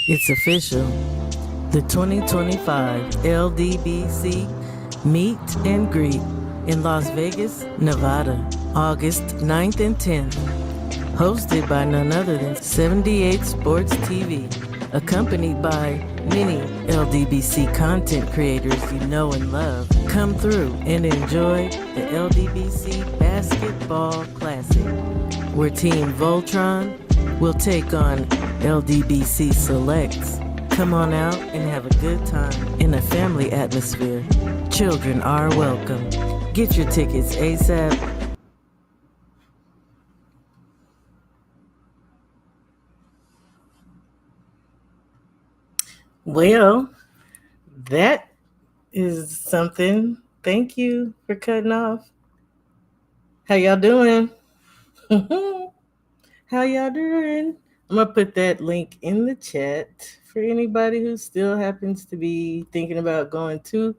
It's official. The 2025 LDBC Meet and Greet in Las Vegas, Nevada, August 9th and 10th. Hosted by none other than 78 Sports TV, accompanied by many LDBC content creators you know and love. Come through and enjoy the LDBC Basketball Classic, where Team Voltron will take on LDBC Selects. Come on out and have a good time in a family atmosphere. Children are welcome. Get your tickets ASAP. Well, that is something. Thank you for cutting off. How y'all doing? How y'all doing? I'm gonna put that link in the chat for anybody who still happens to be thinking about going to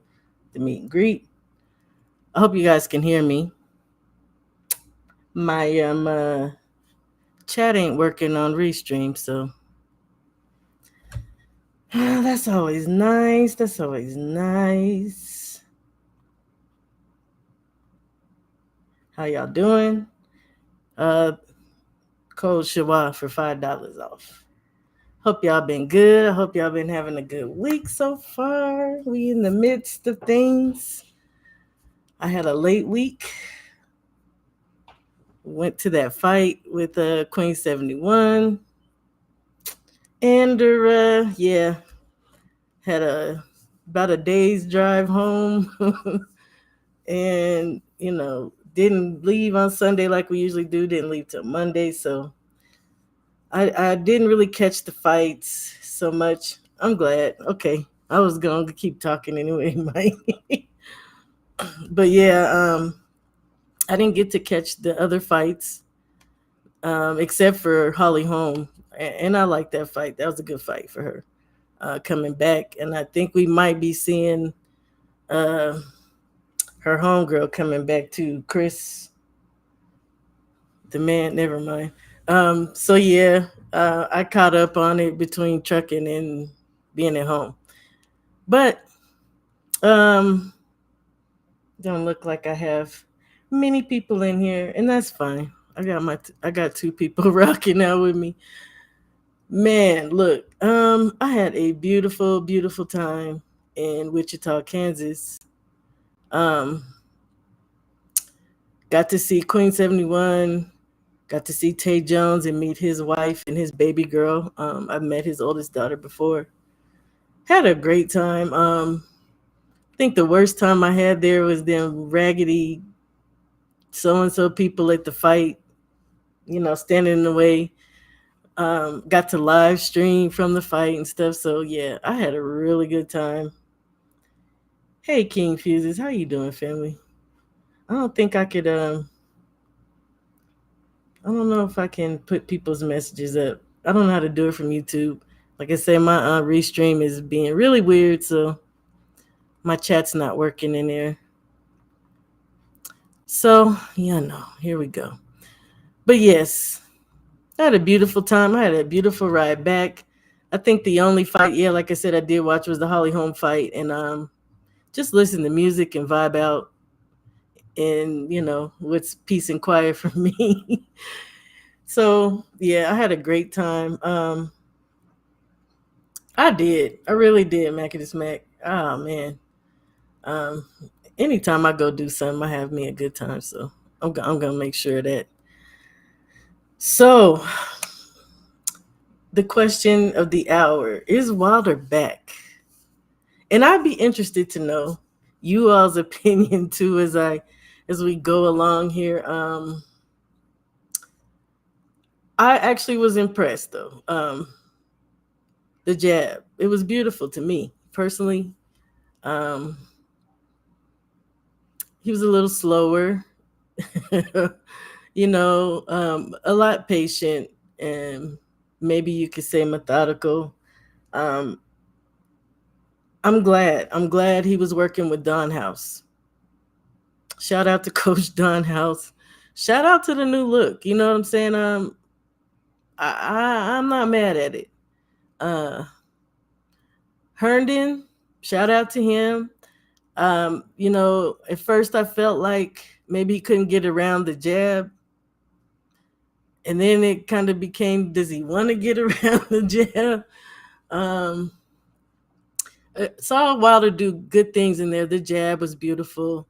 the meet and greet. I hope you guys can hear me. My chat ain't working on Restream, so that's always nice. That's always nice. How y'all doing? Code Shawa for $5 off. Hope y'all been good. I hope y'all been having a good week so far. We in the midst of things. I had a late week. Went to that fight with Queen 71. And had about a day's drive home. And, didn't leave on Sunday like we usually do. Didn't leave till Monday. So I didn't really catch the fights so much. I'm glad. Okay. I was going to keep talking anyway, Mike. But yeah, I didn't get to catch the other fights, except for Holly Holm. And I like that fight. That was a good fight for her coming back. And I think we might be seeing her homegirl coming back too, Chris. The man, never mind. So yeah, I caught up on it between trucking and being at home. But don't look like I have many people in here, and that's fine. I got two people rocking out with me. Man, look, I had a beautiful, beautiful time in Wichita, Kansas. Um, got to see Queen 71, got to see Tay Jones and meet his wife and his baby girl. I've met his oldest daughter before. Had a great time. I think the worst time I had there was them raggedy so and so people at the fight, standing in the way. Got to live stream from the fight and stuff. So yeah, I had a really good time. Hey King Fuses, how you doing, family? I don't think I could I don't know if I can put people's messages up. I don't know how to do it from YouTube. Like I said, my restream is being really weird, so my chat's not working in there. So, here we go. But yes, I had a beautiful time. I had a beautiful ride back. I think the only fight, like I said, I did watch was the Holly Holm fight, and just listen to music and vibe out, and what's peace and quiet for me. So yeah, I had a great time. I did. I really did, Mac and Smack. Oh man. Um, Anytime I go do something, I have me a good time. So I'm gonna make sure of that. So the question of the hour is Wilder back? And I'd be interested to know you all's opinion too as we go along here. I actually was impressed though. The jab, it was beautiful to me personally. Um, he was a little slower, a lot patient, and maybe you could say methodical. Um, I'm glad. I'm glad he was working with Don House. Shout out to Coach Don House. Shout out to the new look. You know what I'm saying? I'm not mad at it. Herndon, shout out to him. You know, at first I felt like maybe he couldn't get around the jab. And then it kind of became, does he want to get around the jab? Um, saw Wilder do good things in there. The jab was beautiful.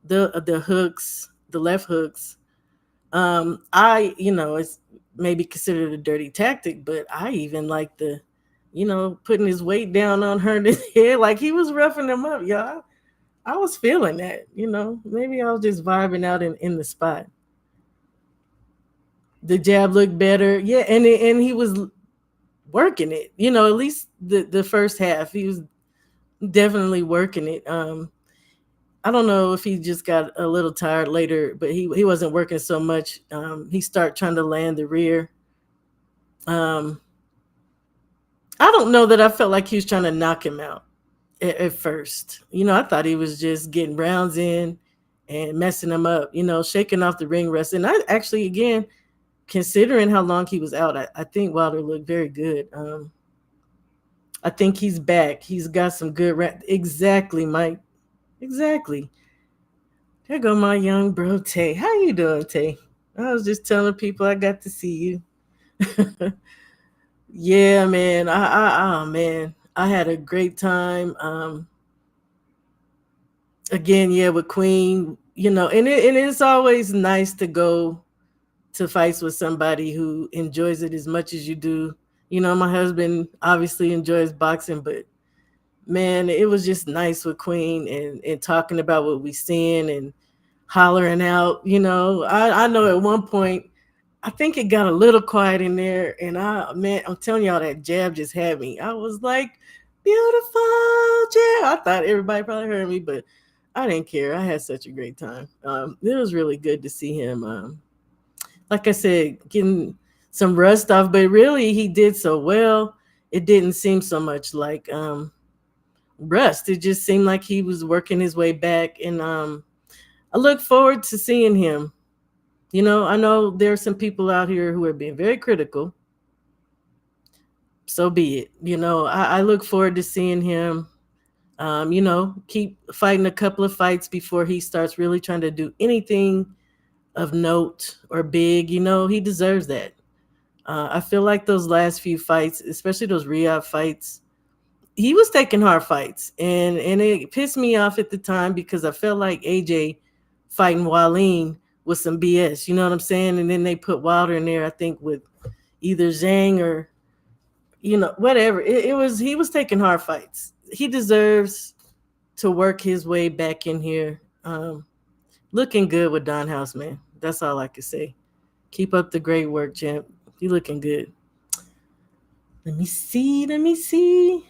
The hooks, the left hooks. It's maybe considered a dirty tactic, but I even like putting his weight down on Herndon's head, like he was roughing him up, y'all. I was feeling that, maybe I was just vibing out in the spot. The jab looked better, yeah, and he was working it. At least the first half, he was definitely working it. I don't know if he just got a little tired later, but he wasn't working so much. He started trying to land the rear. Um, I don't know that I felt like he was trying to knock him out at first. I thought he was just getting rounds in and messing him up, shaking off the ring rust. And I actually, again, considering how long he was out, I think Wilder looked very good. I think he's back. He's got some good exactly, Mike. Exactly. There go my young bro Tay. How you doing, Tay? I was just telling people I got to see you. Yeah, man. Man, I had a great time. Again, yeah, with Queen, and it's always nice to go to fights with somebody who enjoys it as much as you do. My husband obviously enjoys boxing, but man, it was just nice with Queen and talking about what we seeing and hollering out. I know at one point I think it got a little quiet in there, and I'm telling y'all, that jab just had me. I was like, beautiful jab. I thought everybody probably heard me, but I didn't care. I had such a great time. It was really good to see him. Like I said, getting some rust off, but really he did so well. It didn't seem so much like rust. It just seemed like he was working his way back, and I look forward to seeing him. I know there are some people out here who are being very critical. So be it. I look forward to seeing him. Keep fighting a couple of fights before he starts really trying to do anything of note or big. He deserves that. I feel like those last few fights, especially those Riyadh fights, he was taking hard fights, and it pissed me off at the time because I felt like AJ fighting Wallin was some BS. You know what I'm saying? And then they put Wilder in there, I think, with either Zhang or whatever. He was taking hard fights. He deserves to work his way back in here. Looking good with Don House, man. That's all I can say. Keep up the great work, champ. You looking good. Let me see.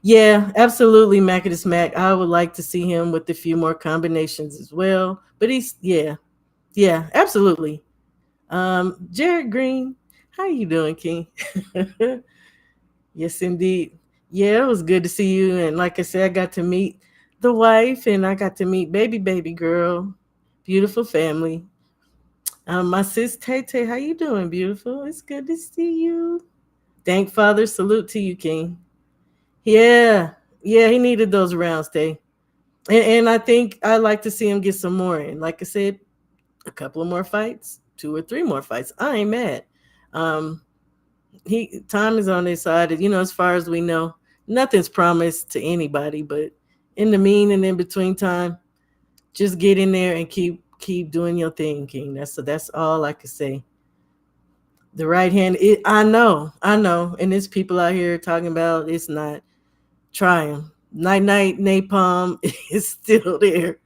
Yeah, absolutely, Macadus Mac. I would like to see him with a few more combinations as well. But yeah, absolutely. Jared Green, how you doing, King? Yes, indeed. Yeah, it was good to see you. And like I said, I got to meet the wife, and I got to meet baby girl. Beautiful family. My sis Tay Tay, how you doing, beautiful? It's good to see you. Thank Father. Salute to you, King. Yeah, yeah, he needed those rounds, Tay. And I think I'd like to see him get some more in. Like I said, a couple of more fights, 2 or 3 more fights. I ain't mad. Um, time is on his side. As far as we know, nothing's promised to anybody. But in the mean and in between time, just get in there and keep doing your thing, King. That's all I can say. The right hand, I know, and there's people out here talking about it's not. Try him. Night napalm is still there.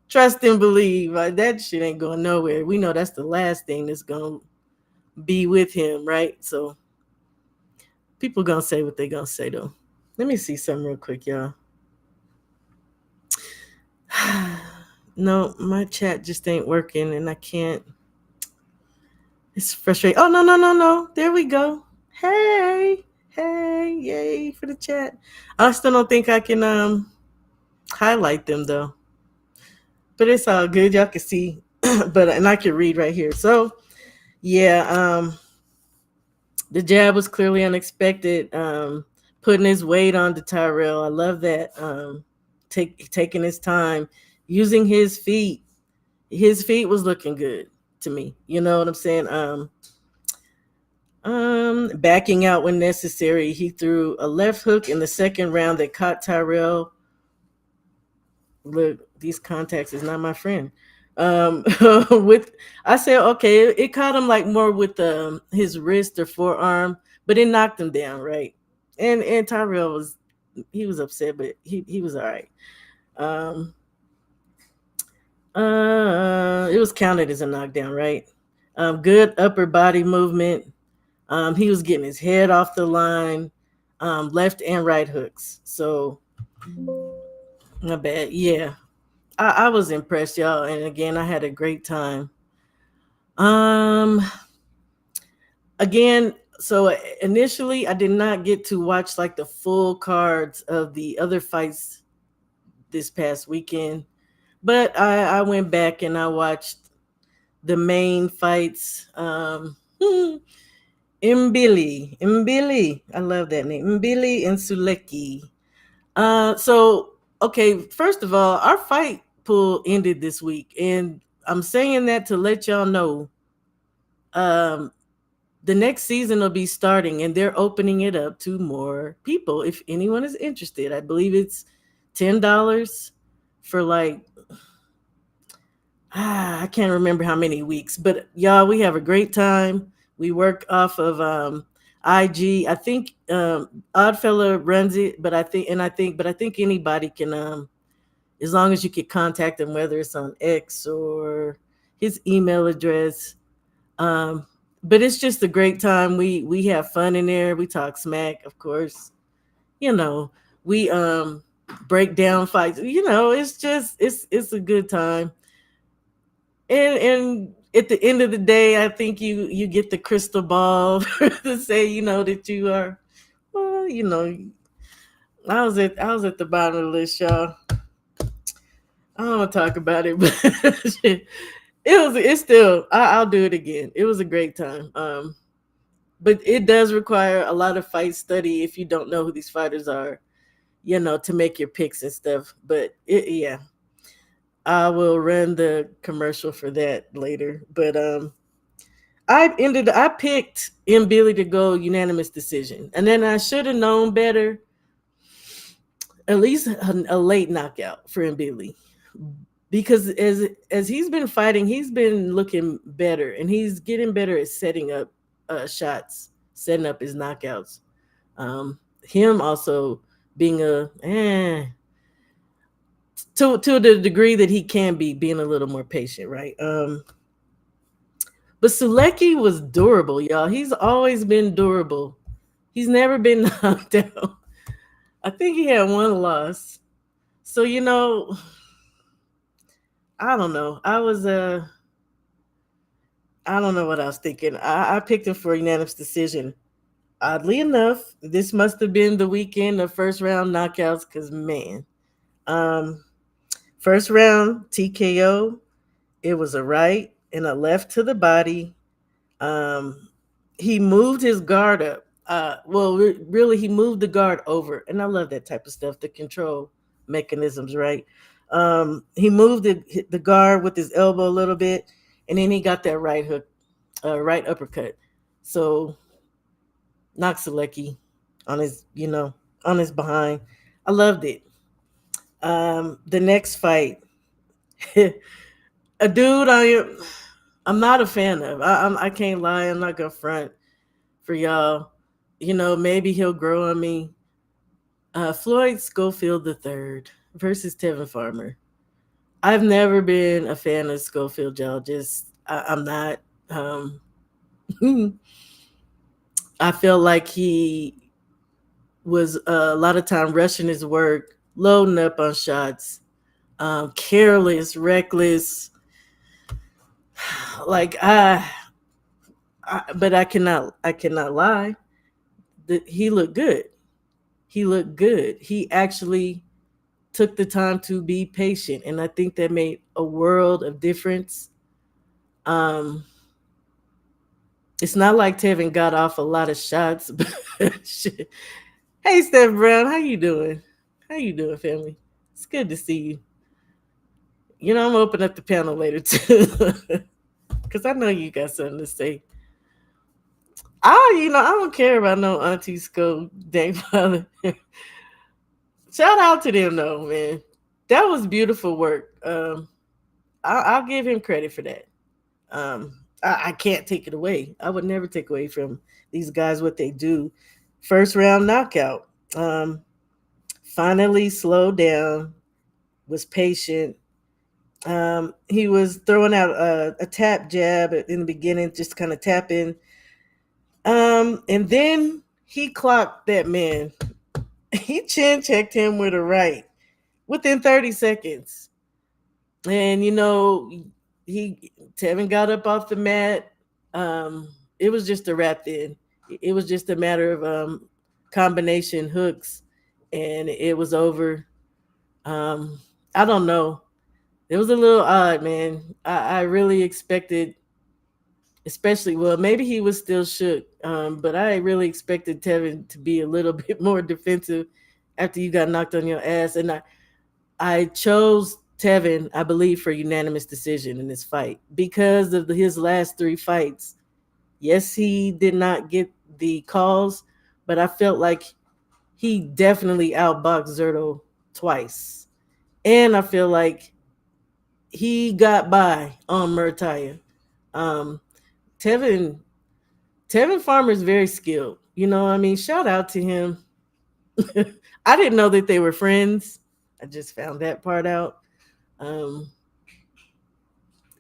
Trust and believe. That shit ain't going nowhere. We know that's the last thing that's gonna be with him, right? So people gonna say what they gonna say though. Let me see something real quick, y'all. No, my chat just ain't working, and I can't. It's frustrating. Oh no. There we go. Hey, yay for the chat. I still don't think I can highlight them though. But it's all good. Y'all can see. And I can read right here. So yeah, the jab was clearly unexpected. putting his weight on to Tyrell. I love that. Taking his time, using his feet. His feet was looking good to me. You know what I'm saying? Backing out when necessary. He threw a left hook in the second round that caught Tyrell. Look, these contacts is not my friend. With I said okay, it caught him like more with his wrist or forearm, but it knocked him down, right? And Tyrell was he was upset, but he was all right. Um, it was counted as a knockdown, right? Good upper body movement. He was getting his head off the line, left and right hooks. So not bad. Yeah, I was impressed, y'all. And again, I had a great time. Um, again, so initially, I did not get to watch like the full cards of the other fights this past weekend, but I went back and I watched the main fights. Mbili, I love that name, Mbili and Suleki. So okay, first of all, our fight pool ended this week, and I'm saying that to let y'all know, um, the next season will be starting, and they're opening it up to more people. If anyone is interested, I believe it's $10 for like I can't remember how many weeks, but y'all, we have a great time. We work off of IG. I think Oddfella runs it, but I think anybody can as long as you can contact him, whether it's on X or his email address. Um, but it's just a great time. We have fun in there. We talk smack, of course. You know, we break down fights. You know, it's a good time. And at the end of the day, I think you get the crystal ball to say, you know, that you are well, you know, I was at the bottom of the list, y'all. I don't want to talk about it, but it's still I'll do it again. It was a great time. But it does require a lot of fight study if you don't know who these fighters are, you know, to make your picks and stuff. But yeah, I will run the commercial for that later. But I picked M Billy to go unanimous decision, and then I should have known better. At least a late knockout for M Billy, because as he's been fighting, he's been looking better, and he's getting better at setting up shots, setting up his knockouts. Him also being to the degree that he can be, being a little more patient, right? But Sulecki was durable, y'all. He's always been durable. He's never been knocked out. I think he had one loss. So you know, I don't know. I don't know what I was thinking. I picked him for a unanimous decision. Oddly enough, this must have been the weekend of first round knockouts because man, um, first round TKO. It was a right and a left to the body. Um, he moved his guard up. Really, he moved the guard over, and I love that type of stuff. The control mechanisms, right? He moved the guard with his elbow a little bit, and then he got that right hook, right uppercut. So Noxalecki on his, you know, on his behind. I loved it. The next fight, a dude I'm not a fan of. I can't lie. I'm not gonna front for y'all. You know, maybe he'll grow on me. Floyd Schofield the third versus Tevin Farmer. I've never been a fan of Schofield, y'all. I'm not. I feel like he was a lot of time rushing his work, loading up on shots, careless, reckless. Like but I cannot lie. He looked good. He looked good. He actually took the time to be patient, and I think that made a world of difference. Um, it's not like Tevin got off a lot of shots, but Hey, Steph Brown, how you doing? How you doing, family? It's good to see you. I'm gonna open up the panel later too, because I know you got something to say. I don't care about no Auntie Scope, Dang Father. Shout out to them though, man. That was beautiful work. I'll give him credit for that. I can't take it away. I would never take away from these guys what they do. First round knockout. Finally slowed down, was patient. He was throwing out a tap jab in the beginning, just kind of tapping. And then he clocked that man. He chin checked him with a right within 30 seconds. And he Tevin got up off the mat. It was just a wrap then. It was just a matter of combination hooks, and it was over. I don't know. It was a little odd, man. I really expected, especially, well, maybe he was still shook, but I really expected Tevin to be a little bit more defensive after you got knocked on your ass. And I chose Tevin, I believe, for unanimous decision in this fight because of his last three fights. Yes, he did not get the calls, but I felt like he definitely outboxed Zerto twice. And I feel like he got by on Murtaya. Um, Tevin Tevin Farmer is very skilled. I mean, shout out to him. I didn't know that they were friends. I just found that part out. Um,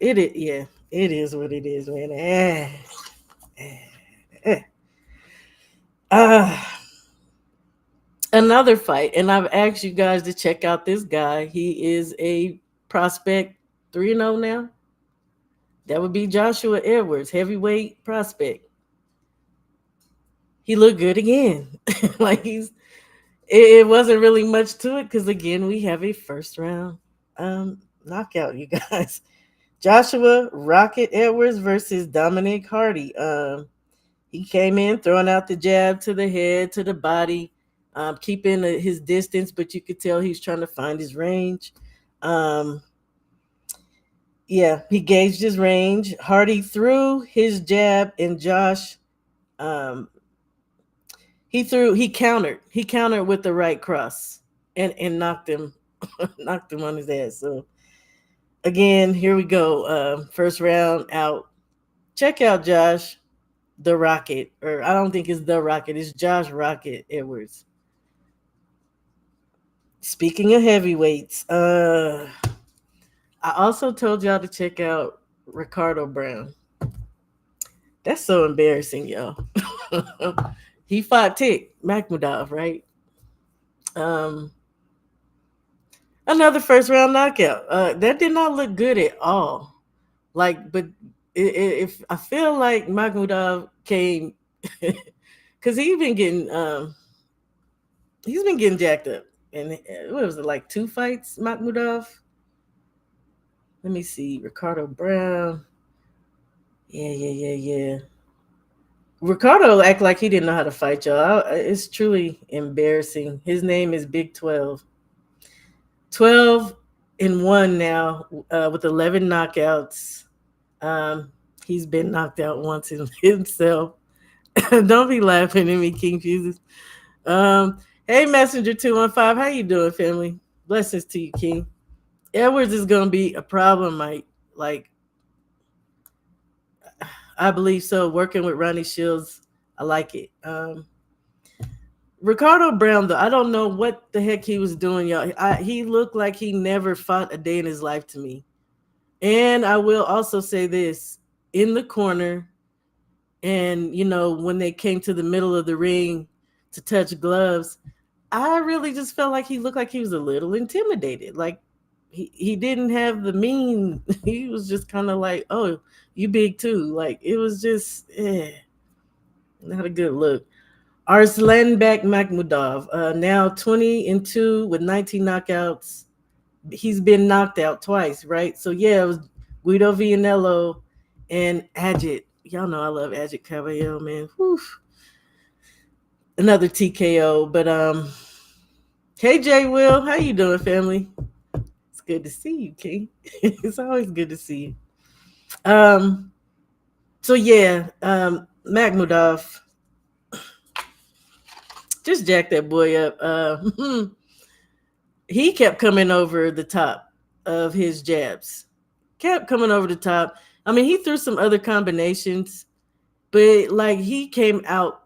yeah, it is what it is, man. Eh. Ah, another fight, and I've asked you guys to check out this guy. He is a prospect 3-0 now. That would be Joshua Edwards, heavyweight prospect. He looked good again. Like it wasn't really much to it because again we have a first round knockout, you guys. Joshua Rocket Edwards versus Dominic Hardy. He came in throwing out the jab to the head, to the body, keeping his distance, but you could tell he's trying to find his range. Um, yeah, he gauged his range. Hardy threw his jab, and Josh, um, he countered with the right cross, and knocked him, knocked him on his ass. So again, here we go. First round out. Check out Josh the Rocket, or I don't think it's the Rocket. It's Josh Rocket Edwards. Speaking of heavyweights, I also told y'all to check out Ricardo Brown. That's so embarrassing, y'all. He fought Tick Makhmudov, right? Um, Another first round knockout. That did not look good at all. Like, but if I feel like Makhmudov came, because he's been getting jacked up. And what was it, like 2 fights, Makhmudov? Let me see. Ricardo Brown. Yeah. Ricardo act like he didn't know how to fight, y'all. It's truly embarrassing. His name is Big 12. 12-1 now with 11 knockouts. He's been knocked out once himself. Don't be laughing at me, King Jesus. Hey, Messenger 215, how you doing, family? Blessings to you, King. Edwards is gonna be a problem, Mike. Like, I believe so. Working with Ronnie Shields, I like it. Ricardo Brown, though, I don't know what the heck he was doing, y'all. He looked like he never fought a day in his life to me. And I will also say this: in the corner, and when they came to the middle of the ring to touch gloves, I really just felt like he looked like he was a little intimidated. Like he didn't have the mean. He was just kind of like, "Oh, you big too." Like it was just not a good look. Arslanbek Makhmudov, now 20-2 with 19 knockouts. He's been knocked out twice, right? So yeah, it was Guido Vianello and Ajit. Y'all know I love Ajit Caballero, man. Whew. another TKO. But hey Jay Will, how you doing, family? It's good to see you, King. It's always good to see you. So yeah, Makhmudov just jacked that boy up. He kept coming over the top of his jabs. Kept coming over the top. I mean, he threw some other combinations, but like he came out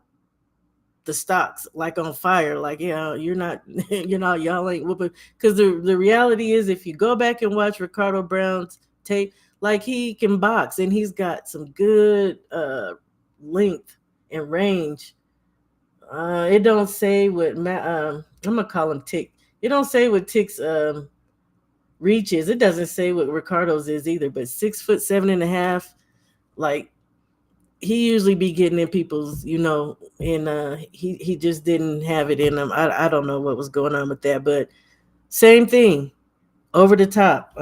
the stocks like on fire. Like, yeah, you're not, y'all ain't whooping. Because the reality is, if you go back and watch Ricardo Brown's tape, like he can box and he's got some good length and range. It don't say what I'm gonna call him Tick. It don't say what Tick's reach is. It doesn't say what Ricardo's is either. But 6 foot 7.5, like he usually be getting in people's, and he just didn't have it in him. I don't know what was going on with that, but same thing, over the top.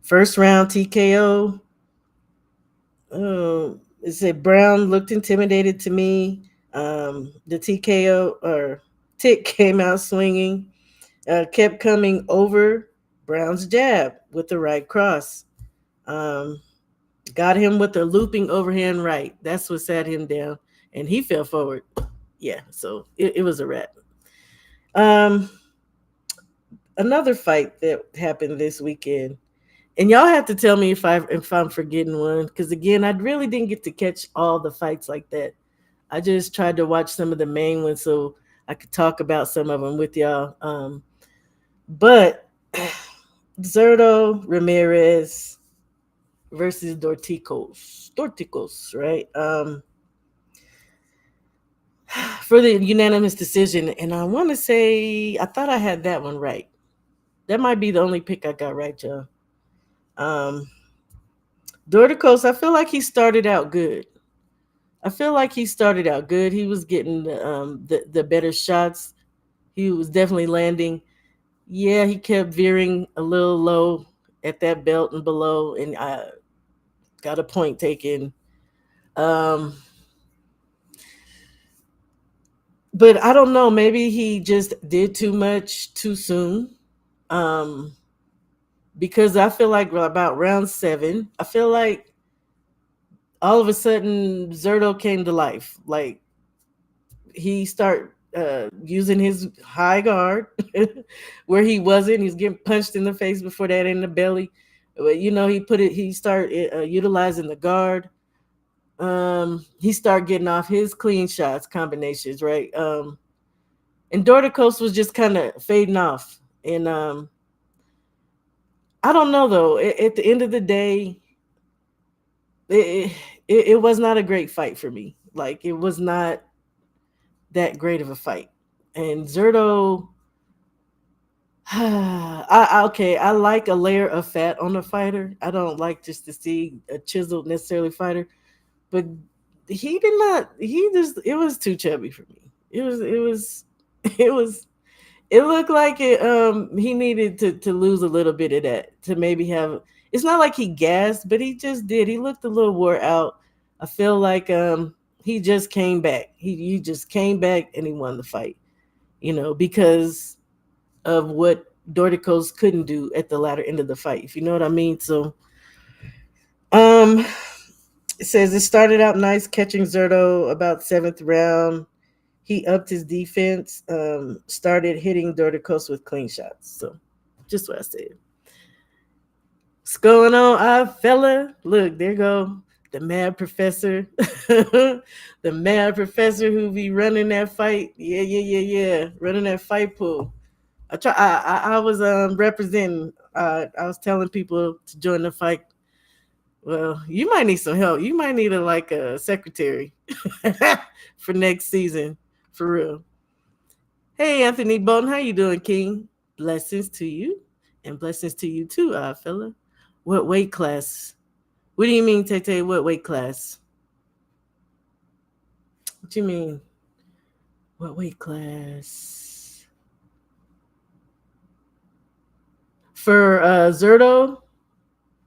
First round TKO. It said Brown looked intimidated to me. The TKO or Tick came out swinging, kept coming over Brown's jab with the right cross. Um, got him with the looping overhand right. That's what sat him down, and he fell forward. Yeah, so it was a wrap. Um, Another fight that happened this weekend, and y'all have to tell me if I'm forgetting one, because again, I really didn't get to catch all the fights like that. I just tried to watch some of the main ones so I could talk about some of them with y'all. But Zerto Ramirez versus Dorticos, right? For the unanimous decision, and I want to say I thought I had that one right. That might be the only pick I got right, y'all. Um, Dorticos, I feel like he started out good. He was getting the better shots. He was definitely landing. Yeah, he kept veering a little low at that belt and below, and I got a point taken. Um, but I don't know. Maybe he just did too much too soon. Um, because I feel like about round 7, I feel like all of a sudden Zerto came to life. Like he start using his high guard where he wasn't. He's getting punched in the face before that in the belly. But he started utilizing the guard. He started getting off his clean shots combinations, right? And Dorticos was just kind of fading off. And I don't know though. At the end of the day, it, it was not a great fight for me. Like it was not that great of a fight. And Zerto, I like a layer of fat on a fighter. I don't like just to see a chiseled necessarily fighter, but he did not. He just it was too chubby for me. It was it looked like it he needed to lose a little bit of that to maybe have. It's not like he gassed, but he just did. He looked a little wore out. I feel like he just came back. He just came back and he won the fight. Because of what Dorticos couldn't do at the latter end of the fight, if you know what I mean. So um it says it started out nice catching Zerto about 7th round. He upped his defense, started hitting Dorticos with clean shots. So just what I said. What's going on, fella? Look, there go the mad professor. The mad professor who be running that fight. Yeah. Running that fight pool. I was representing. I was telling people to join the fight. Well, you might need some help. You might need a secretary for next season, for real. Hey, Anthony Bolton, how you doing, King? Blessings to you, and blessings to you too, fella. What weight class? What do you mean, Tete? What weight class? What you mean? What weight class? For Zerto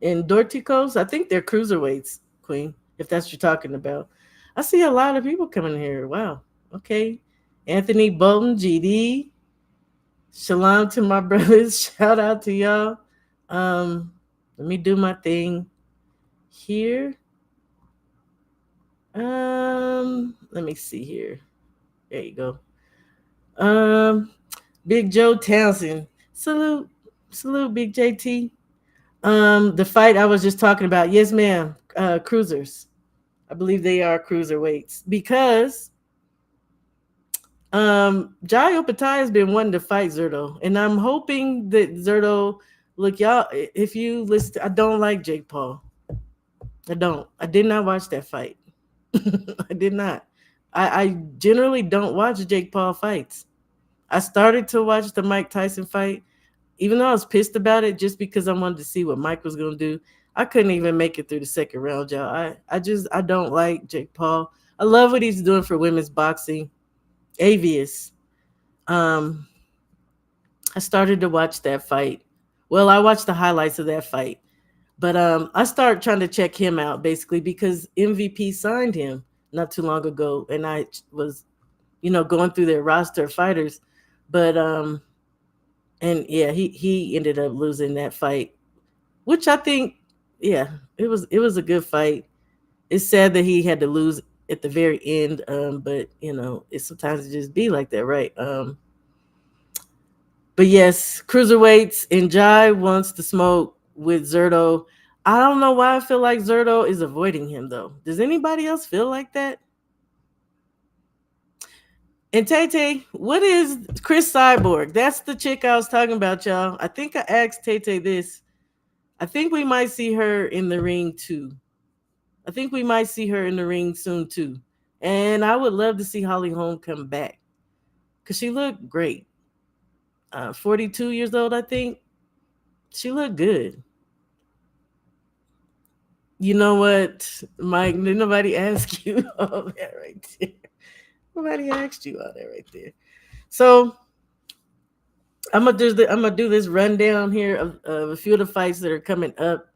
and Dorticos, I think they're cruiserweights, Queen, if that's what you're talking about. I see a lot of people coming here. Wow. Okay. Anthony Bolton, GD. Shalom to my brothers. Shout out to y'all. Let me do my thing here. Let me see here. There you go. Um, Big Joe Townsend. Salute. Salute, Big JT. The fight I was just talking about. Yes, ma'am. Cruisers. I believe they are cruiserweights because Jai Opatai has been wanting to fight Zerto, and I'm hoping that Zerto. Look, y'all. If you listen, I don't like Jake Paul. I don't. I did not watch that fight. I did not. I generally don't watch Jake Paul fights. I started to watch the Mike Tyson fight, even though I was pissed about it, just because I wanted to see what Mike was gonna do. I couldn't even make it through the second round, y'all. I don't like Jake Paul. I love what he's doing for women's boxing. Avius. Um, I started to watch that fight. Well, I watched the highlights of that fight. But I started trying to check him out basically because MVP signed him not too long ago, and I was, going through their roster of fighters. But and yeah, he ended up losing that fight, which I think, yeah, it was a good fight. It's sad that he had to lose at the very end, but it sometimes it just be like that, right? But yes, cruiserweights and Jai wants to smoke with Zerto. I don't know why I feel like Zerto is avoiding him though. Does anybody else feel like that? And Tay Tay, what is Chris Cyborg? That's the chick I was talking about, y'all. I think I asked Tay Tay this. I think we might see her in the ring too. I think we might see her in the ring soon too. And I would love to see Holly Holm come back because she looked great. 42 years old, I think. She looked good. You know what, Mike? Did nobody ask you all that right there? Nobody asked you all that right there. So I'm gonna do this rundown here of a few of the fights that are coming up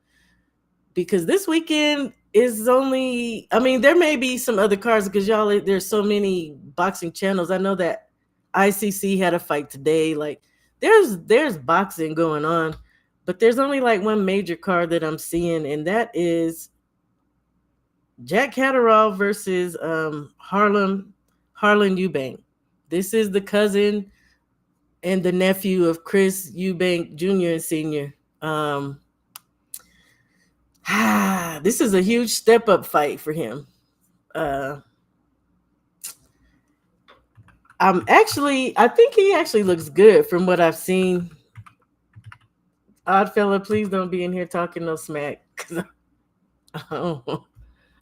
because this weekend is only. I mean, there may be some other cards because y'all there's so many boxing channels. I know that ICC had a fight today. Like there's boxing going on, but there's only like one major card that I'm seeing, and that is Jack Catterall versus Harlan Eubank. This is the cousin and the nephew of Chris Eubank Jr. and Sr. Um, this is a huge step up fight for him. Uh, I think he actually looks good from what I've seen. Odd fella, please don't be in here talking no smack. Cause I don't,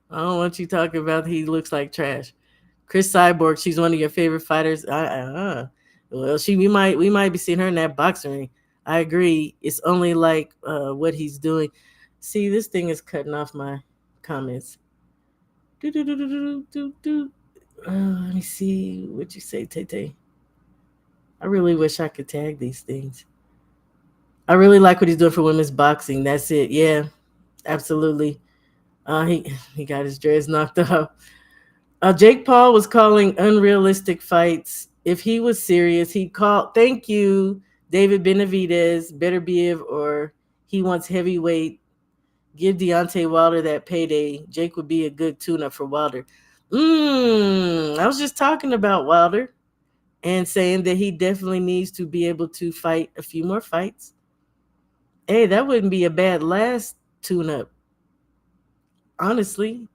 I don't want you talking about he looks like trash. Chris Cyborg, she's one of your favorite fighters. Well, we might be seeing her in that boxing ring. I agree. It's only like what he's doing. See, this thing is cutting off my comments. Do do do do do do do. Let me see what you say, Tay Tay. I really wish I could tag these things. I really like what he's doing for women's boxing. That's it. Yeah, absolutely. He got his dreads knocked off. Jake Paul was calling unrealistic fights. If he was serious, he'd call. Thank you, David Benavidez. Better be if or he wants heavyweight. Give Deontay Wilder that payday. Jake would be a good tune-up for Wilder. I was just talking about Wilder and saying that he definitely needs to be able to fight a few more fights. Hey, that wouldn't be a bad last tune-up. Honestly,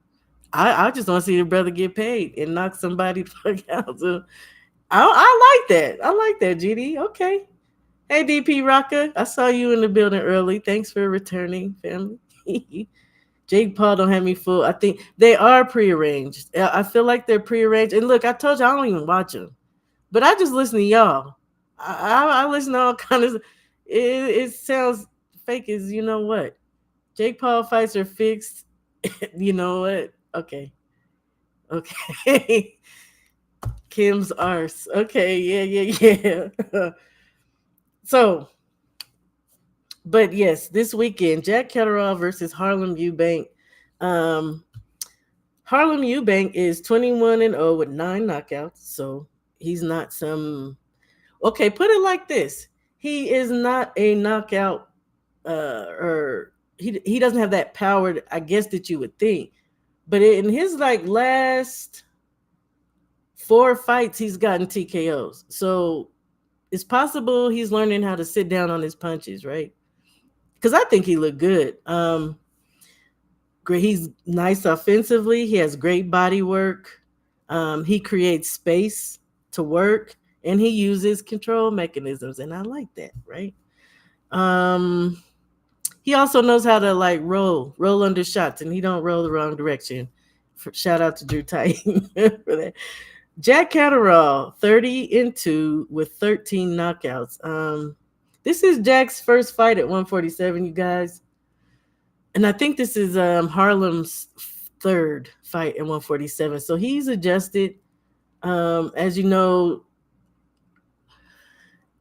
I just want to see the brother get paid and knock somebody the fuck out. So I like that. I like that, GD. Okay. Hey, DP Rocka. I saw you in the building early. Thanks for returning, family. Jake Paul don't have me full. I think they are prearranged. I feel like they're prearranged. And look, I told you I don't even watch them, but I just listen to y'all. I listen to all kind of. It sounds fake as you know what. Jake Paul fights are fixed. You know what? Okay. Okay. Kim's arse. Okay, yeah. So, but yes, this weekend, Jack Catterall versus Harlem Eubank. Um, Harlem Eubank is 21-0 with 9 knockouts. So he's not some. Okay, put it like this: he is not a knockout, or he doesn't have that power, I guess, that you would think. But in his like last 4 fights, he's gotten TKOs. So it's possible he's learning how to sit down on his punches, right? Because I think he looked good. Great, he's nice offensively. He has great body work. He creates space to work, and he uses control mechanisms, and I like that, right? Um, he also knows how to like roll under shots, and he don't roll the wrong direction. Shout out to Drew Titan for that. Jack Catterall, 30-2 with 13 knockouts. This is Jack's first fight at 147, you guys. And I think this is Harlem's third fight at 147. So he's adjusted. As you know,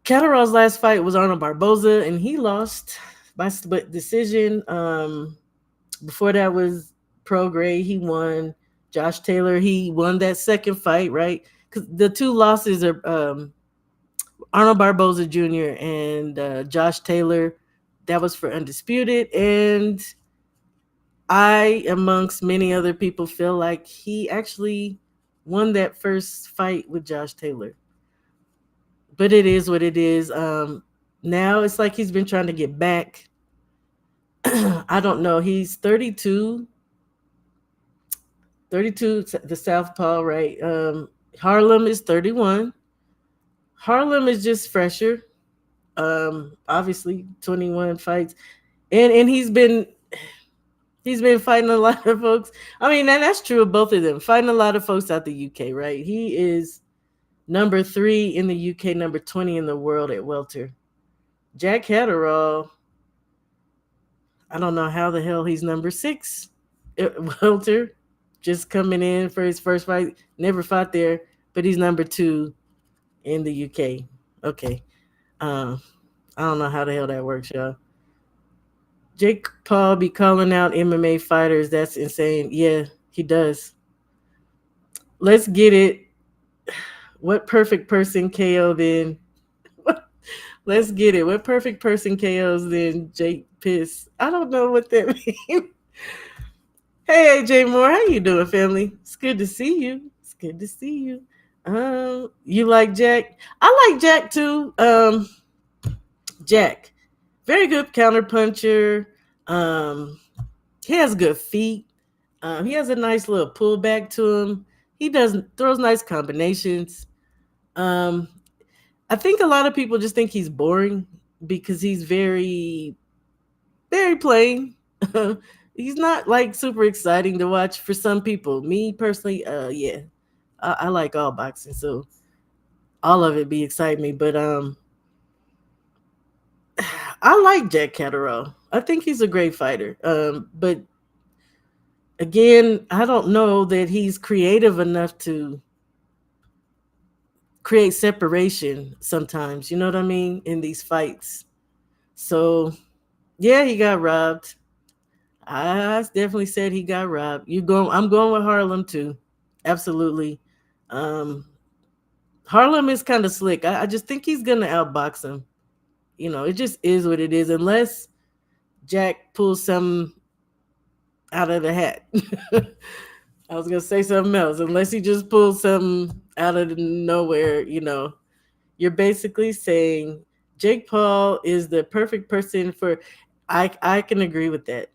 Catterall's last fight was Arnold Barboza, and he lost by split decision. Before that was Prograis. He won. Josh Taylor, he won that second fight, right? Because the two losses are Arnold Barboza Jr. and Josh Taylor. That was for undisputed. And I, amongst many other people, feel like he actually won that first fight with Josh Taylor. But it is what it is. Now it's like he's been trying to get back. I don't know. He's 32. 32, the Southpaw, right? Harlem is 31. Harlem is just fresher. Obviously 21 fights. And he's been fighting a lot of folks. I mean, and that's true of both of them. Fighting a lot of folks out the UK, right? He is number 3 in the UK, number 20 in the world at welter. Jack Catterall, I don't know how the hell he's number 6 at welter. Just coming in for his first fight. Never fought there, but he's number 2 in the UK. Okay. I don't know how the hell that works, y'all. Jake Paul be calling out MMA fighters. That's insane. Yeah, he does. Let's get it. What perfect person KO then? Let's get it. What perfect person KOs then Jake Piss? I don't know what that means. Hey AJ Moore, how you doing, family? It's good to see you. It's good to see you. You like Jack? I like Jack too. Jack, very good counter puncher. He has good feet. He has a nice little pullback to him. He throws nice combinations. I think a lot of people just think he's boring because he's very, very plain. He's not like super exciting to watch for some people. Me personally, yeah, I like all boxing, so all of it be exciting me. But I like Jack Catterall. I think he's a great fighter. But again, I don't know that he's creative enough to create separation sometimes. You know what I mean? In these fights. So yeah, he got robbed. I definitely said he got robbed. I'm going with Harlem too. Absolutely. Harlem is kind of slick. I just think he's gonna outbox him. You know, it just is what it is, unless Jack pulls some out of the hat. I was gonna say something else. Unless he just pulls something out of nowhere, you know. You're basically saying Jake Paul is the perfect person for. I can agree with that.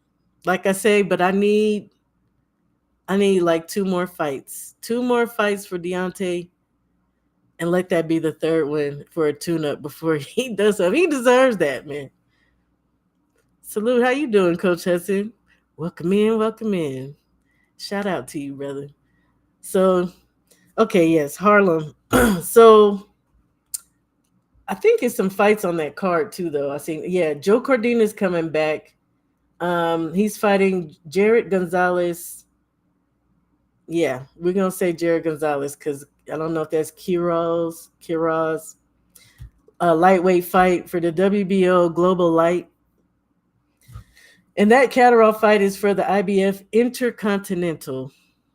Like I say, but I need like 2 more fights. 2 more fights for Deontay, and let that be the third one for a tune-up before he does something. He deserves that, man. Salute. How you doing, Coach Hudson? Welcome in, welcome in. Shout out to you, brother. So, okay, yes, Harlem. So, I think it's some fights on that card too, though. I see. Yeah, Joe Cordina's coming back. He's fighting Jared Gonzalez. Yeah, we're gonna say Jared Gonzalez because I don't know if that's Kiroz. Lightweight fight for the WBO Global Light. And that Catterall fight is for the IBF Intercontinental.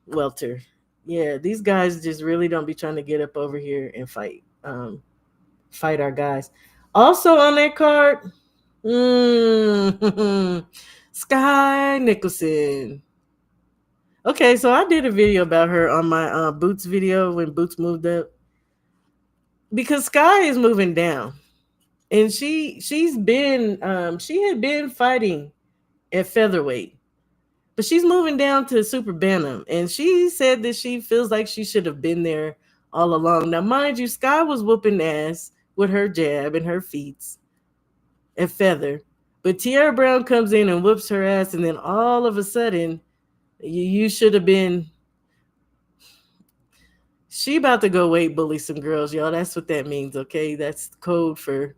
welter. Yeah, these guys just really don't be trying to get up over here and fight. Fight our guys. Also on that card, mm, Sky Nicholson. Okay, so I did a video about her on my Boots video when Boots moved up because Sky is moving down, and she had been fighting at featherweight, but she's moving down to super bantam, and she said that she feels like she should have been there all along. Now, mind you, Sky was whooping ass with her jab and her feet at feather, but Tierra Brown comes in and whoops her ass, and then all of a sudden, you should have been. She about to go weight bully some girls, y'all. That's what that means, okay? That's code for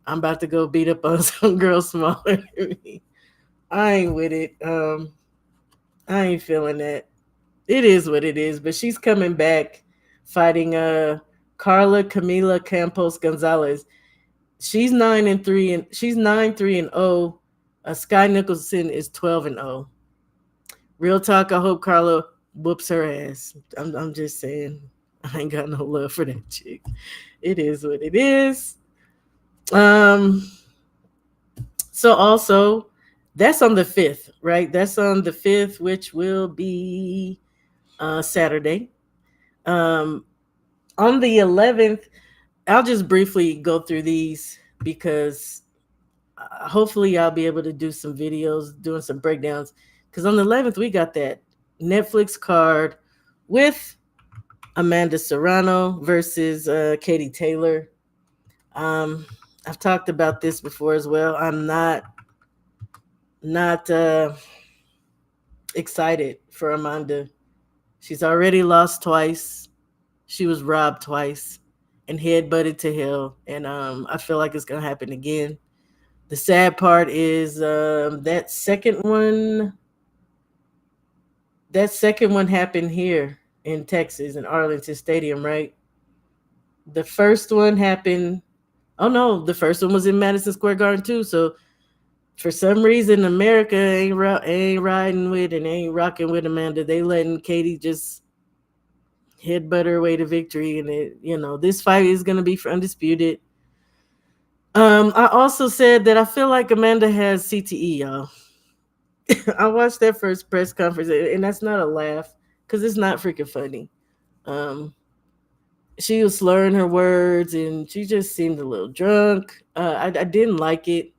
I'm about to go beat up on some girls smaller than me. I ain't with it. I ain't feeling that. It is what it is, but she's coming back fighting Carla Camila Campos Gonzalez. She's 9-3 and she's 9-3-0. Sky Nicholson is 12-0. Real talk, I hope Carla whoops her ass. I'm just saying. I ain't got no love for that chick. It is what it is. Um so also that's on the 5th, right? That's on the 5th, which will be Saturday. Um on the 11th, I'll just briefly go through these because hopefully I'll be able to do some videos doing some breakdowns. Because on the 11th, we got that Netflix card with Amanda Serrano versus Katie Taylor. I've talked about this before as well. I'm not excited for Amanda. She's already lost twice. She was robbed twice and headbutted to hell. And I feel like it's gonna happen again. The sad part is that second one. That second one happened here in Texas in Arlington Stadium, right? The first one happened. Oh no, the first one was in Madison Square Garden too. So for some reason, America ain't riding with and ain't rocking with Amanda. They letting Katie just headbutt her way to victory, and this fight is gonna be for undisputed. I also said that I feel like Amanda has CTE, y'all. I watched that first press conference, and that's not a laugh because it's not freaking funny. Um, she was slurring her words, and she just seemed a little drunk. I didn't like it.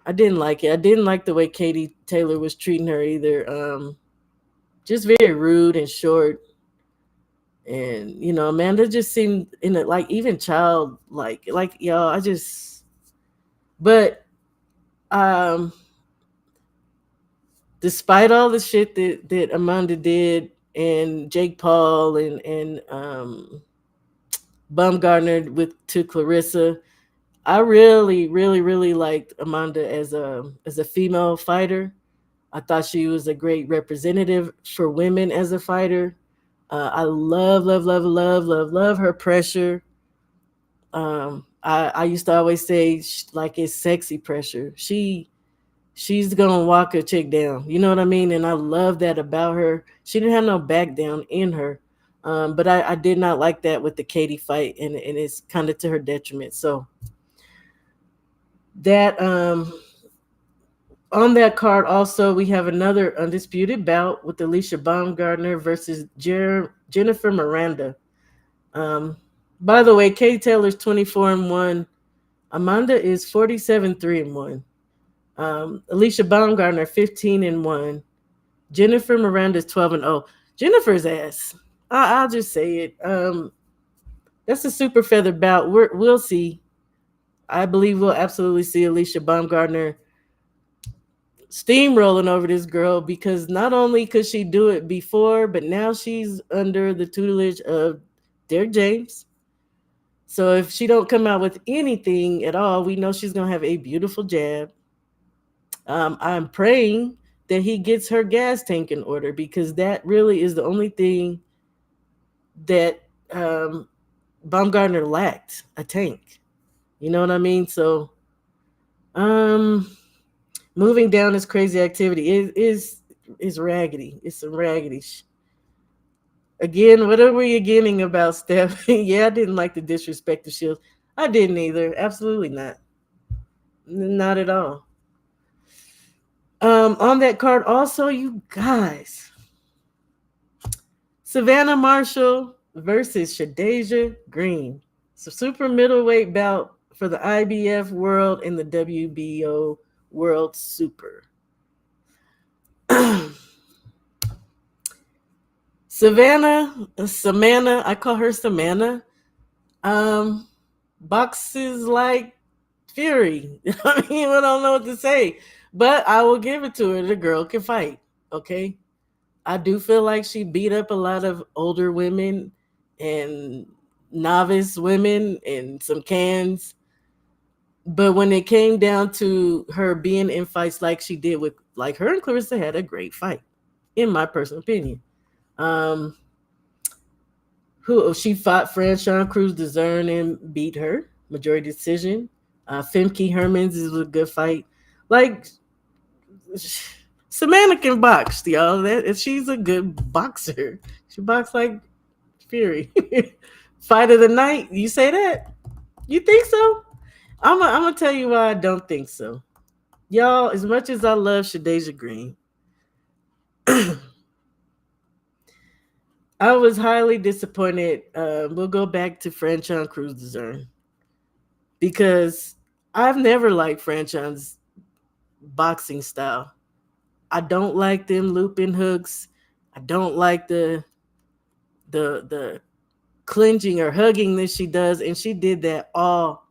I didn't like it. I didn't like the way Katie Taylor was treating her either. Just very rude and short. And Amanda just seemed in it like even child like y'all. But um, despite all the shit that Amanda did and Jake Paul and Baumgartner to Clarissa, I really, really, really liked Amanda as a female fighter. I thought she was a great representative for women as a fighter. I love, love, love, love, love, love her pressure. I used to always say like it's sexy pressure. She's gonna walk a chick down. You know what I mean? And I love that about her. She didn't have no back down in her. But I did not like that with the Katie fight, and it's kind of to her detriment. So that on that card also we have another undisputed bout with Alicia Baumgartner versus Jennifer Miranda. Um, by the way, Katie Taylor's 24-1. Amanda is 47-3-1. Alicia Baumgartner 15-1. Jennifer Miranda is 12-0. Jennifer's ass. I'll just say it. That's a super feather bout. We'll see. I believe we'll absolutely see Alicia Baumgartner steamrolling over this girl because not only could she do it before, but now she's under the tutelage of Derek James. So if she don't come out with anything at all, we know she's gonna have a beautiful jab. I'm praying that he gets her gas tank in order because that really is the only thing that Baumgartner lacked, a tank. You know what I mean? So moving down this crazy activity is raggedy. It's some raggedy. Again, what are we getting about Steph? Yeah, I didn't like the disrespect of Shields. I didn't either. Absolutely not. Not at all. On that card, also, you guys, Savannah Marshall versus Shadeja Green. So super middleweight bout for the IBF World and the WBO World Super. Savannah, I call her Savannah. Um, Boxes like Fury. I mean, I don't know what to say, but I will give it to her. The girl can fight. Okay, I do feel like she beat up a lot of older women and novice women and some cans. But when it came down to her being in fights like she did with, like, her and Clarissa had a great fight, in my personal opinion. Um, who she fought Franchon Cruz Dezern and beat her majority decision. Femke Hermans is a good fight. Like, Samantha can box, y'all. She's a good boxer. She boxed like Fury. Fight of the night. You say that? You think so? I'm gonna tell you why I don't think so. Y'all, as much as I love Shadeja Green, I was highly disappointed. We'll go back to Franchon Cruz Dezern because I've never liked Franchon's boxing style. I don't like them looping hooks. I don't like the clinching or hugging that she does, and she did that all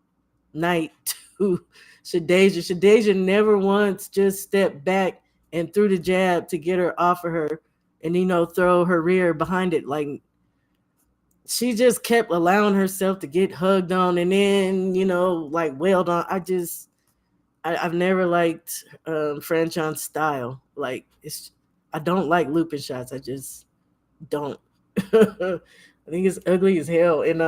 night to Shadeja. Shadeja never once just stepped back and threw the jab to get her off of her and, throw her rear behind it. Like, she just kept allowing herself to get hugged on and then, like, wailed on. I've never liked Franchon's style. Like, I don't like looping shots. I just don't. I think it's ugly as hell. And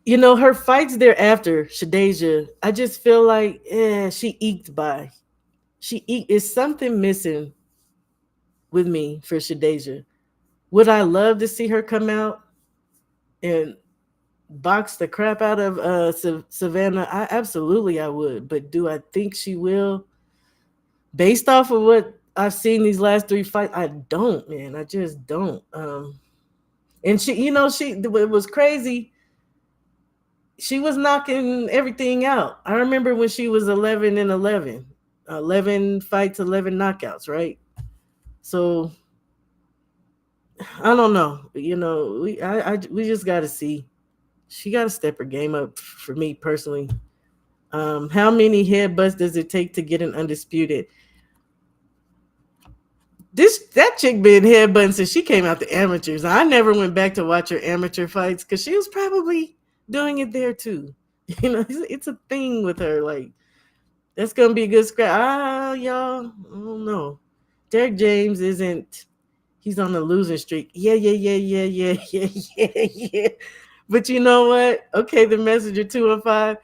her fights thereafter, Shadeja, I just feel like she eked by. Is something missing with me for Shadeja. Would I love to see her come out and box the crap out of Savannah? I would. But do I think she will? Based off of what I've seen these last three fights, I don't, man. I just don't. And it was crazy. She was knocking everything out. I remember when she was 11-11, 11 fights, 11 knockouts, right? So I don't know. We just got to see. She got to step her game up for me personally. How many headbutts does it take to get an undisputed? That chick been headbutting since she came out the amateurs. I never went back to watch her amateur fights because she was probably doing it there too. It's a thing with her. Like, that's gonna be a good scrap. Y'all, I don't know. Derek James isn't. He's on the losing streak. Yeah. But you know what? Okay, the messenger 215.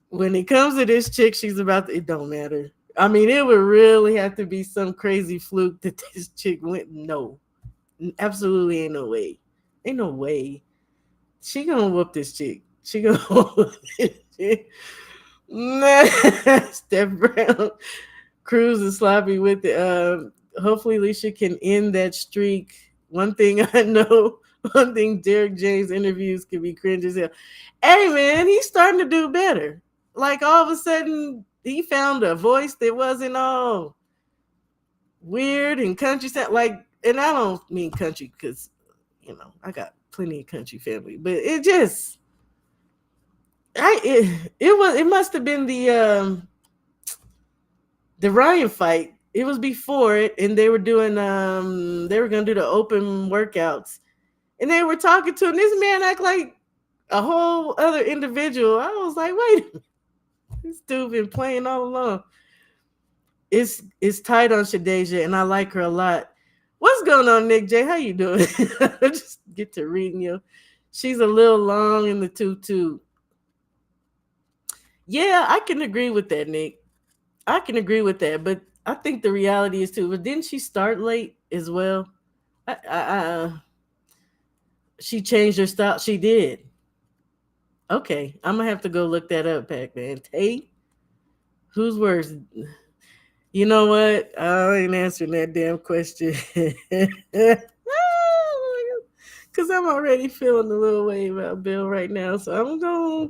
When it comes to this chick, she's about to. It don't matter. I mean, it would really have to be some crazy fluke that this chick went. No, absolutely ain't no way. Ain't no way. She gonna whoop this chick. She gonna whoop this chick. Nah, Steph Brown. Cruz is sloppy with it. Hopefully, Alicia can end that streak. One thing I know, one thing Derek James interviews can be cringe as hell. Hey, man, he's starting to do better. Like, all of a sudden, he found a voice that wasn't all weird and country sound. Like, and I don't mean country because, I got plenty of country family, but it just, it must have been the Ryan fight. It was before it, and they were doing they were gonna do the open workouts, and they were talking to him. This man act like a whole other individual. I was like, wait, this dude been playing all along. It's tight on Shadeja, and I like her a lot. What's going on, Nick J? How you doing? I just get to reading you. She's a little long in the tutu. Yeah, I can agree with that, Nick. I can agree with that, but I think the reality is too. But didn't she start late as well? She changed her style. She did. Okay, I'm gonna have to go look that up, Pac Man. Tate, who's worse? You know what? I ain't answering that damn question. Cause I'm already feeling a little way about Bill right now. So I'm gonna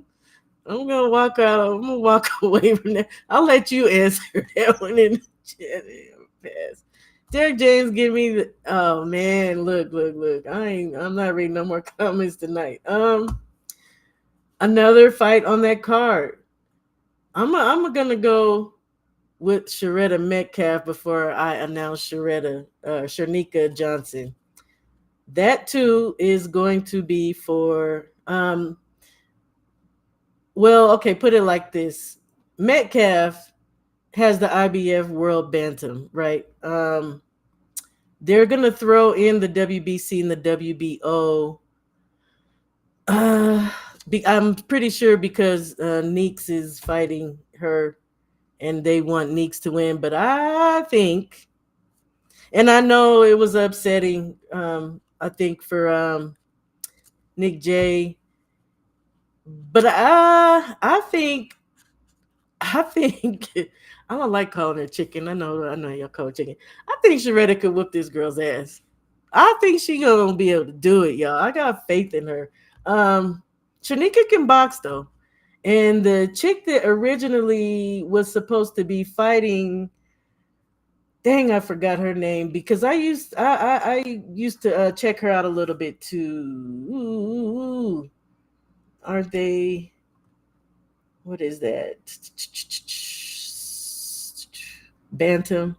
walk out. I'm gonna walk away from that. I'll let you answer that one in the chat. Pass. Derek James, give me the. Oh man, look. I'm not reading no more comments tonight. Another fight on that card. I'm gonna go with Sharetta Metcalf before I announce Sharnika Johnson. That too is going to be for well, okay, put it like this. Metcalf has the IBF World Bantam, right? They're gonna throw in the WBC and the WBO. Uh, I'm pretty sure because Neeks is fighting her, and they want Neeks to win. But I think, and I know it was upsetting. I think for Nick J, but I think I don't like calling her chicken. I know y'all call her chicken. I think Sharetta could whoop this girl's ass. I think she gonna be able to do it, y'all. I got faith in her. Um, Shanika can box though, and the chick that originally was supposed to be fighting, dang, I forgot her name because I used to check her out a little bit too. Ooh, aren't they? What is that? Bantam.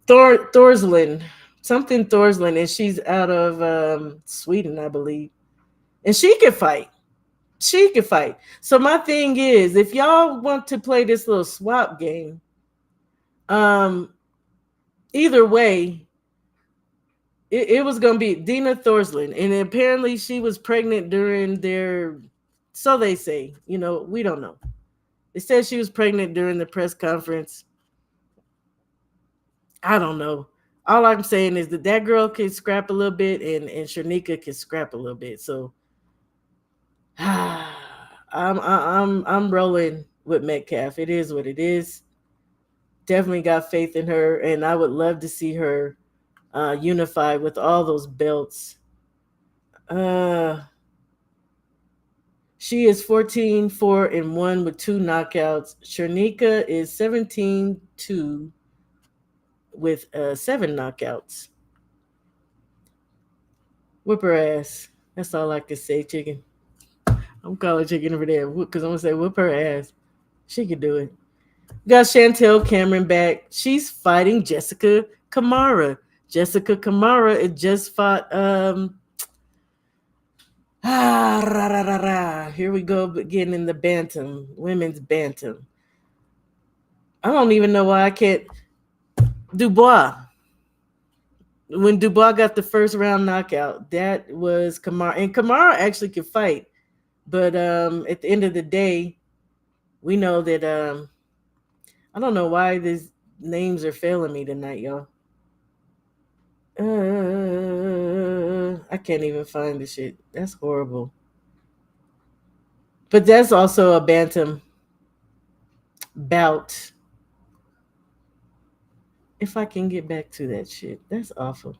Thorsland, something Thorsland, and she's out of Sweden, I believe, and she can fight. She can fight. So my thing is, if y'all want to play this little swap game, um, either way, it was gonna be Dina Thorsland, and apparently she was pregnant during their. So they say, we don't know. It says she was pregnant during the press conference. I don't know. All I'm saying is that girl can scrap a little bit, and Shanika can scrap a little bit. So I'm rolling with Metcalf. It is what it is. Definitely got faith in her, and I would love to see her unified with all those belts. Uh, she is 14-4-1 with 2 knockouts. Shanika is 17-2 with 7 knockouts. Whip her ass. That's all I can say, chicken. I'm calling chicken over there because I'm gonna say whip her ass. She could do it. Got Chantel Cameron back. She's fighting Jessica Kamara. Jessica Kamara it just fought here we go again in the bantam, women's bantam. I don't even know why I can't Dubois. When Dubois got the first round knockout, that was Kamara. And Kamara actually could fight. But at the end of the day, we know that I don't know why these names are failing me tonight, y'all. I can't even find the shit. That's horrible. But that's also a bantam bout. If I can get back to that shit, that's awful.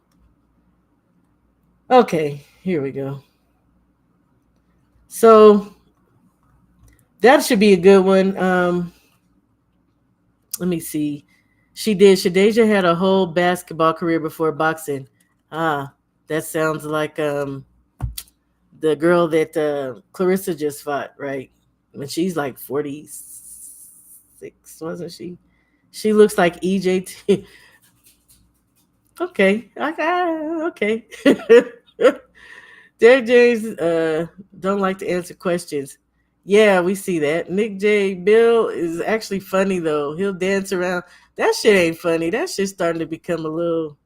Okay, here we go. So that should be a good one. Let me see. She did. Shadeja had a whole basketball career before boxing. Ah, that sounds like the girl that Clarissa just fought, right? When she's like 46, wasn't she? She looks like EJT. Okay, okay. Derek James don't like to answer questions. Yeah, we see that. Nick J. Bill is actually funny though. He'll dance around. That shit ain't funny. That shit's starting to become a little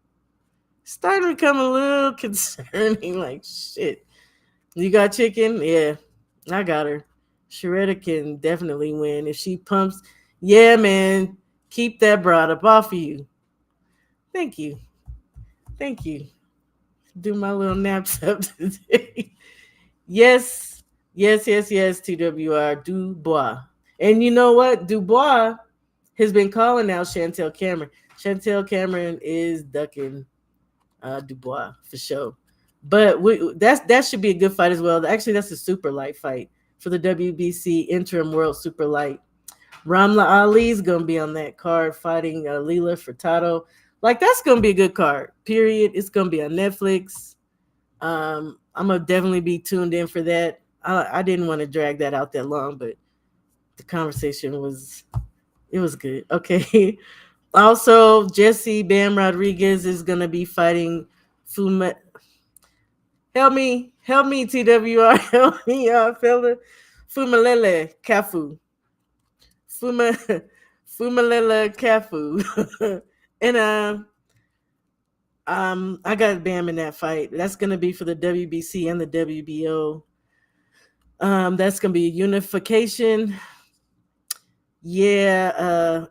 concerning. Like shit. You got chicken? Yeah, I got her. Sharetta can definitely win if she pumps. Yeah, man. Keep that broad up off of you. Thank you. Thank you. Do my little naps up today. Yes, yes. TWR Dubois. And you know what? Dubois has been calling out Chantel Cameron. Chantel Cameron is ducking Dubois for sure. But that should be a good fight as well. Actually, that's a super light fight for the WBC interim world super light. Ramla Ali's gonna be on that card fighting Leela Furtado. Like that's gonna be a good card. Period. It's gonna be on Netflix. I'm gonna definitely be tuned in for that. I didn't want to drag that out that long, but the conversation was it was good. Okay. Also, Jesse Bam Rodriguez is gonna be fighting Fuma. Help me, TWR, help me, fella. Fumalele Kafu. Fuma, Fumalele Kafu. And I got Bam in that fight. That's gonna be for the WBC and the WBO. That's gonna be a unification. Yeah,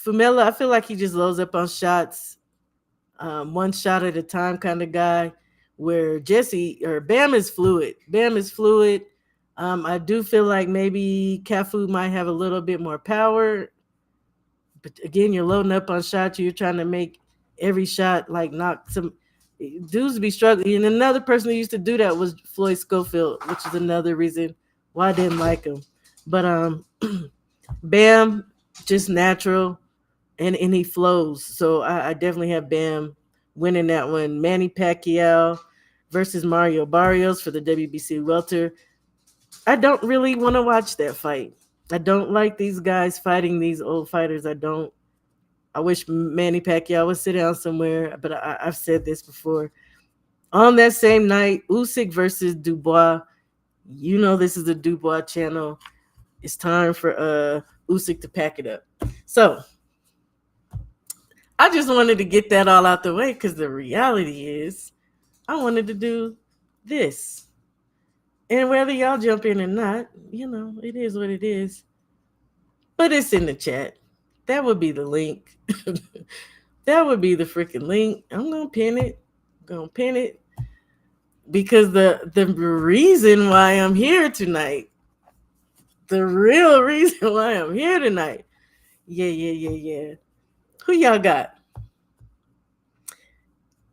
Fumela, I feel like he just loads up on shots, one shot at a time kind of guy. Where Jesse or Bam is fluid. Bam is fluid. I do feel like maybe Cafu might have a little bit more power, but again, you're loading up on shots. You're trying to make every shot like knock some dudes be struggling. And another person who used to do that was Floyd Schofield, which is another reason why I didn't like him. But Bam, just natural, and he flows. So I definitely have Bam winning that one. Manny Pacquiao versus Mario Barrios for the WBC welter. I don't really want to watch that fight. I don't like these guys fighting these old fighters. I don't. I wish Manny Pacquiao would sit down somewhere, but I've said this before. On that same night, Usyk versus Dubois. You know this is the Dubois channel. It's time for Usyk to pack it up. So I just wanted to get that all out the way because the reality is I wanted to do this. And whether y'all jump in or not, it is what it is. But it's in the chat. That would be the link. That would be the freaking link. I'm gonna pin it. I'm gonna pin it. Because the reason why I'm here tonight, the real reason why I'm here tonight. Yeah. Who y'all got?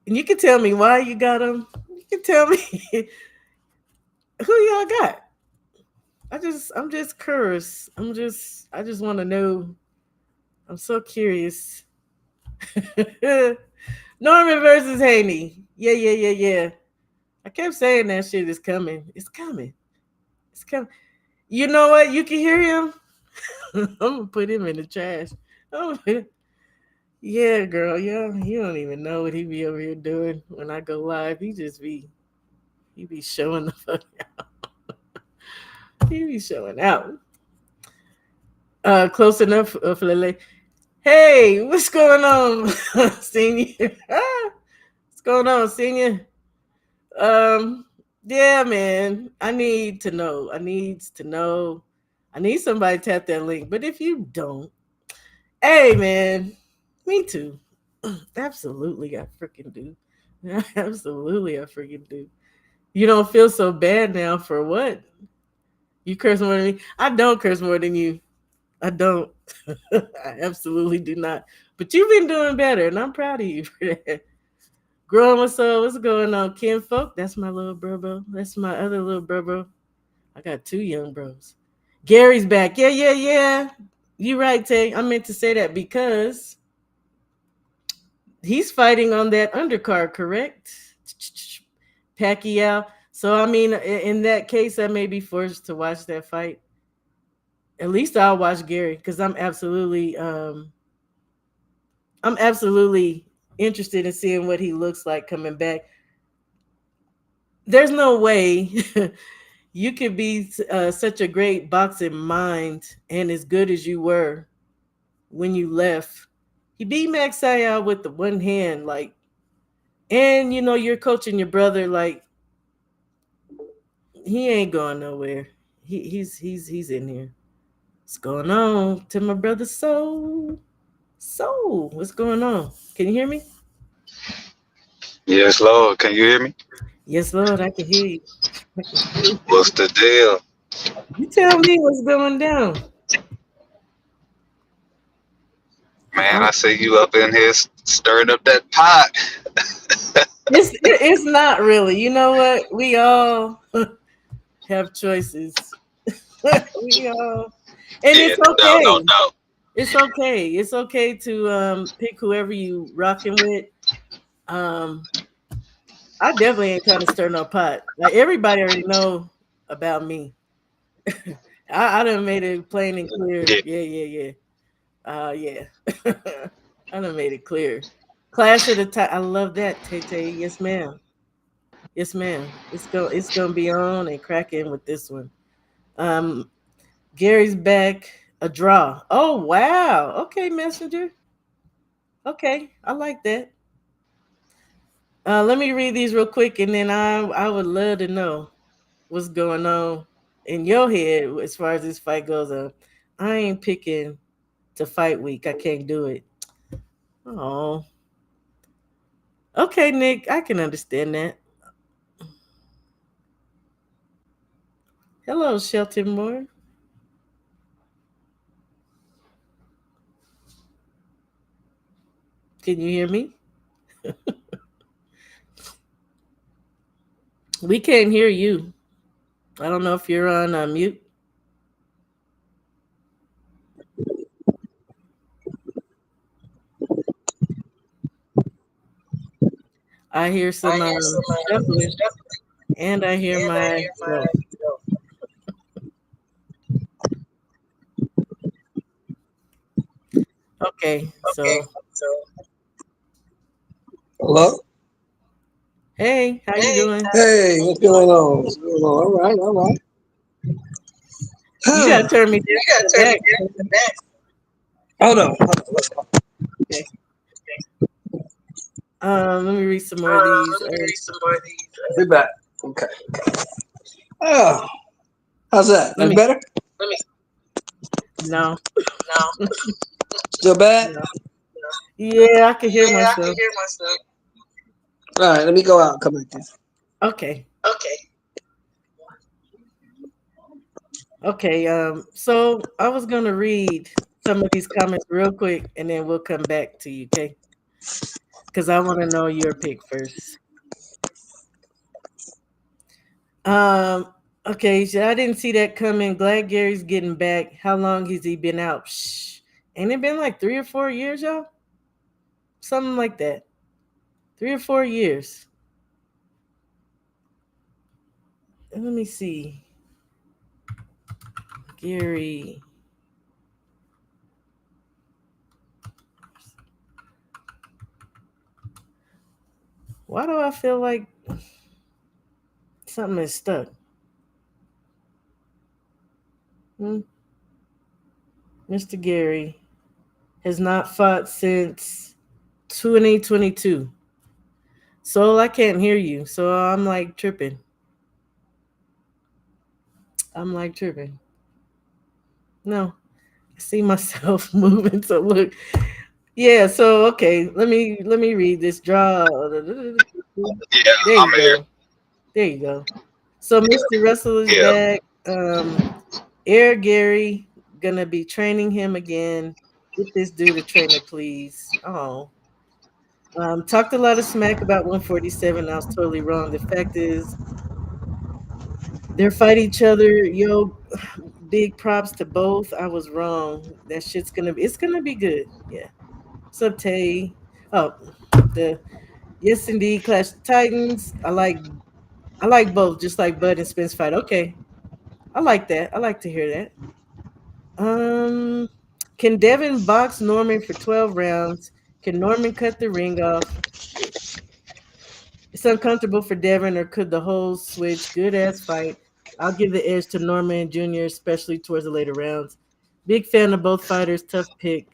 And you can tell me why you got them. You can tell me who y'all got. I'm just curious. I just want to know. I'm so curious. Norman versus Haney. Yeah. I kept saying that shit is coming. It's coming. It's coming. You know what? You can hear him. I'm gonna put him in the trash. Yeah, girl. Yeah, you don't even know what he be over here doing when I go live. He be showing the fuck out. He be showing out. Close enough, Lele. Hey, what's going on, senior? What's going on, senior? Um, yeah, man. I need to know. I need to know. I need somebody to tap that link. But if you don't, hey, man, me too. Absolutely, I freaking do. Absolutely, I freaking do. You don't feel so bad now for what? You curse more than me. I don't curse more than you. I don't. I absolutely do not. But you've been doing better, and I'm proud of you for that. Growing with soul, what's going on? Ken Folk, that's my little bro. That's my other little bro. I got two young bros. Gary's back. Yeah. You right, Tay. I meant to say that because he's fighting on that undercard, correct? Pacquiao. So I mean, in that case, I may be forced to watch that fight. At least I'll watch Gary because I'm absolutely interested in seeing what he looks like coming back. There's no way you could be such a great boxing mind and as good as you were when you left. He beat Max Sayal with the one hand, like, and you're coaching your brother, like, he ain't going nowhere. He's in here. What's going on to my brother Soul? Soul, what's going on? Can you hear me? Yes, Lord. Can you hear me? Yes, Lord, I can hear you. I can hear What's you. the deal? You tell me what's going down. Man, I'm, I see you up in here stirring up that pot. it's not really. You know what? We all have choices. We all, and Yeah, it's no doubt, no okay. doubt. It's okay. It's okay to pick whoever you rocking with. Um, I definitely ain't trying to stir no pot. Like everybody already know about me. I done made it plain and clear. Yeah, Yeah, yeah, yeah. Yeah. I done made it clear. Clash of the time. I love that, Tay Tay. Yes, ma'am. Yes, ma'am. It's gonna be on and cracking with this one. Um, Gary's back. A draw. Oh wow. Okay, messenger. Okay, I like that. Let me read these real quick, and then I would love to know what's going on in your head as far as this fight goes. I ain't picking to fight week. I can't do it. Oh, okay, Nick. I can understand that. Hello, Shelton Moore. Can you hear me? We can't hear you. I don't know if you're on mute. I hear I some hear some shuffling, stuff, and I hear and I hear myself. myself. Okay, Okay, so so hello. hey, how you Hey, doing? hey, what's going on? What's going on? All right, all right. You gotta turn me down You gotta in the turn me back. down to the back. Hold on, hold on. Let's go. Okay. Let me read some more of these. Let me read some more of these. Be back. Okay. Oh, how's that? Let That's me better? Let me. no, No. Still bad? no. Yeah, I can hear Yeah, I can myself. hear myself. All right, let me go out and come back in. Okay. Okay. Okay. So I was gonna read some of these comments real quick, and then we'll come back to you. Okay? Because I want to know your pick first. Um. Okay. So I didn't see that coming. Glad Gary's getting back. How long has he been out? Shh. Ain't it been like 3 or 4 years, y'all? Something like that. 3 or 4 years. Let me see. Gary. Why do I feel like something is stuck? Hmm? Mr. Gary has not fought since 2022. So I can't hear you. So I'm like tripping. I'm like tripping. No, I see myself moving. So look, yeah. So okay, let me read this. Draw. Yeah, There I'm you here. go. There you go. So Mr. Russell is Yeah. back. Air Gary gonna be training him again. Get this dude a trainer, please. Oh, talked a lot of smack about 147. I was totally wrong. The fact is, they're fighting each other. Yo, big props to both. I was wrong. That shit's gonna be. It's gonna be good. Yeah. What's up, Tay? Oh, the yes indeed. Clash of Titans. I like both. Just like Bud and Spence fight. Okay, I like that. I like to hear that. Um, can Devin box Norman for 12 rounds? Can Norman cut the ring off? It's uncomfortable for Devin, or could the whole switch? Good ass fight. I'll give the edge to Norman Jr., especially towards the later rounds. Big fan of both fighters. Tough pick.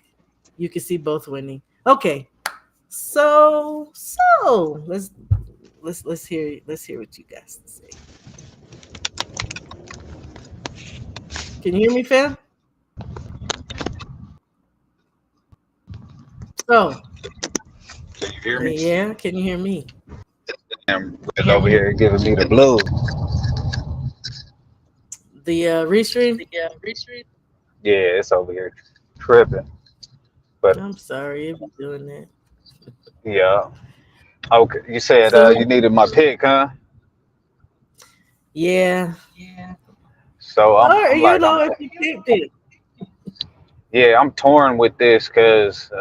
You can see both winning. Okay, so let's hear what you guys say. Can you hear me, fam? Oh, Can you hear me? yeah. Can you hear me? And is over here giving me the blue. The restream. Yeah, it's over here tripping. But I'm sorry if you're doing that. yeah. Okay. You said So you needed my pick, huh? yeah, So or I'm like I'm if you picked it. yeah, I'm torn with this because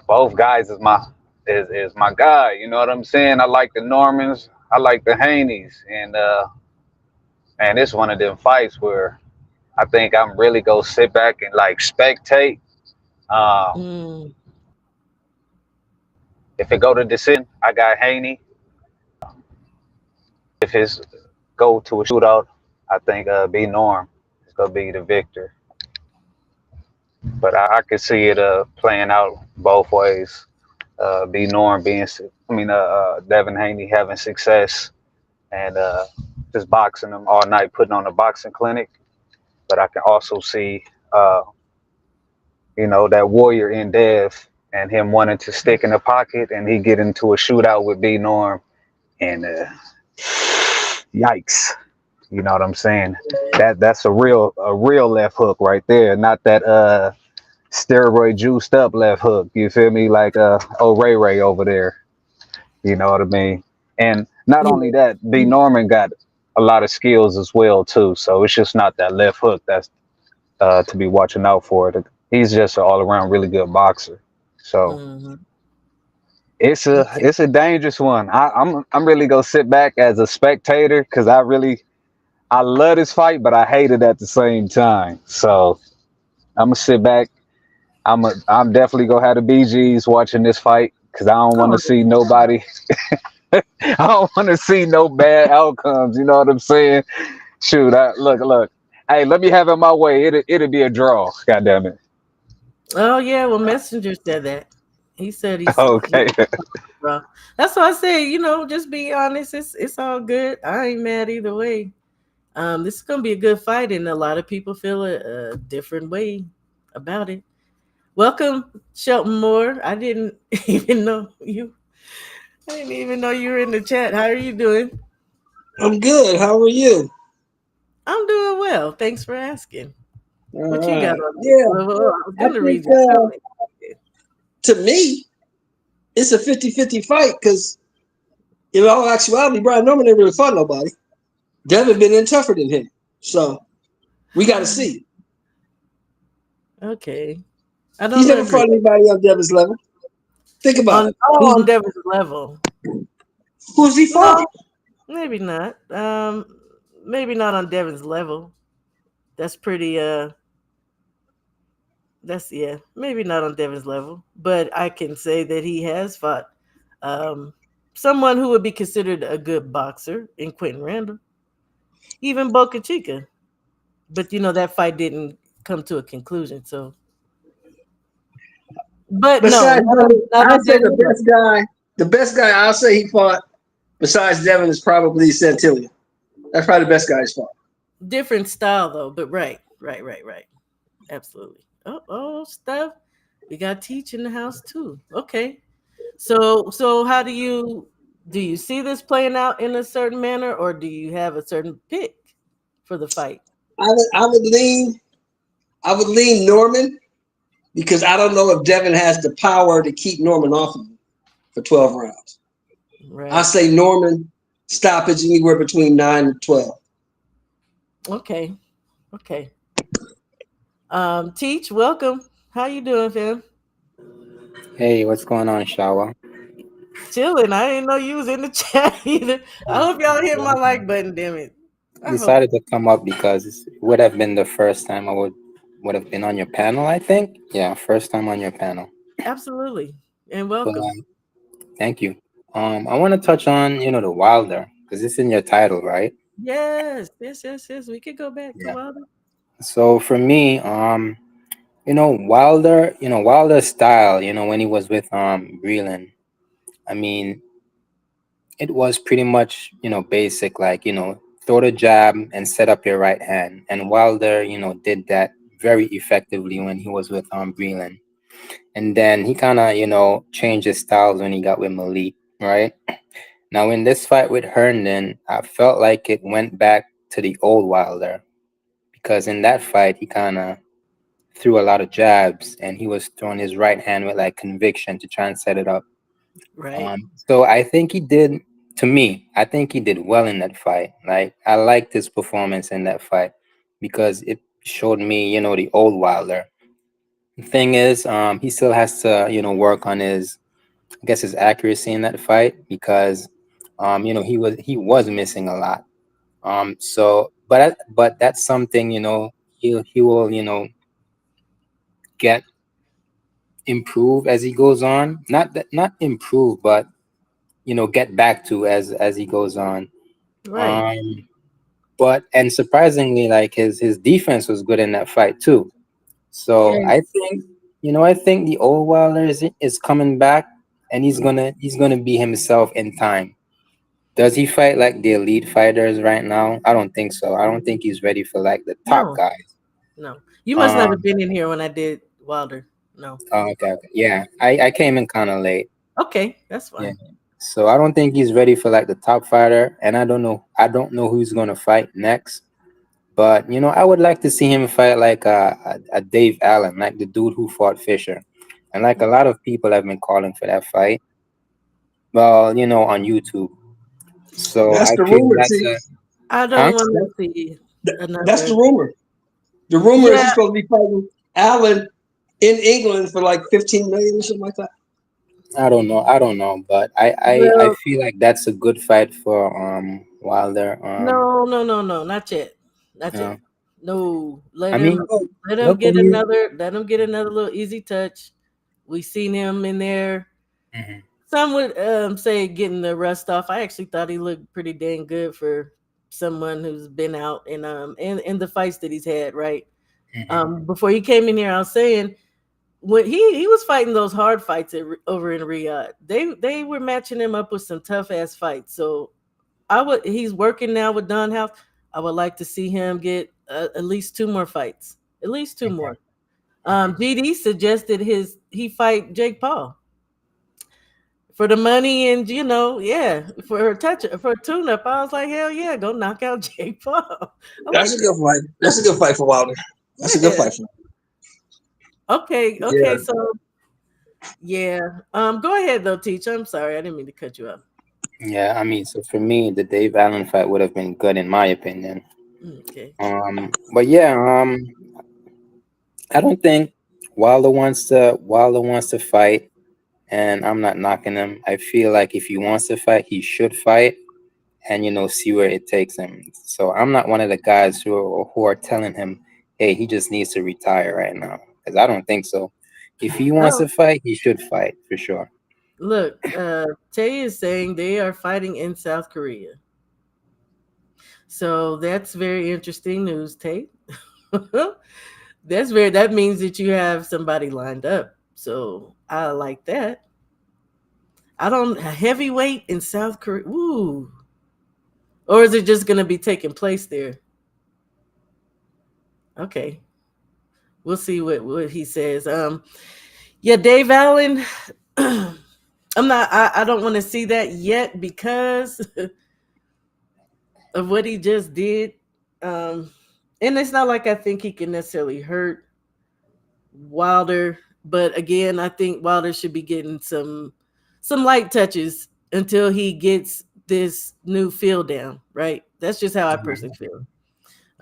both guys is my guy. You know what I'm saying? I like the Normans, I like the Haneys, and man, it's one of them fights where I think I'm really gonna sit back and like spectate. Um, Mm, if it go to decision, I got Haney. If it's go to a shootout, I think B Norm is gonna be the victor. But I could see it playing out both ways. B Norm Devin Haney having success and just boxing him all night, putting on a boxing clinic. But I can also see, uh, that warrior in Dev and him wanting to stick in the pocket and he get into a shootout with B Norm and yikes. You know what I'm saying? That's a real left hook right there, not that steroid juiced up left hook. You feel me? Like Ray Ray over there. You know what I mean? And not yeah. only that, B Norman got a lot of skills as well too. So it's just not that left hook that's to be watching out for. He's just an all around really good boxer. So Hmm. Okay. it's a dangerous one. I'm really gonna sit back as a spectator because I love this fight, but I hate it at the same time. So I'm gonna sit back. I'm definitely gonna have the BGs watching this fight because I don't want to Oh, see nobody. I don't want to see no bad outcomes. You know what I'm saying? Shoot, look. Hey, let me have it my way. It'll be a draw. God damn it. oh yeah. Well, Messenger said that. He said he Okay. bro. That's why I say, just be honest. It's all good. I ain't mad either way. This is gonna be a good fight, and a lot of people feel a different way about it. Welcome, Shelton Moore. I didn't even know you. I didn't even know you were in the chat. How are you doing? I'm good. How are you? I'm doing well. Thanks for asking. All What you got right. on there? Yeah, Well, I was I gonna think read your comment. to me, it's a 50-50 fight because in all actuality, Brian Norman ain't really fought nobody. Devin been in tougher than him. So we got to see. Okay, I He's don't never agree fought anybody on Devin's level. Think about on it. Who's, on Devin's level. who's he fought? No, maybe not. Maybe not on Devin's level. That's pretty. That's yeah. Maybe not on Devin's level, but I can say that he has fought um, someone who would be considered a good boxer in Quentin Randall, even Boca Chica. But that fight didn't come to a conclusion. So, but no, Besides Devin, not I'll on say the Devin's level. best guy. The best guy I'll say he fought besides Devin is probably Santillan. That's probably the best guy he's fought. Different style though, but right. Absolutely. Stuff. We got Teach in the house too. Okay. So how do you see this playing out in a certain manner, or do you have a certain pick for the fight? I would lean Norman because I don't know if Devin has the power to keep Norman off of him for 12 rounds. I Right. say Norman stoppage anywhere between 9 and 12. Okay. Okay. Teach, welcome. How you doing, fam? Hey, what's going on, Shawa? Chilling. I didn't know you was in the chat either. I hope y'all hit my like button, damn it. I hope. Decided to come up because it would have been the first time I would have been on your panel, I think. Yeah, first time on your panel. Absolutely. And But welcome. thank you. I want to touch on, the Wilder because it's in your title, right? Yes. We could go back to Yeah. Wilder. So for me, Wilder's style, when he was with Breland, I mean, it was pretty much, basic, like, throw the jab and set up your right hand. And Wilder, did that very effectively when he was with Breland. and then he kind of changed his styles when he got with Malik, right? Now in this fight with Herndon, I felt like it went back to the old Wilder because in that fight he kind of threw a lot of jabs and he was throwing his right hand with like conviction to try and set it up. Right. So I think he did. To me, I think he did well in that fight. Like I liked his performance in that fight because it showed me, the old Wilder. The thing is, he still has to, work on his, I guess, his accuracy in that fight because, he was missing a lot. But that's something, he will, get improve as he goes on. Not improve, but get back to as he goes on. Right. Um, but and surprisingly, like his defense was good in that fight too. So I Yes. think I think the old Wilder is coming back, and he's gonna be himself in time. Does he fight like the elite fighters right now? I don't think so. I don't think he's ready for like the top No. guys. No. You must not have Um. been in here when I did Wilder. No. Oh, okay. Okay. Yeah. I came in kind of late. Okay, that's Yeah. fine. So I don't think he's ready for like the top fighter, and I don't know. I don't know who's gonna fight next. But I would like to see him fight like a Dave Allen, like the dude who fought Fisher, and like a lot of people have been calling for that fight. Well, on YouTube. So That's I the feel rumor, that's T. a I huh? don't want That, to see that's the another. rumor. The rumor is Yeah. he's supposed to be fighting Allen in England for like 15 million or something like that. I don't know. I don't know, but I Well, feel like that's a good fight for Wilder. no, no, no, no, not yet. Not yet. Uh, No. I mean, Let him look get when you. another let him get another little easy touch. We seen him in there. Mhm, Some would say getting the rust off. I actually thought he looked pretty dang good for someone who's been out in the fights that he's had, right? mhm, Before he came in here, I was saying when he was fighting those hard fights over in Riyadh, they were matching him up with some tough ass fights. So he's working now with Don House. I would like to see him get at least two more fights, at least two okay, more. okay. GD suggested he fight Jake Paul for the money and yeah, for a tune up. I was like, hell yeah, go knock out Jake Paul. I'm That's like, a good fight. That's a good fight for Wilder. That's a good yeah, fight for him. okay, Yeah. okay, so yeah, go ahead though, teacher. I'm sorry, I didn't mean to cut you off. Yeah, I mean, so for me, the Dave Allen fight would have been good in my opinion. Okay, But yeah, I don't think Wilder wants to fight, and I'm not knocking him. I feel like if he wants to fight, he should fight, and see where it takes him. So I'm not one of the guys who are telling him, hey, he just needs to retire right now, because I don't think so. If he wants oh to fight, he should fight for sure. look, Tay is saying they are fighting in South Korea. So that's very interesting news, Tate. That means that you have somebody lined up. So I like that. I don't heavyweight in South Korea. Ooh. Or is it just gonna be taking place there? Okay. We'll see what he says. Yeah, Dave Allen. I don't want to see that yet because of what he just did. Um and it's not like I think he can necessarily hurt Wilder, but again, I think Wilder should be getting some light touches until he gets this new feel down. Right? That's just how I Mhm. personally feel.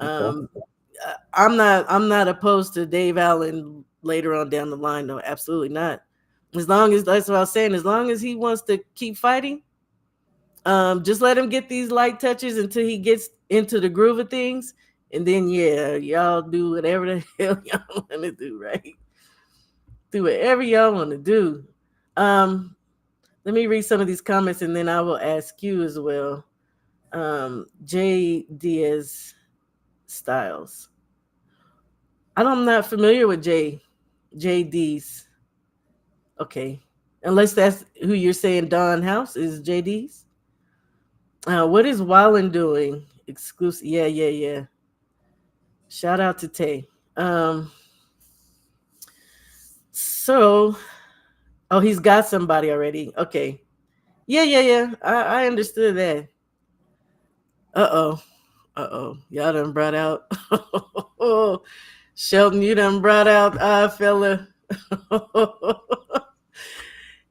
Okay. Um, I'm not opposed to Dave Allen later on down the line. No, absolutely not. As long as that's what I was saying. As long as he wants to keep fighting, just let him get these light touches until he gets into the groove of things, and then yeah, y'all do whatever the hell y'all want to do. Right? Do whatever y'all want to do. Um, Let me read some of these comments and then I will ask you as well. J Diaz Styles. I'm not familiar with JD's. Okay. Unless that's who you're saying Don House is JD's. What is Wallen doing? Exclusive. Yeah, yeah, yeah. Shout out to Tay. Um, So, oh, he's got somebody already. Okay. Yeah, yeah, yeah. I understood that. Uh oh. Uh oh. Y'all done brought out. Shelton, you done brought out fella.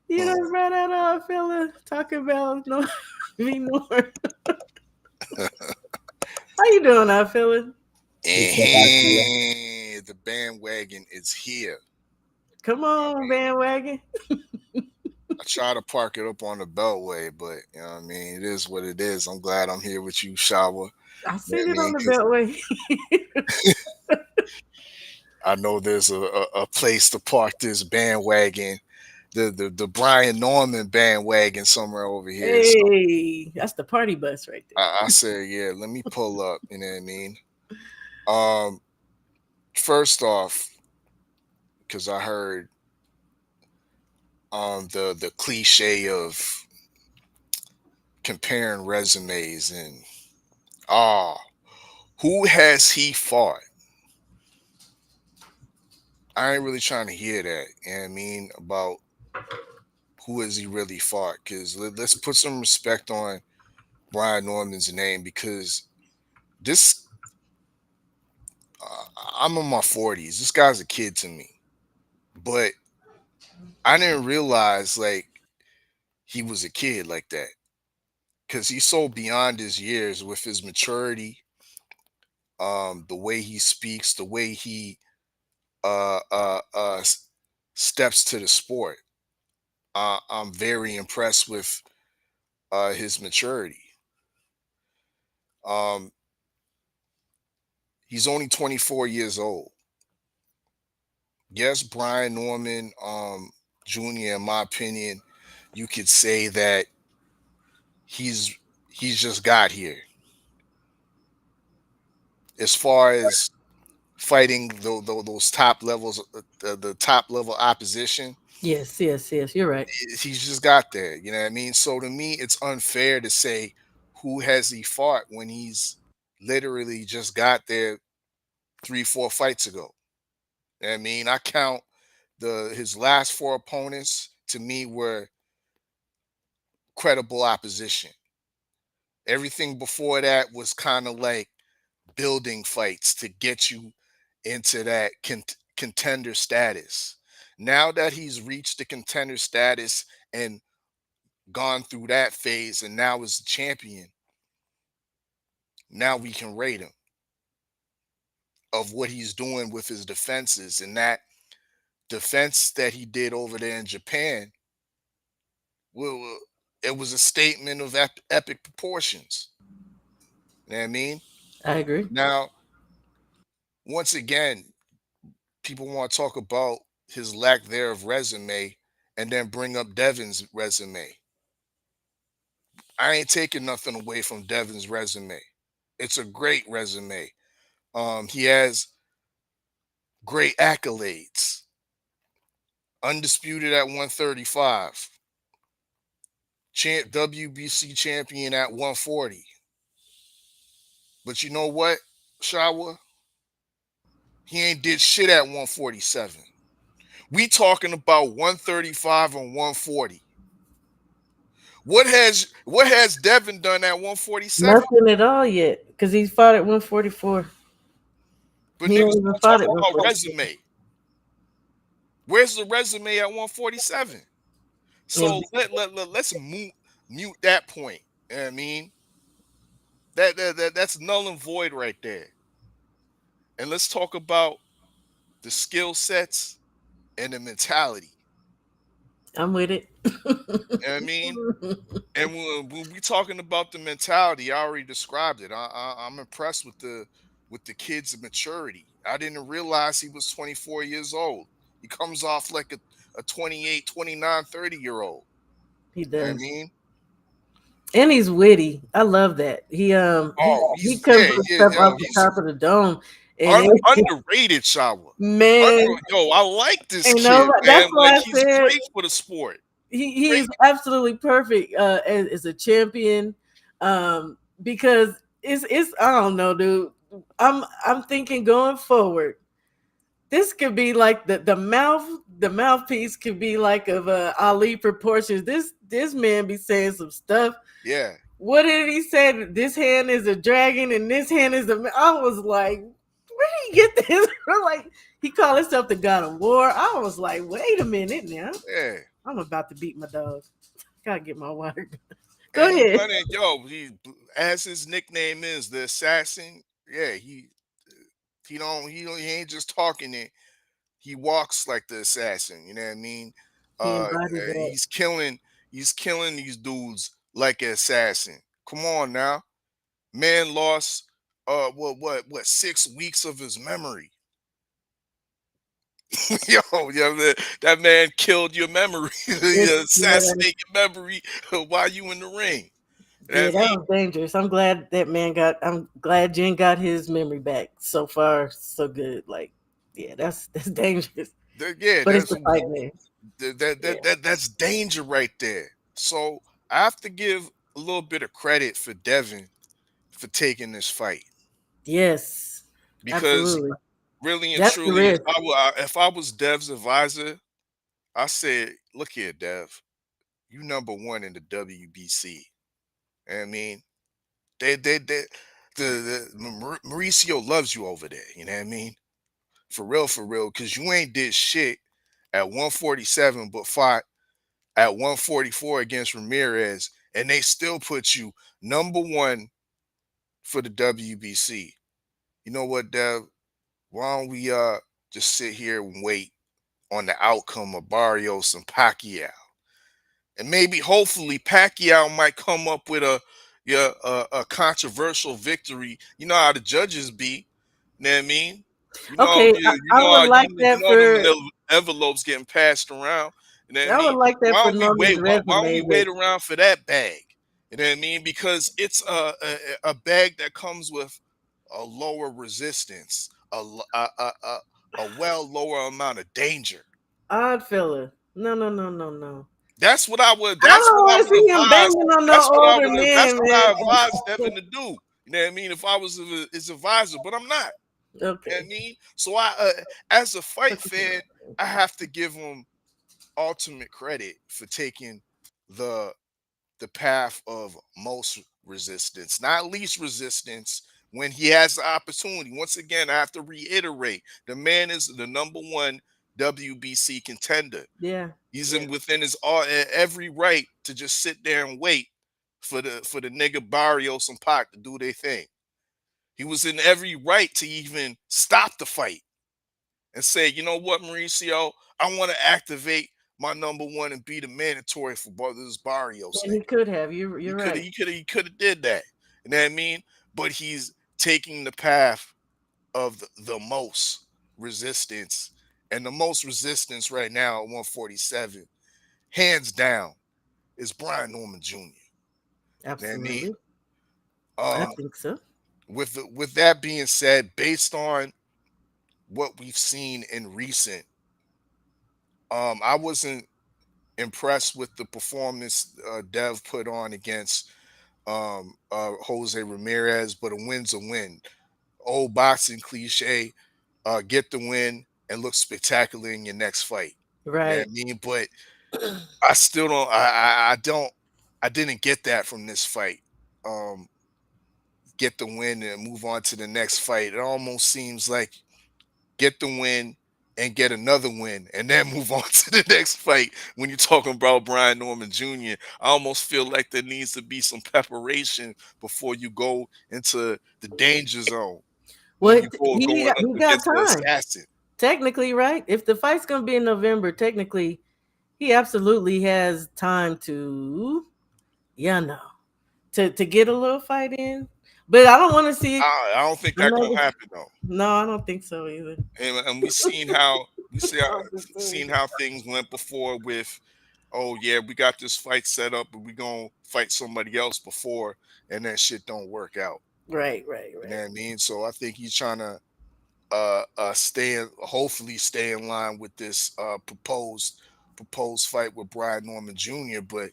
You Hmm. done brought out fella. Talking about no me nor. How you doing, fella? He said idea. And the bandwagon is here. Come You know what I on, mean? bandwagon. I try to park it up on the beltway, but you know what I mean? It is what it is. I'm glad I'm here with you, Shawa. I You know seen what I it on mean? the 'Cause beltway. I know there's a place to park this bandwagon, the Brian Norman bandwagon somewhere over here. So Hey, that's the party bus right there. I said, yeah, let me pull up. You know what I mean? Um, First off, because I heard the cliche of comparing resumes and ah, who has he fought? I ain't really trying to hear that. You know what I mean? About who has he really fought? Because let's put some respect on Brian Norman's name because this I'm in my 40s. This guy's a kid to me, but I didn't realize like he was a kid like that because he's so beyond his years with his maturity, the way he speaks, the way he uh uh uh s- steps to the sport. I'm very impressed with his maturity. Um, he's only 24 years old. Yes, Brian Norman Jr. In my opinion, you could say that he's he's just got here. As far as fighting those top levels, the top level opposition, Yes, yes, yes. You're right. he's just got there. You know what I mean? So to me, it's unfair to say who has he fought when he's literally just got there 3, 4 fights ago. You know what I mean, I count the his last four opponents to me were credible opposition. Everything before that was kind of like building fights to get you into that contender status. Now that he's reached the contender status and gone through that phase and now is the champion, now we can rate him of what he's doing with his defenses. And that defense that he did over there in Japan, well, it was a statement of epic proportions. You know what I mean? I agree. Now, once again, people want to talk about his lack there of resume and then bring up Devin's resume. I ain't taking nothing away from Devin's resume. It's a great resume. He has great accolades. Undisputed at 135. WBC champion at 140. But you know what, Shawa? He ain't did shit at 147. We talking about 135 and 140. What has Devin done at 147? Nothing at all yet because he's fought at 144. But He ain't niggas even don't fought talk at about 144. resume. Where's the resume at 147? And So let's mute that point. You know what I mean? That's null and void right there. And let's talk about the skill sets and the mentality. I'm with it. You know what I mean? And when we talking about the mentality, I already described it. I'm impressed with the kid's maturity. I didn't realize he was 24 years old. He comes off like a 28, 29, 30-year old. He You know what I does. mean? And he's witty. I love that. Oh, He he's comes yeah, with yeah, stuff yo, off the he's top of the dome. And it, underrated shower. man, Yo, I like this ain't no kid, that's man. why Like I he's said great for the sport. he Great. is absolutely perfect as a champion. Because it's I don't know, dude. I'm thinking going forward. this could be like the mouthpiece could be like of Ali proportions. This man be saying some stuff. Yeah, What did he say? This hand is a dragon and this hand is a. I was like, where did he get this? Like he called himself the god of war. I was like, wait a minute now. yeah. I'm about to beat my dog. Gotta get my water. Go And he ahead. running, yo, he as his nickname is the assassin. Yeah, he ain't just talking it. He walks like the assassin. You know what I mean? He embodied that. He's killing these dudes like an assassin. Come on now, man lost what 6 weeks of his memory. Yo, that man killed your memory. He Yeah, that, assassinated your memory while you in the ring. You know yeah, what I that mean? was dangerous. I'm glad that man got. I'm glad Jen got his memory back. So far, so good. Like, yeah, that's dangerous. Yeah, But it's the fight, man. Yeah. that's danger right there. So I have to give a little bit of credit for Devin for taking this fight Yes. because Absolutely. really and That's the truly, risk. if I was Dev's advisor, I said, "Look here, Dev, you number one in the WBC. I mean, they Mauricio loves you over there. You know what I mean? For real, because you ain't did shit at 147, but fought at 144 against Ramirez, and they still put you number one for the WBC. You know what, Dev? Why don't we just sit here and wait on the outcome of Barrios and Pacquiao? And maybe hopefully Pacquiao might come up with a yeah a controversial victory. You know how the judges be. You know what I mean? Okay, I would like You that know them for envelopes getting passed around. You know what I I would mean? like that Why for don't we Norman's wait? Why don't resume, we but wait around for that bag? You know what I mean? Because it's a bag that comes with a lower resistance, a well lower amount of danger. odd fella. No, no, no, no, no. That's what I would. I That's don't what I want to would see him advise. banging on no older That's man, what I man. advise Devin to do. You know what I mean? If I was his advisor, but I'm not. You know what I Okay. mean? So as a fight fan, I have to give him ultimate credit for taking the the path of most resistance, not least resistance. When he has the opportunity, once again, I have to reiterate: the man is the number one WBC contender. Yeah, He's yeah. in within his all every right to just sit there and wait for the nigga Barrios and Pac to do their thing. He was in every right to even stop the fight and say, you know what, Mauricio, I want to activate my number one and be the mandatory for this Barrios And he nigga. could have. You're right. He could have did that. You know what I mean? But he's taking the path of the most resistance. And the most resistance right now at 147, hands down, is Brian Norman Jr. You know what I mean? Absolutely. I Um, think so. with that being said, based on what we've seen in recent, I wasn't impressed with the performance Dev put on against Jose Ramirez, but a win's a win. Old boxing cliche, get the win and look spectacular in your next fight. You know what Right. I mean? But I still don't. I don't. I didn't get that from this fight. Um, get the win and move on to the next fight. It almost seems like get the win and get another win and then move on to the next fight. When you're talking about Brian Norman Jr., I almost feel like there needs to be some preparation before you go into the danger zone. When Well, you go going up he got against the time. assassin. Technically, right? If the fight's gonna be in November, technically, he absolutely has time to, yeah, no, to get a little fight in. But I don't want to see I don't think that gonna another. happen though. No, I don't think so either. And we seen how I don't think so seen either. how things went before with, oh yeah, we got this fight set up, but we gonna fight somebody else before, and that shit don't work out. Right, right, You know right. what I mean? So I think he's trying to hopefully stay in line with this proposed fight with Brian Norman Jr. But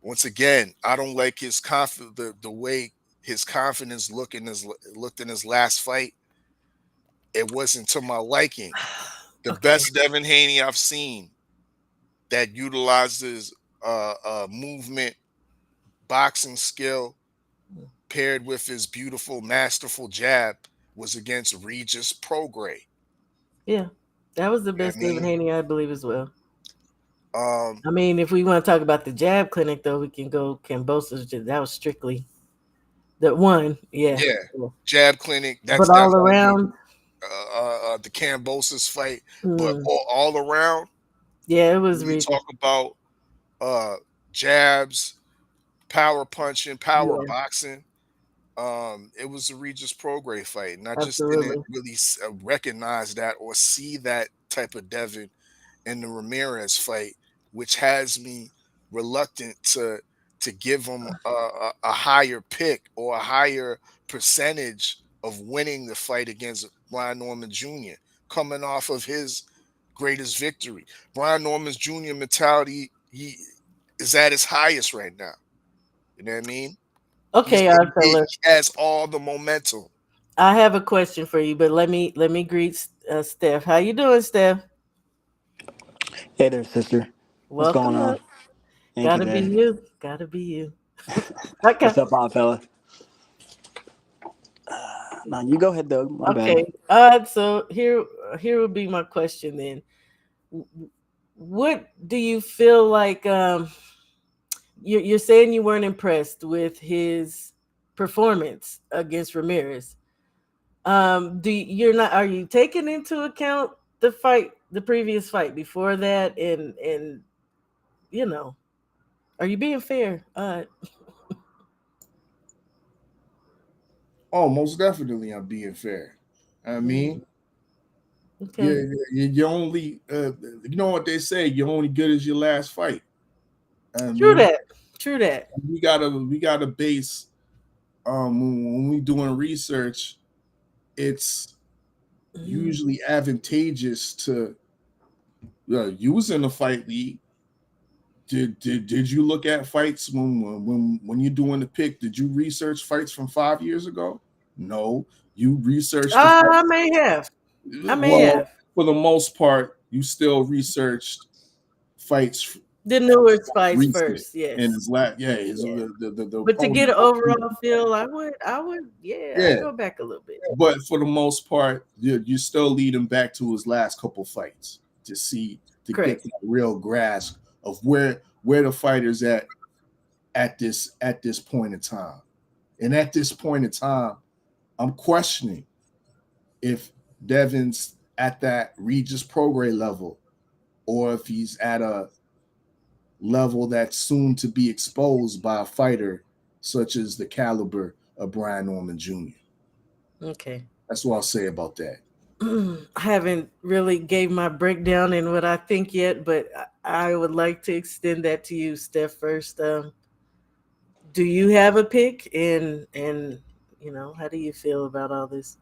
once again, I don't like his the way his confidence looked in his last fight. It wasn't to my liking. The Okay. best Devin Haney I've seen that utilizes movement, boxing skill paired with his beautiful, masterful jab was against Regis Prograis. Yeah. That was the You know what best I David mean? Haney, I believe, as well. Um, I mean, if we want to talk about the jab clinic, though, we can go Cambosa's. That was strictly the one. Yeah. yeah, Yeah. jab clinic. That's But all definitely around, the Cambosis fight. But mm, all around, yeah, it when was you Regis. talk about uh, jabs, power punching, power Yeah, boxing, it was a Regis Prograis fight, and I just didn't absolutely. really recognize that or see that type of Devin in the Ramirez fight, which has me reluctant to give him a higher pick or a higher percentage of winning the fight against Brian Norman Jr. coming off of his greatest victory. Brian Norman Jr. mentality, he is at his highest right now. You know what I mean? He's Okay, getting big. Arthur. He has all the momentum. I have a question for you, but let me greet Steph. How you doing, Steph? Hey there, sister. What's going Welcome on? up. Thank you Gotta be there. you. Gotta be you. Okay. What's up, odd fella? No, you go ahead, though. My bad. Okay. So here would be my question then. What do you feel like? You're saying you weren't impressed with his performance against Ramirez. You're not? Are you taking into account the previous fight before that, and you know, are you being fair? Oh, most definitely, I'm being fair. I Mm, mean, okay, you only, you know what they say, you're only good as your last fight. I true mean, that, true that. we gotta base when we doing research, it's Mhm. usually advantageous to use in the fight league. Did you look at fights when you're doing the pick? Did you research fights from 5 years ago? No, you researched the I fight. may have, I may Well, have for the most part, you still researched fights the newer fights recent first. and Yes, his last, yeah, his yeah. the But to get opponent. an overall feel, I would, yeah, I Yeah, go back a little bit. but for the most part, you still lead him back to his last couple fights to see to get Correct. that real grasp of where the fighter's at this point in time. And at this point in time, I'm questioning if Devin's at that Regis Prograis level or if he's at a level that's soon to be exposed by a fighter such as the caliber of Brian Norman Jr. Okay. That's what I'll say about that. I haven't really gave my breakdown in what I think yet, but I would like to extend that to you, Steph. First, do you have a pick, and how do you feel about all this?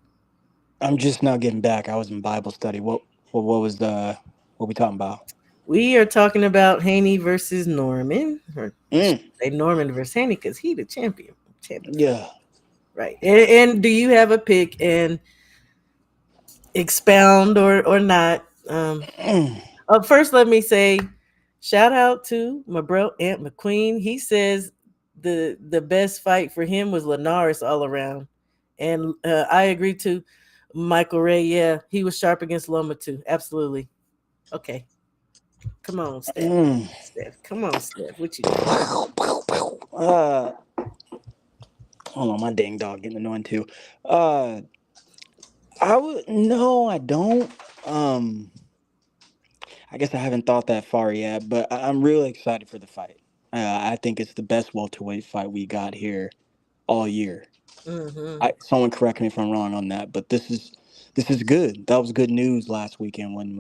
I'm just now getting back. I was in Bible study. What was the what we talking about? We are talking about Haney versus Norman, or I should Mm, say Norman versus Haney, because he the champion fight, yeah. right? And do you have a pick and expound or not? Mm, First, let me say, shout out to my bro Aunt McQueen. He says the best fight for him was Linares all around, and I agree too. Michael Ray, yeah, he was sharp against Loma too. Absolutely. Okay, come on, Steph. mm. Steph, come on, Steph. What you got? Uh, hold on, my dang dog getting annoying too. Uh, I would no, I don't. Um, I guess I haven't thought that far yet, but I'm really excited for the fight. I think it's the best welterweight fight we got here all year. Mm-hmm. Someone correct me if I'm wrong on that, but this is good. That was good news last weekend when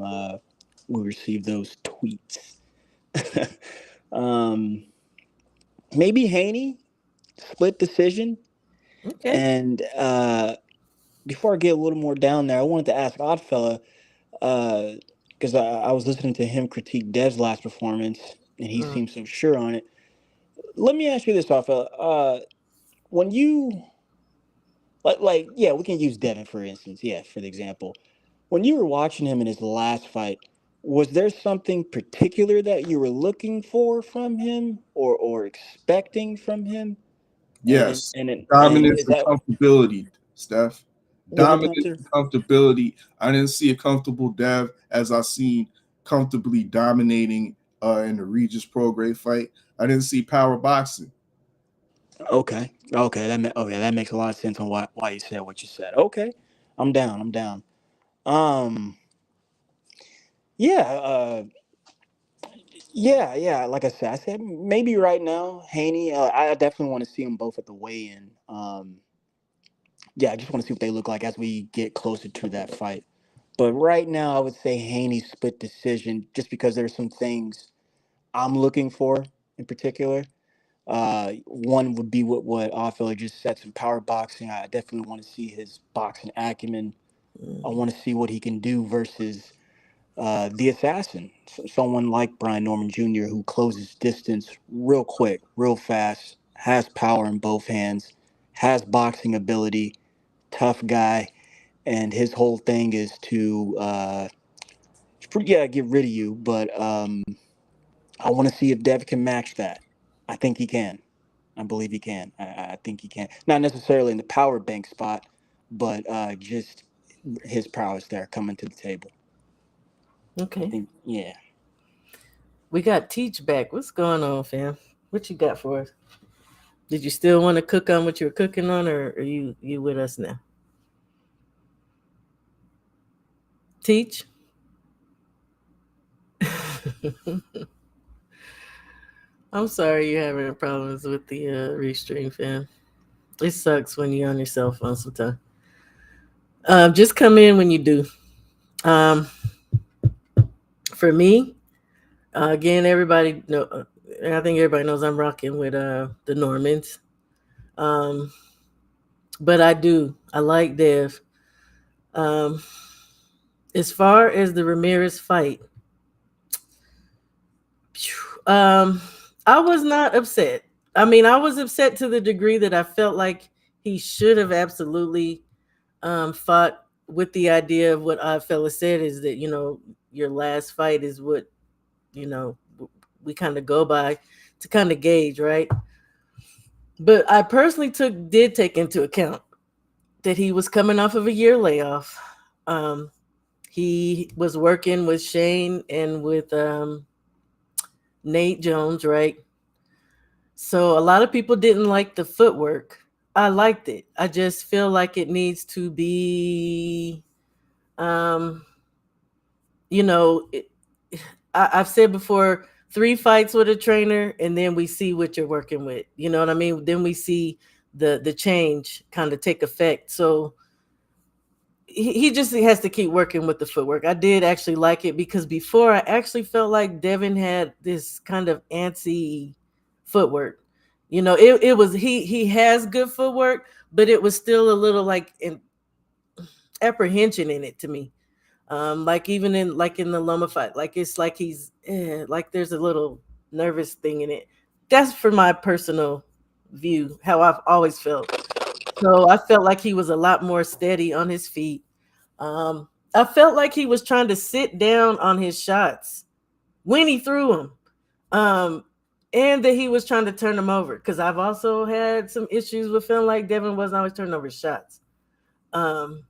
we received those tweets. um, maybe Haney split decision, Okay. and before I get a little more down there, I wanted to ask Oddfella because I was listening to him critique Dev's last performance, and he Mm. seemed so sure on it. Let me ask you this, Oddfella. When you yeah, we can use Devin for instance. Yeah, for the example, when you were watching him in his last fight, was there something particular that you were looking for from him or expecting from him? Yes, And dominance is and that comfortability, Steph. one more time, Dominance sir? and comfortability. I didn't see a comfortable Dev as I seen comfortably dominating in the Regis Prograis fight. I didn't see power boxing. Okay, that makes a lot of sense on why you said what you said. Okay, I'm down. I'm down. Um, yeah, yeah. Like I said maybe right now, Haney. I definitely want to see them both at the weigh-in. Yeah, I just want to see what they look like as we get closer to that fight. But right now, I would say Haney split decision, just because there's some things I'm looking for in particular. One would be what Offiller just said, some power boxing. I definitely want to see his boxing acumen. I want to see what he can do versus the assassin, someone like Brian Norman Jr., who closes distance real quick, real fast, has power in both hands, has boxing ability, tough guy, and his whole thing is to get rid of you. But I want to see if Dev can match that. I think he can. I believe he can. I think he can. Not necessarily in the power bank spot, but just his prowess there coming to the table. I Okay. think, yeah. We got Teach back. What's going on, fam? What you got for us? Did you still want to cook on what you were cooking on, or are you with us now? Teach. I'm sorry you're having problems with the restream, fam. It sucks when you're on your cell phone sometimes. Just come in when you do. Um, for me, again, everybody know. I think everybody knows I'm rocking with the Normans. Um, but I do. I like Dev. Um, as far as the Ramirez fight, um, I was not upset. I mean, I was upset to the degree that I felt like he should have absolutely fought with the idea of what Oddfella said, is that, your last fight is what, you know, we kind of go by to kind of gauge, right? But I personally did take into account that he was coming off of a year layoff. Um, he was working with Shane and with Nate Jones, right? So a lot of people didn't like the footwork. I liked it. I just feel like it needs to be, um, you know, it, I've said before, 3 fights with a trainer, and then we see what you're working with. You know what I mean? Then we see the change kind of take effect. So he just has to keep working with the footwork. I did actually like it, because before I actually felt like Devin had this kind of antsy footwork. It was he has good footwork, but it was still a little like an apprehension in it to me. Like even in the Loma fight, like it's like he's like there's a little nervous thing in it. That's for my personal view, how I've always felt. So I felt like he was a lot more steady on his feet. I felt like he was trying to sit down on his shots when he threw them, and that he was trying to turn them over. Because I've also had some issues with feeling like Devin wasn't always turning over shots. Um,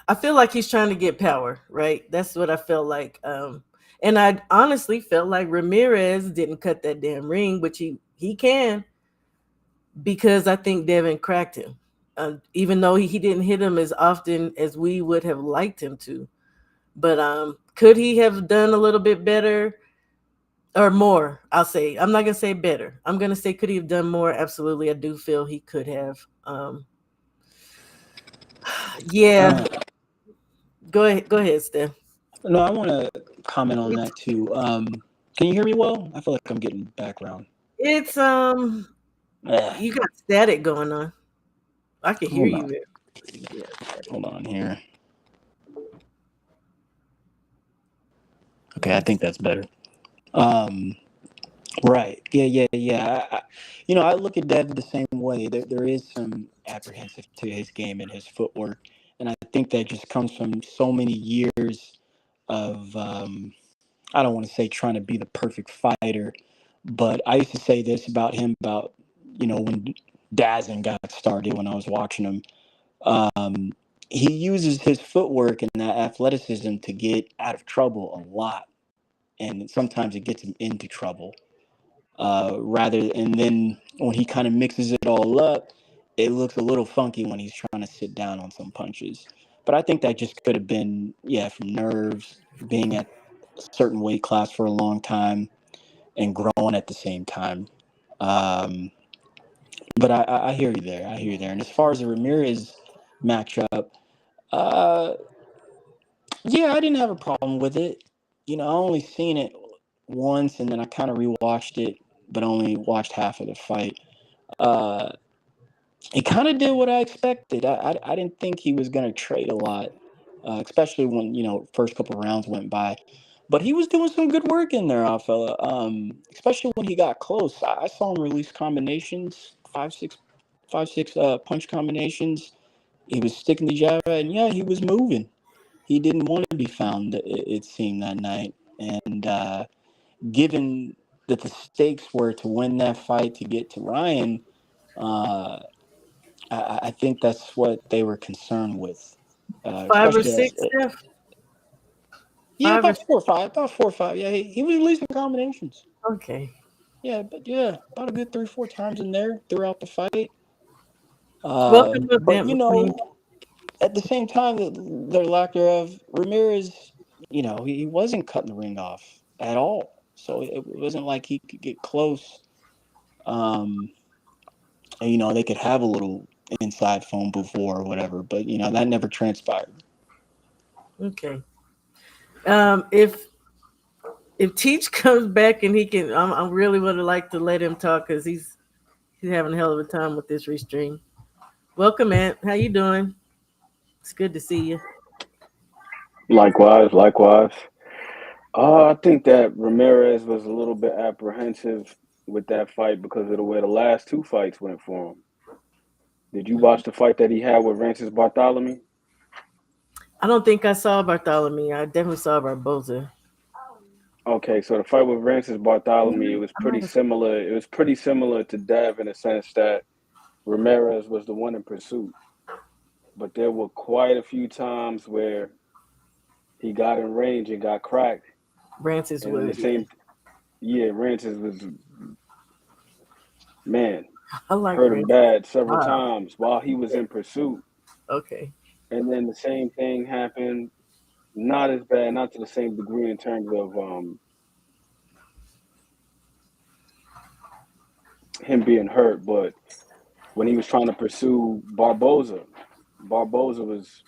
I feel like he's trying to get power, right? That's what I felt like. And I honestly felt like Ramirez didn't cut that damn ring, which he can, because I think Devin cracked him. Even though he didn't hit him as often as we would have liked him to. But could he have done a little bit better or more? I'll say. I'm not gonna say better. I'm gonna say, could he have done more? Absolutely, I do feel he could have. Yeah. Uh, Go ahead, Steph. no, I want to comment on that too. Can you hear me well? I feel like I'm getting background. It's Eh, you got static going on. I can hear hold on. you. Yeah, static. Hold on here. Okay, I think that's better. Um, Right. Yeah. I look at Dev the same way. There is some apprehensive to his game and his footwork, and I think that just comes from so many years of I don't want to say trying to be the perfect fighter, but I used to say this about him about when Dazin got started when I was watching him. Um, he uses his footwork and that athleticism to get out of trouble a lot, and sometimes it gets him into trouble. And then when he kind of mixes it all up, it looks a little funky when he's trying to sit down on some punches. But I think that just could have been, yeah, from nerves, being at a certain weight class for a long time, and growing at the same time. Um, but I hear you there. I hear you there. And as far as the Ramirez matchup, uh, yeah, I didn't have a problem with it. I only seen it once, and then I kind of rewatched it, but only watched half of the fight. Uh, he kind of did what I expected. I didn't think he was going to trade a lot, especially when first couple rounds went by. But he was doing some good work in there, fella. Especially when he got close. I saw him release combinations, five, six punch combinations. He was sticking the jab, and yeah, he was moving. He didn't want to be found. It seemed that night, and given that the stakes were to win that fight to get to Ryan. Uh, I think that's what they were concerned with, Five or especially six, Steph? yeah, Five or about six? 4 or 5, about 4 or 5. Yeah, he was releasing combinations. Okay. Yeah, but yeah, about a good 3 or 4 times in there throughout the fight. Welcome up, But Aunt McQueen. at the same time, their lack thereof, Ramirez, he wasn't cutting the ring off at all. So it wasn't like he could get close. Um, and, they could have a little inside phone before or whatever, but that never transpired. Okay. If Teach comes back and he can, I really would like to let him talk because he's having a hell of a time with this restream. Welcome, Aunt. How you doing? It's good to see you. Likewise, likewise. I think that Ramirez was a little bit apprehensive with that fight because of the way the last two fights went for him. Did you watch the fight that he had with Francis Bartholomew? I don't think I saw Bartholomew. I definitely saw Barboza. Okay, so the fight with Francis Bartholomew, it was I pretty might have. similar. It was pretty similar to Dev in the sense that Ramirez was the one in pursuit, but there were quite a few times where he got in range and got cracked, Francis and in the would. Yeah. same, yeah, Francis was man I like hurt him Francis. bad several Wow. times while he was in pursuit. Okay. And then the same thing happened, not as bad, not to the same degree in terms of him being hurt, but when he was trying to pursue Barboza, Barboza was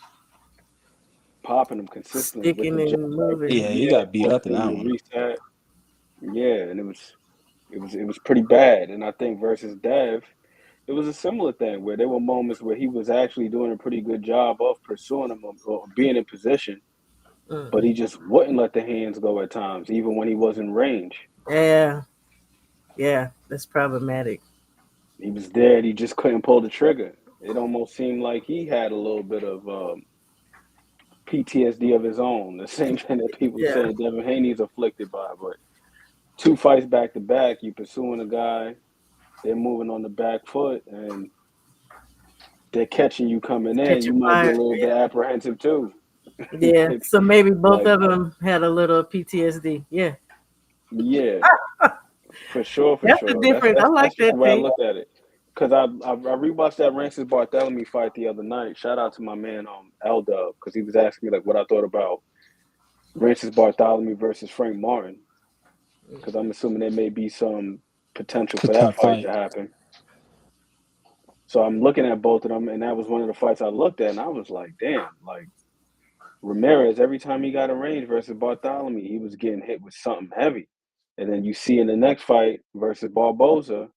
popping him consistently with the Sticking jab, and like moving. Yeah, he yeah, got beat up in forcing him that to one. reset. Yeah, and it was pretty bad. And I think versus Dev, it was a similar thing where there were moments where he was actually doing a pretty good job of pursuing him or being in position, but Mm. he just wouldn't let the hands go at times, even when he was in range. Yeah. Yeah. That's problematic. He was there, and he just couldn't pull the trigger. It almost seemed like he had a little bit of PTSD of his own. The same thing that people Yeah. say Devin Haney's afflicted by. But two fights back to back, you pursuing a guy, they're moving on the back foot, and they're catching you coming in. Catch You your might be a fire. little bit apprehensive too. Yeah. So maybe both Like, of them had a little PTSD. Yeah. yeah, for sure, for That's the sure. That's difference. I that's like that's just the that way I take. looked at it. Cause I rewatched that Francis Bartholomew fight the other night. Shout out to my man L Dub because he was asking me like what I thought about Francis Bartholomew versus Frank Martin. Because I'm assuming there may be some potential It's a for that tough fight to fight. happen. So I'm looking at both of them, and that was one of the fights I looked at, and I was like, damn, like Ramirez, every time he got in range versus Bartholomew, he was getting hit with something heavy. And then you see in the next fight versus Barboza,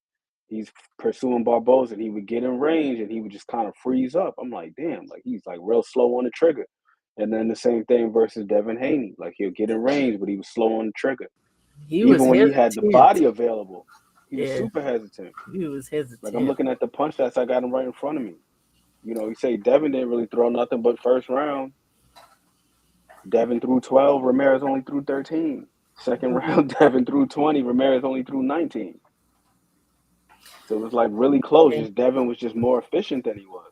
he's pursuing Barboza, and he would get in range, and he would just kind of freeze up. I'm like, damn, like he's like real slow on the trigger. And then the same thing versus Devin Haney, like he'll get in range, but he was slow on the trigger. He was Even when he had the hesitant. body available, he was Yeah, super hesitant. he was Like I'm hesitant. looking at the punch stats, I got him right in front of me. You know, you say Devin didn't really throw nothing but first round. Devin threw 12, Ramirez only threw 13. Second Mhm. round, Devin threw 20, Ramirez only threw 19. So it was like really close. Yeah. Just Devin was just more efficient than he was.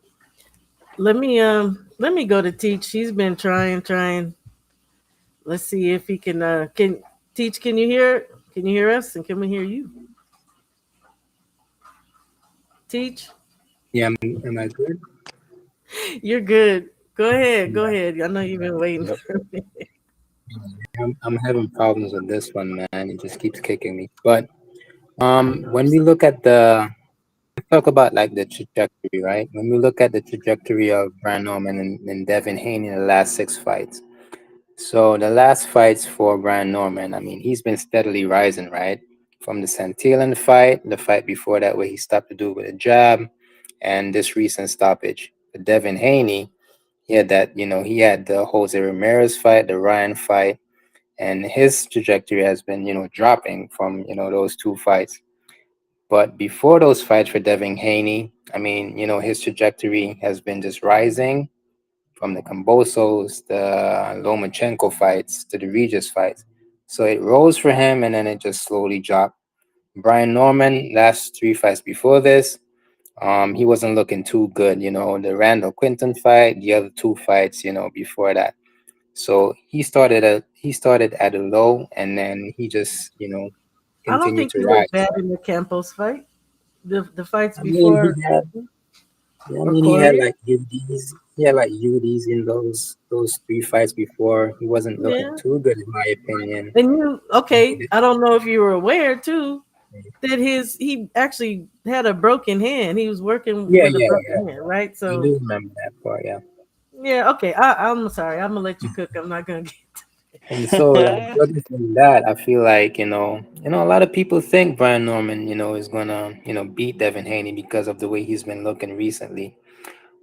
Let me go to Teach. He's been trying. Let's see if he can Teach. Can you hear? Can you hear us? And can we hear you? Teach. Yeah, am I good? You're good. Go ahead. Go Yeah, ahead. I know you've been waiting yep. for me. I'm having problems with this one, man. It just keeps kicking me. But when we look at the talk about like the trajectory, right? When we look at the trajectory of Brian Norman and Devin Haney in the last six fights. So the last fights for Brian Norman, I mean, he's been steadily rising, right? From the Santillan fight, the fight before that where he stopped the dude with a jab, and this recent stoppage. But Devin Haney, he had that, he had the Jose Ramirez fight, the Ryan fight, and his trajectory has been, dropping from, those two fights. But before those fights for Devin Haney, I mean, his trajectory has been just rising from the Kambosos, the Lomachenko fights to the Regis fights. So it rose for him and then it just slowly dropped. Brian Norman, last three fights before this, he wasn't looking too good. The Randall Quinton fight, the other two fights, before that. So he started at a low and then he just, I don't continued think to he was rise. bad in the Campos fight. The fights I mean, before or he had Corey. like UDs. He had like UDs in those three fights before. He wasn't looking Yeah. too good, in my opinion. And you okay? Yeah, I don't know if you were aware too that he actually had a broken hand. He was working yeah, with a yeah. broken hand, right? I So do remember that part. Yeah. yeah, okay. I'm sorry. I'm gonna let you cook. I'm not gonna get. And so, like, judging from that, I feel like a lot of people think Brian Norman, is gonna, beat Devin Haney because of the way he's been looking recently.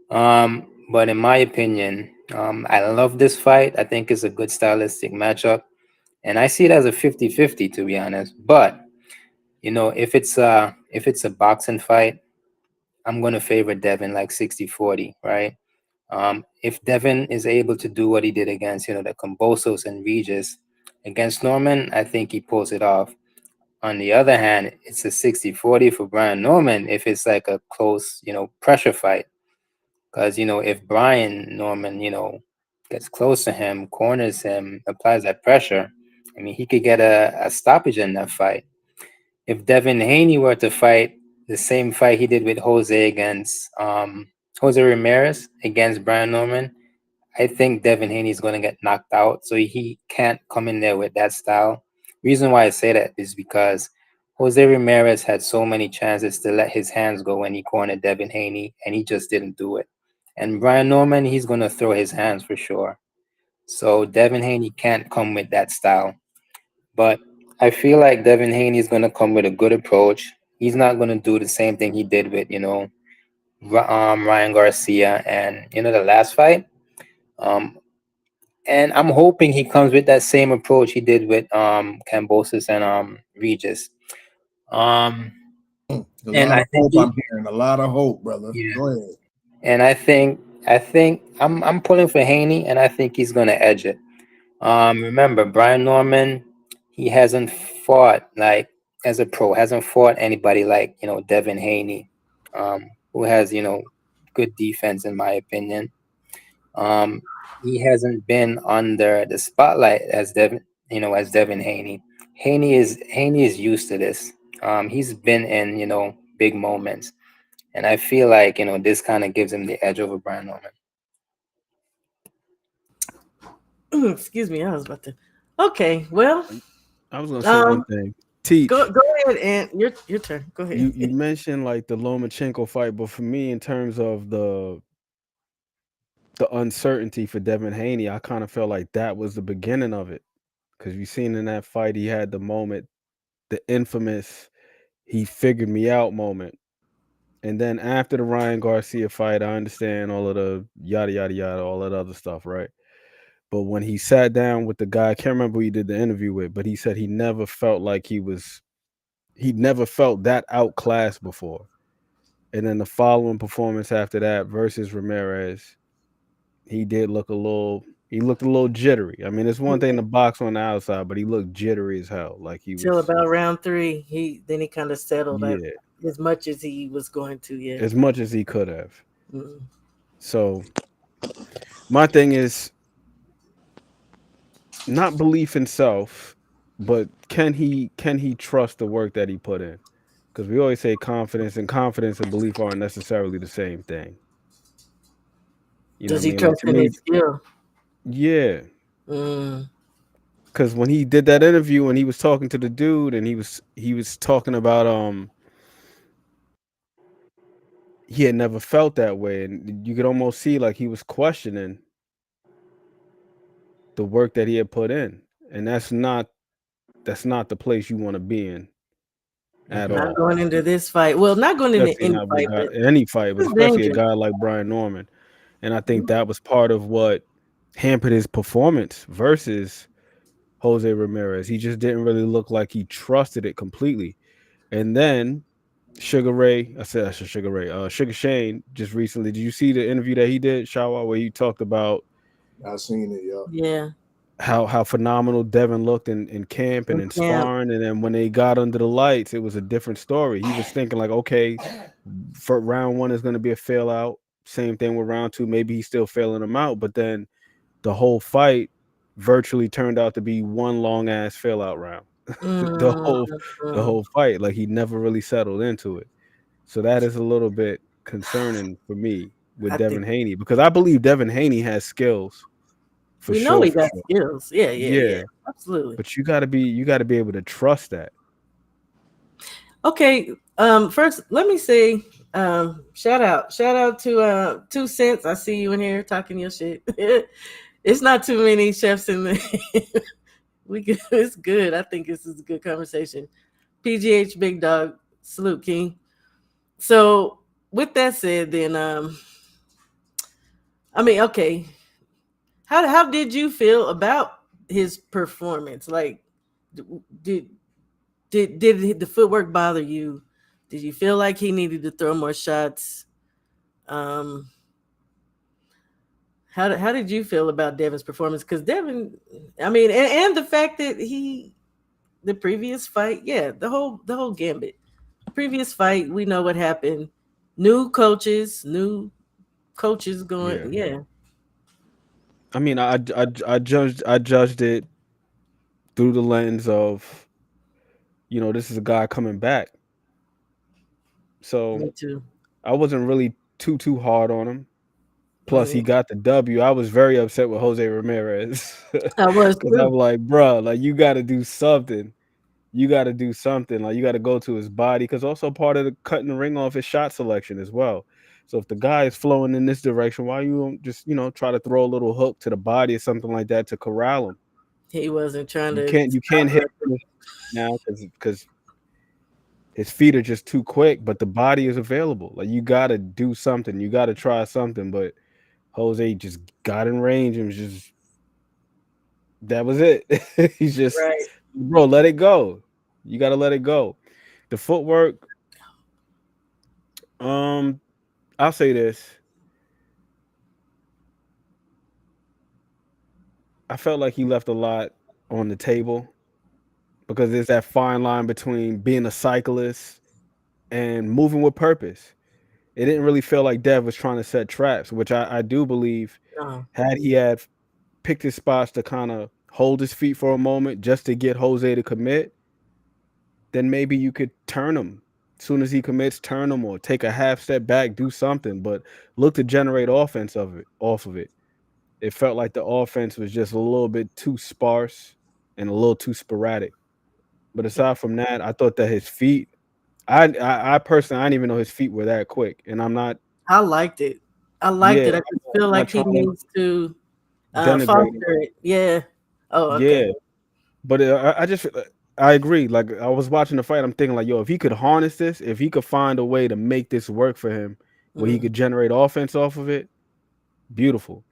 But in my opinion, I love this fight. I think it's a good stylistic matchup, and I see it as a 50-50, to be honest. But if it's a boxing fight, I'm gonna favor Devin like 60-40, right? If Devin is able to do what he did against, the Combosos and Regis against Norman, I think he pulls it off. On the other hand, it's a 60-40 for Brian Norman if it's like a close, pressure fight. Because, if Brian Norman, gets close to him, corners him, applies that pressure, I mean, he could get a stoppage in that fight. If Devin Haney were to fight the same fight he did with Jose against Jose Ramirez against Brian Norman, I think Devin Haney is going to get knocked out. So he can't come in there with that style. Reason why I say that is because Jose Ramirez had so many chances to let his hands go when he cornered Devin Haney, and he just didn't do it. And Brian Norman, he's going to throw his hands for sure. So Devin Haney can't come with that style. But I feel like Devin Haney is going to come with a good approach. He's not going to do the same thing he did with, Ryan Garcia and, the last fight. Um, and I'm hoping he comes with that same approach he did with Cambosis and Regis. Um, A and lot I of think hope I'm hearing. A lot of hope, brother. yeah, Go ahead. and I think I'm pulling for Haney, and I think he's gonna edge it. Remember Brian Norman, he hasn't fought like as a pro, hasn't fought anybody like Devin Haney, who has good defense in my opinion. Um, he hasn't been under the spotlight as Devin Haney. Haney is used to this. He's been in big moments, and I feel like this kind of gives him the edge over Brian Norman. Excuse me. I was about to. Okay. Well. I was gonna say one Um. thing. Go. Teach. Go ahead. And your turn. Go ahead. You mentioned like the Lomachenko fight, but for me, in terms of the uncertainty for Devin Haney, I kind of felt like that was the beginning of it. Because you seen in that fight, he had the moment, the infamous "he figured me out" moment. And then after the Ryan Garcia fight, I understand all of the yada yada yada, all that other stuff, right? But when he sat down with the guy, I can't remember who he did the interview with, but he said he never felt like he'd never felt that outclassed before. And then the following performance after that versus Ramirez, he did look a little he looked a little jittery. I mean, it's one thing to box on the outside, but he looked jittery as hell. Like he Till was, about round three, he kind of settled up yeah, as much as he was going to. Yeah. as much as he could have. Mm. So my thing is not belief in self, but can he trust the work that he put in? Because we always say confidence and belief aren't necessarily the same thing. You know what Does I he mean? Like trust to in me, his skill? yeah. Mm. Because when he did that interview and he was talking to the dude and he was talking about he had never felt that way, and you could almost see like he was questioning the work that he had put in, and that's not the place you want to be in at Not all. going into this fight. Well, not going into Especially any not with fight, guy, but any fight, but it's especially a dangerous. guy like Brian Norman. And I think that was part of what hampered his performance versus Jose Ramirez. He just didn't really look like he trusted it completely. And then Sugar Ray, Sugar Shane just recently. Did you see the interview that he did, Shawa, where he talked about I seen it, yeah. Yeah, how phenomenal Devin looked in camp and in in camp. sparring, and then when they got under the lights, it was a different story. He was thinking like, okay, for round one is going to be a fail out. Same thing with round two. Maybe he's still failing him out, but then the whole fight virtually turned out to be one long ass fail out round. the whole the Mm, whole fight, like he never really settled into it. So that is a little bit concerning for me with I Devin think Haney because I believe Devin Haney has skills for we know sure, he for got sure. skills. Yeah, yeah, yeah. Yeah, Absolutely. but you gotta be able to trust that. Okay. First, let me say, shout out to 2 Cents. I see you in here talking your shit. It's not too many chefs in the. It's good. I think this is a good conversation. PGH Big Dog, salute King. So with that said, then I mean, okay, how did you feel about his performance? Like, did did the footwork bother you? Did you feel like he needed to throw more shots? Um, how did you feel about Devin's performance? Because Devin, I mean, and the fact that the previous fight, yeah, the whole gambit. Previous fight, we know what happened. New coaches Yeah, going, yeah, I mean, I judged it through the lens of this is a guy coming back, so me too. I wasn't really too hard on him. Plus, he Mm, got the W. I was very upset with Jose Ramirez I was because I'm too. like, bro, like you got to do something. You got to do something. Like you got to go to his body because also part of the cutting the ring off is shot selection as well. So if the guy is flowing in this direction, why you don't just try to throw a little hook to the body or something like that to corral him? He wasn't trying You to can't you stop can't hit nothing. him now because his feet are just too quick, but the body is available. Like you got to do something. You got to try something. But Jose just got in range and was just that was it. He's just, Right. bro, let it go. You got to let it go. The footwork, um, I'll say this. I felt like he left a lot on the table because there's that fine line between being a cyclist and moving with purpose. It didn't really feel like Dev was trying to set traps, which I do believe No. had he had picked his spots to kind of hold his feet for a moment just to get Jose to commit, then maybe you could turn him. As soon as he commits, turn him or take a half step back, do something, but look to generate offense of it off of it. It felt like the offense was just a little bit too sparse and a little too sporadic. But aside from that, I thought that his feet, I personally, I didn't even know his feet were that quick. And I'm not, I liked it. I liked yeah, it. I just feel I'm not like he trying to needs to denigrate him. foster it. Yeah. Oh, okay. Yeah, but I just I agree. Like I was watching the fight, I'm thinking like, yo, if he could harness this, if he could find a way to make this work for him, where he Mm. could generate offense off of it, beautiful.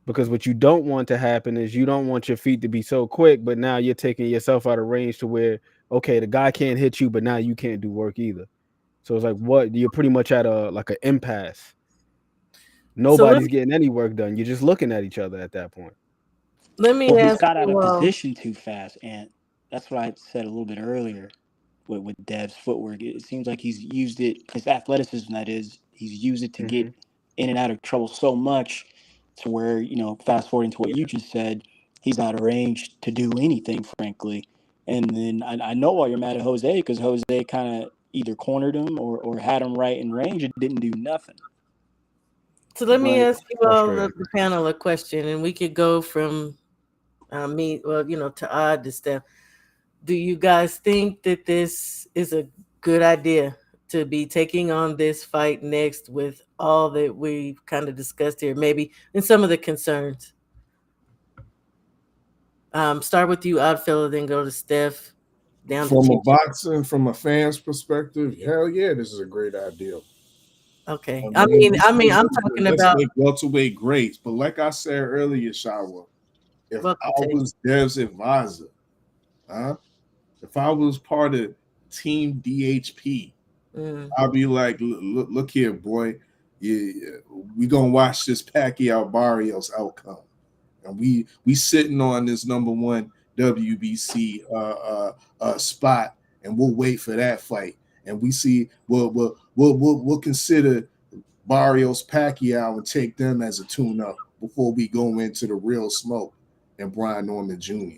Because what you don't want to happen is you don't want your feet to be so quick, but now you're taking yourself out of range to where, okay, the guy can't hit you, but now you can't do work either. So it's like what you're pretty much at a like an impasse. So Nobody's getting any work done. You're just looking at each other at that point. let me Well, he ask got out you of all. position too fast, and that's what I said a little bit earlier with Dev's footwork. It seems like he's used it, his athleticism, that is, he's used it to get Mhm. in and out of trouble so much to where, fast forwarding to what you just said, he's out of range to do anything, frankly. And then I know why you're mad at Jose, because Jose kind of either cornered him or had him right in range and didn't do nothing. So let me But ask you all Frustrating. the panel a question, and we could go from me, well, to Odd to Steph. Do you guys think that this is a good idea to be taking on this fight next with all that we've kind of discussed here, maybe and some of the concerns? Start with you, Oddfellow, then go to Steph, down to From a Chichi. boxing, from a fan's perspective, hell yeah, this is a great idea. Okay. I I mean, mean, I mean, I'm talking let's about make welterweight greats. But like I said earlier, Shawa, if I welcome to. was Dev's advisor, huh? If I was part of Team DHP, Mm, I'll be like, look here, boy. We gonna watch this Pacquiao Barrios outcome, and we sitting on this number one WBC spot, and we'll wait for that fight, and we see we'll consider Barrios Pacquiao and take them as a tune up before we go into the real smoke and Brian Norman Jr.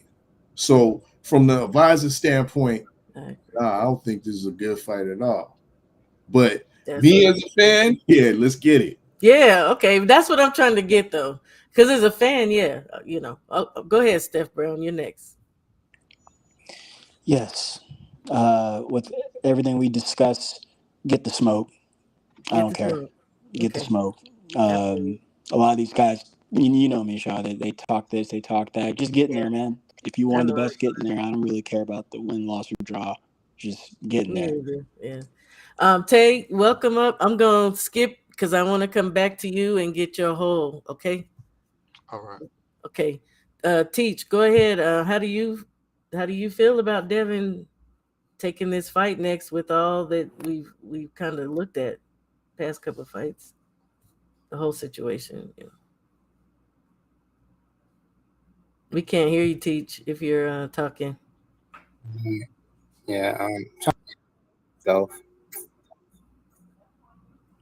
So from the advisor standpoint, I agree. I don't think this is a good fight at all. But That's me what. as a fan, yeah, let's get it. Yeah. Okay. That's what I'm trying to get though, because as a fan, yeah, go ahead, Steph Brown. You're next. yes, with everything we discuss, get the smoke. I Get don't the care. smoke. Get the Okay. smoke. Absolutely. A lot of these guys, you know me, Shaw. They talk this, they talk that. Just get in Yeah. there, man. If you I want the know best, get in there. I don't really care about the win, loss, or draw. Just get it. in Me there. either. Yeah. Tay, welcome up. I'm gonna skip because I want to come back to you and get your whole. Okay. All right. Okay. Teach. Go ahead. How do you feel about Devin taking this fight next with all that we've kind of looked at past couple of fights, the whole situation. We can't hear you, Teach, if you're talking. Mhm. Yeah. So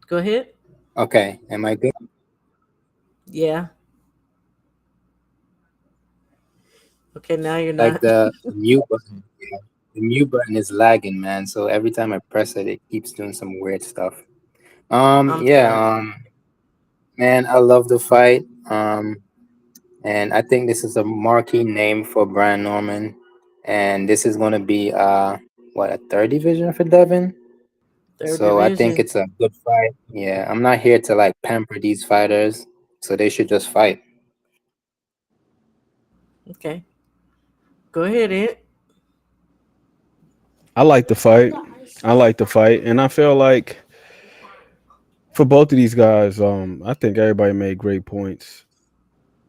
Go ahead. okay. Am I good? Yeah. Okay. Now you're Like not. the mute button. Yeah. The mute button is lagging, man. So every time I press it, it keeps doing some weird stuff. I'm Yeah. sorry. Man, I love the fight. And I think this is a marquee name for Brian Norman. And this is gonna be what, a third division for Devin. Third So I think division. it's a good fight. Yeah, I'm not here to like pamper these fighters, so they should just fight. Okay. Go ahead, Ed. I like the fight. I like the fight, and I feel like for both of these guys, I think everybody made great points.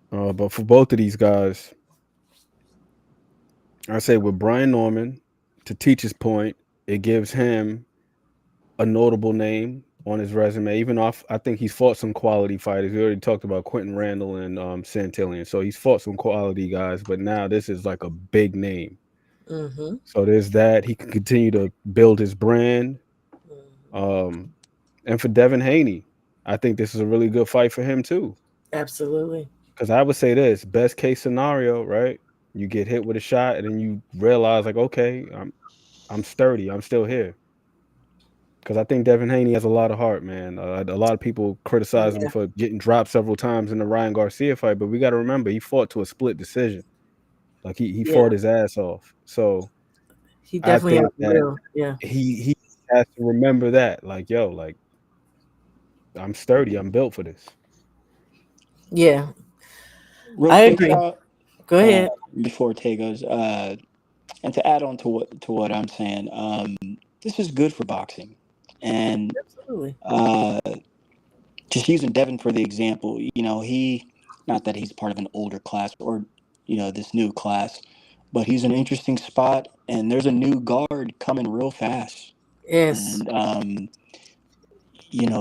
But for both of these guys, I say with Brian Norman, to teach his point, it gives him a notable name on his resume. Even off, I think he's fought some quality fighters. We already talked about Quentin Randall and Santillan, so he's fought some quality guys. But now this is like a big name. Mm-hmm. So there's that. He can continue to build his brand. Mm-hmm. Um, and for Devin Haney, I think this is a really good fight for him too. Absolutely. Because I would say this: best case scenario, right? You get hit with a shot, and then you realize, like, okay, I'm sturdy. I'm still here. Because I think Devin Haney has a lot of heart, man. A lot of people criticize him Yeah. for getting dropped several times in the Ryan Garcia fight, but we got to remember he fought to a split decision. Like he Yeah. fought his ass off. So He I definitely has think that will. Yeah. he has to remember that. Like, yo, like I'm sturdy. I'm built for this. Yeah. Real I quick, agree. Shaw, Go ahead. before Tay goes, and to add on to what I'm saying, this is good for boxing, and Absolutely. uh, just using Devin for the example, he Not that he's part of an older class or this new class, but he's an interesting spot. And there's a new guard coming real fast, Yes. and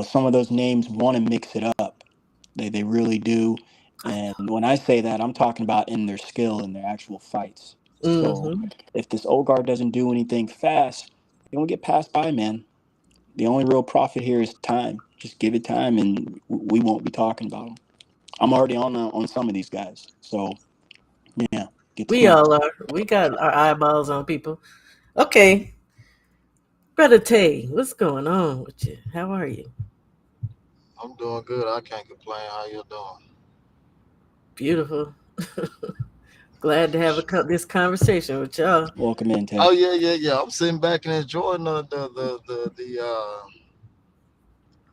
some of those names want to mix it up. They really do. And when I say that, I'm talking about in their skill and their actual fights. So Mm-hmm. if this old guard doesn't do anything fast, they won't get passed by, man. The only real profit here is time. Just give it time, and we won't be talking about them. I'm already on some of these guys. So yeah, get the We scoop. all are. We got our eyeballs on people. Okay, brother Tay, what's going on with you? How are you? I'm doing good. I can't complain. How you doing? Beautiful. Glad to have this conversation with y'all. Welcome in, Oh Tay. yeah. I'm sitting back and enjoying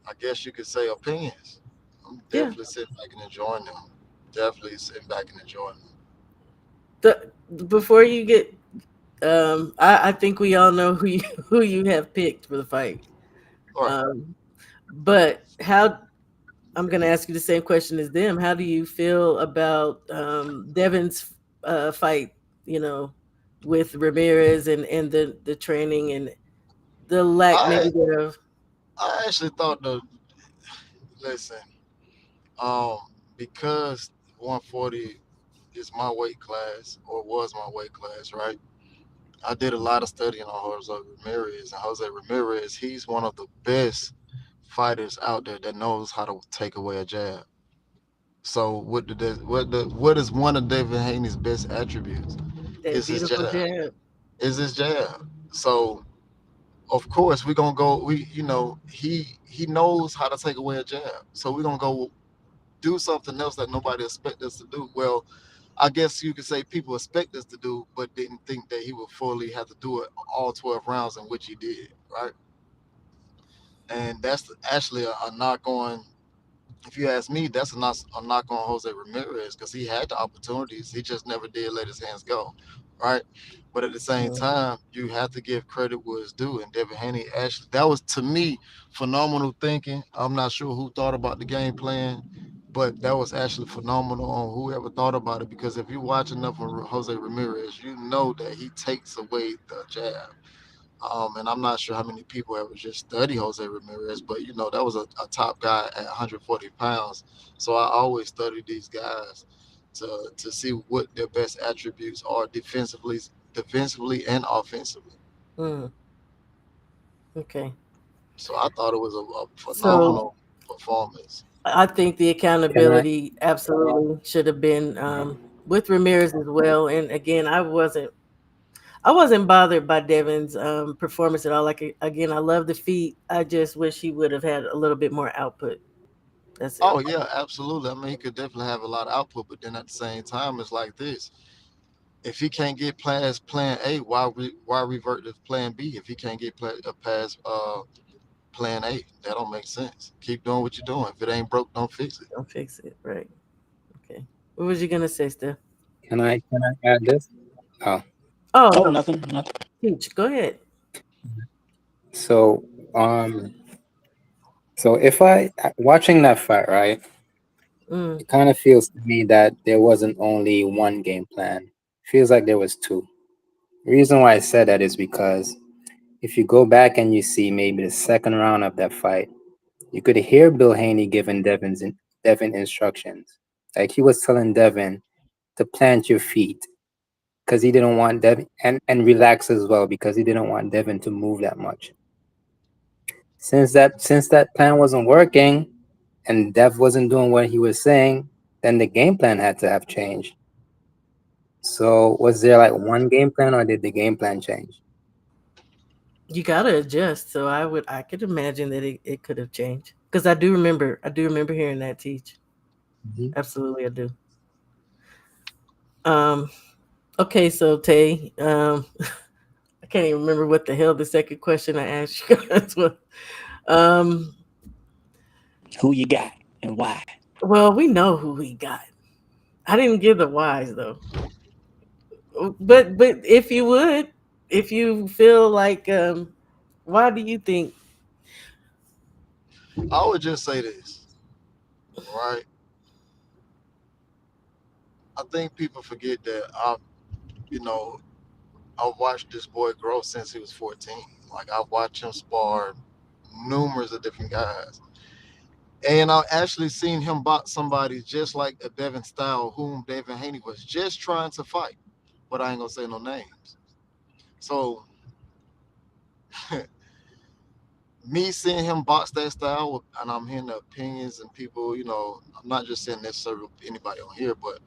I guess you could say opinions. I'm Yeah. definitely sitting back and enjoying them. Definitely sitting back and enjoying them. The, before you get, I think we all know who you who you have picked for the fight. All right. But how I'm going to ask you the same question as them. How do you feel about Devin's fight? You know, with Ramirez and the training and the lack I maybe thereof. I actually thought the listen, um, because 140 is my weight class or was my weight class, right? I did a lot of studying on Jose Ramirez, and Jose Ramirez, he's one of the best fighters out there that knows how to take away a jab. So what is one of David Haney's best attributes? That Is his beautiful jab. jab. Is his jab. So of course we're gonna go. He knows how to take away a jab. So we're gonna go do something else that nobody expect us to do. Well, I guess you could say people expect us to do, but didn't think that he would fully have to do it all 12 rounds, in which he did, right? And that's actually a knock on. If you ask me, that's a knock on Jose Ramirez because he had the opportunities. He just never did let his hands go, right? But at the same Mm. time, you have to give credit where it's due. And Devin Haney actually, that was to me phenomenal thinking. I'm not sure who thought about the game plan, but that was actually phenomenal on whoever thought about it. Because if you watch enough of Jose Ramirez, you know that he takes away the jab. And I'm not sure how many people ever just study Jose Ramirez, but that was a top guy at 140 pounds. So I always study these guys to see what their best attributes are defensively and offensively. Mm. Okay. So I thought it was a So phenomenal performance. I think the Can I? accountability absolutely should have been with Ramirez as well. And again, I wasn't bothered by Devin's performance at all. Like again, I love the feat. I just wish he would have had a little bit more output. That's it. Oh yeah, absolutely. I mean, he could definitely have a lot of output, but then at the same time, it's like this: if he can't get past Plan A, why revert to Plan B? If he can't get past Plan A, that don't make sense. Keep doing what you're doing. If it ain't broke, don't fix it. Don't fix it. Right. Okay. What was you gonna say, Steph? Can I add this? Oh, Oh Oh, no, nothing, nothing. teach. Go ahead. so so if I watching that fight, right? Mm, It kind of feels to me that there wasn't only one game plan. Feels like there was two. The reason why I said that is because if you go back and you see maybe the second round of that fight, you could hear Bill Haney giving Devin instructions. Like he was telling Devin to plant your feet because he didn't want Devin and relax as well because he didn't want Devin to move that much. Since that plan wasn't working and Dev wasn't doing what he was saying, then the game plan had to have changed. So was there like one game plan or did the game plan change? you gotta adjust. So I could imagine that it could have changed because I do remember hearing that teach. Mhm. Absolutely, I do. Um. Okay, so Tay, I can't even remember what the hell the second question I asked you guys was. Um. Who you got and why? Well, we know who he got. I didn't give the whys though. But if you would, if you feel like, why do you think? I would just say this, right? I think people forget that you know, I've watched this boy grow since he was 14. Like I've watched him spar numerous of different guys. And I actually seen him box somebody just like a Devin Style, whom Devin Haney was just trying to fight. But I ain't gonna say no names. So me seeing him box that style, and I'm hearing the opinions and people, I'm not just saying necessarily anybody on here, but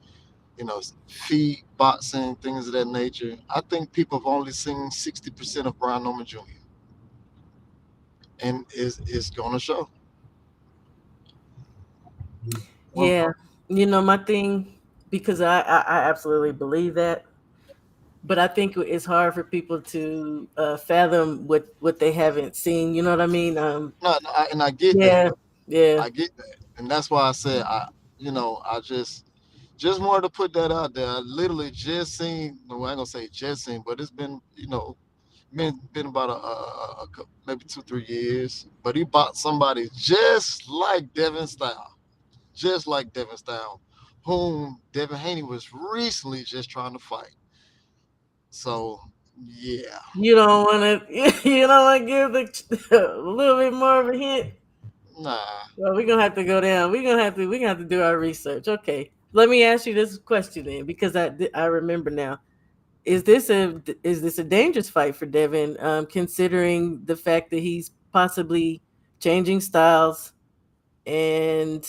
feet, boxing, things of that nature. I think people have only seen 60% of Brian Norman Jr. and is gonna show. Well, Yeah, my thing, because I absolutely believe that, but I think it's hard for people to fathom what they haven't seen. You know what I mean? No, and I get that. Yeah, yeah. I get that, and that's why I said I just wanted to put that out there. I literally just seen. No, I ain't gonna say just seen, but it's been been about maybe 2 3 years. But he bought somebody just like Devin Style, just like Devin Style, whom Devin Haney was recently just trying to fight. So yeah, You don't want to. You don't want to give a little bit more of a hint. nah. Well, we're gonna have to go down. We're gonna have to do our research. Okay. Let me ask you this question then, because I remember now. Is this a dangerous fight for Devin, considering the fact that he's possibly changing styles and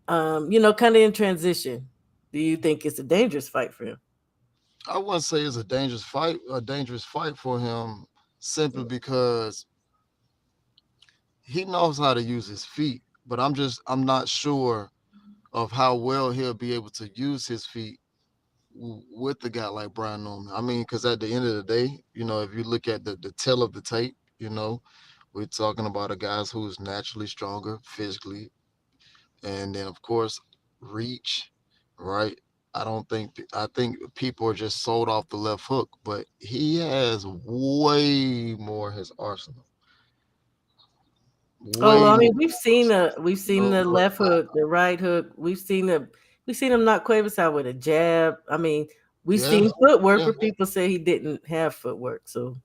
kind of in transition? Do you think it's a dangerous fight for him? I wouldn't say it's a dangerous fight for him, simply because he knows how to use his feet. But I'm not sure of how well he'll be able to use his feet with a guy like Brian Norman. I mean, because at the end of the day, if you look at the tail of the tape, we're talking about a guy who's naturally stronger physically, and then of course reach, right? I think people are just sold off the left hook, but he has way more in his arsenal. Oh, well, Way I more. mean, we've seen the But left hook, the right hook. We've seen him knock Cuevas out with a jab. I mean, we've yeah, seen footwork yeah, where people say he didn't have footwork. So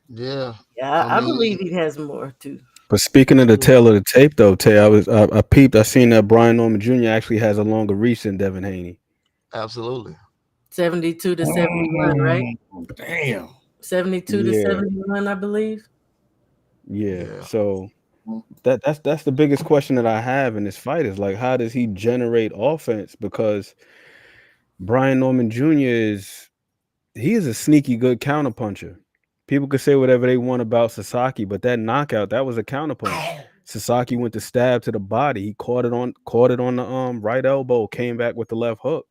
yeah. yeah, I I mean, believe he has more too. But speaking of the yeah, tail of the tape, though, Tay, I peeped. I seen that Brian Norman Jr. actually has a longer reach than Devin Haney. absolutely. 72 to 71, right? mm, damn. 72 to Yeah, 71, I believe. yeah. Yeah. So that's the biggest question that I have in this fight is like, how does he generate offense? Because Brian Norman Jr. He is a sneaky good counterpuncher. People could say whatever they want about Sasaki, but that knockout, that was a counterpunch. Sasaki went to stab to the body. He caught it on the right elbow, came back with the left hook.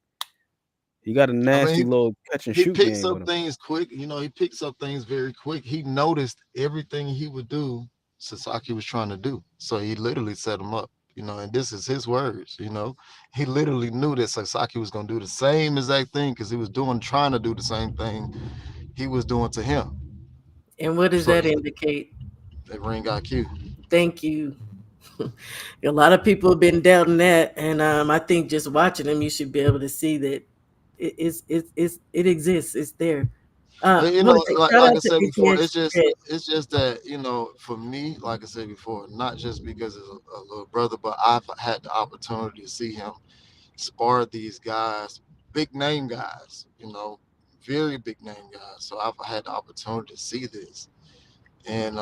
He got a I mean, nasty little catch and he shoot picks game up with him. things quick. He picks up things very quick. He noticed everything he would do, Sasaki was trying to do. So he literally set him up, and this is his words, He literally knew that Sasaki was going to do the same exact thing because he was trying to do the same thing he was doing to him. And what does So that indicate? that ring IQ. Thank you. A lot of people have been doubting that, and I think just watching them, you should be able to see that it exists. It's there. What is it? Shout Like out I to said before, ATX. it's just that for me, like I said before, not just because it's a little brother, but I've had the opportunity to see him spar these guys, big name guys, very big name guys. So I've had the opportunity to see this, and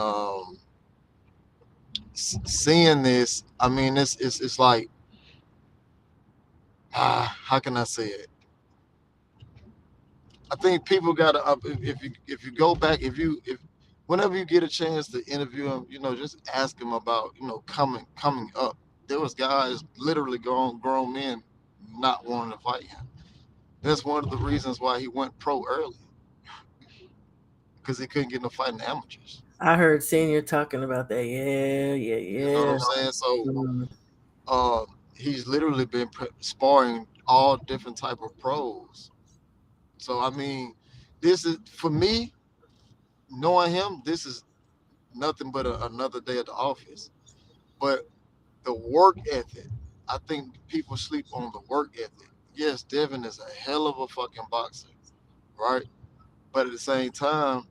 seeing this, I mean, it's like, how can I say it? I think people gotta if you go back, if whenever you get a chance to interview him, just ask him about coming up. There was guys, literally grown men, not wanting to fight him. That's one of the reasons why he went pro early, because he couldn't get no fighting amateurs. I heard Senior talking about that. Yeah, yeah, You know what yeah. I'm saying? So Mm. uh, he's literally been sparring all different type of pros. So I mean, this is for me, knowing him. This is nothing but another day at the office. But the work ethic, I think people sleep on the work ethic. yes, Devin is a hell of a fucking boxer, right? But at the same time,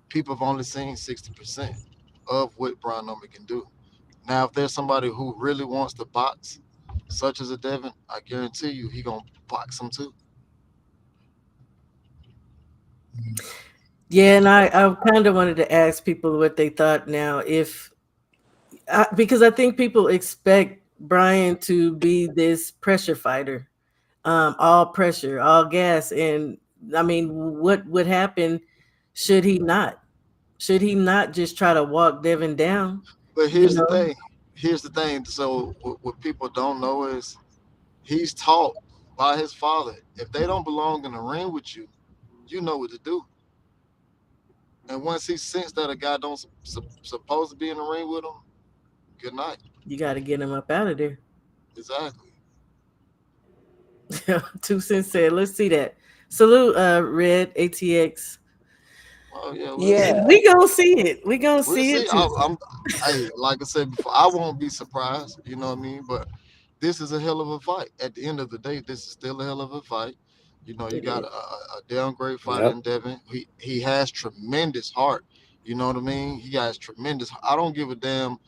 people have only seen 60% of what Brian Norman can do. Now, if there's somebody who really wants to box, such as a Devin, I guarantee you he gonna box him too. Yeah, and I kind of wanted to ask people what they thought now, if because I think people expect Brian to be this pressure fighter, all pressure, all gas, and I mean, what would happen should he not? Should he not just try to walk Devin down? But You here's the know, thing. Here's the thing. So what people don't know is he's taught by his father. If they don't belong in the ring with you, you know what to do. And once he sensed that a guy don't supposed to be in the ring with him, good night. you got to get him up out of there. Exactly. 2 cents said, let's see that. Salute, Red ATX. Well, yeah, we'll see. Yeah. We gonna see it. We gonna We'll see see. it too. Hey, like I said before, I won't be surprised. You know what I mean? But this is a hell of a fight. At the end of the day, this is still a hell of a fight. You know, you It got is. a damn great fighter Yep. in Devin. He has tremendous heart. You know what I mean? He has tremendous. I don't give a damn.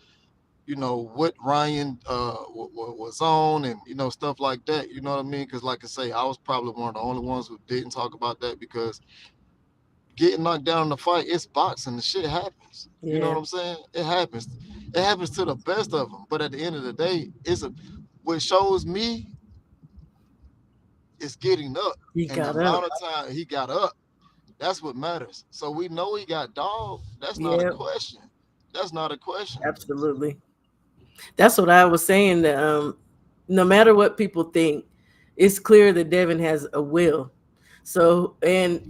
You know what Ryan was on, and stuff like that. You know what I mean? Because like I say, I was probably one of the only ones who didn't talk about that because getting knocked down in the fight, it's boxing. The shit happens. You know Yeah, what I'm saying? It happens. It happens to the best of them. But at the end of the day, what shows me is getting up he and the got up. amount of time he got up. That's what matters. So we know he got dog. That's not a Yeah, question. That's not a question. absolutely. That's what I was saying. That no matter what people think, it's clear that Devin has a will. So and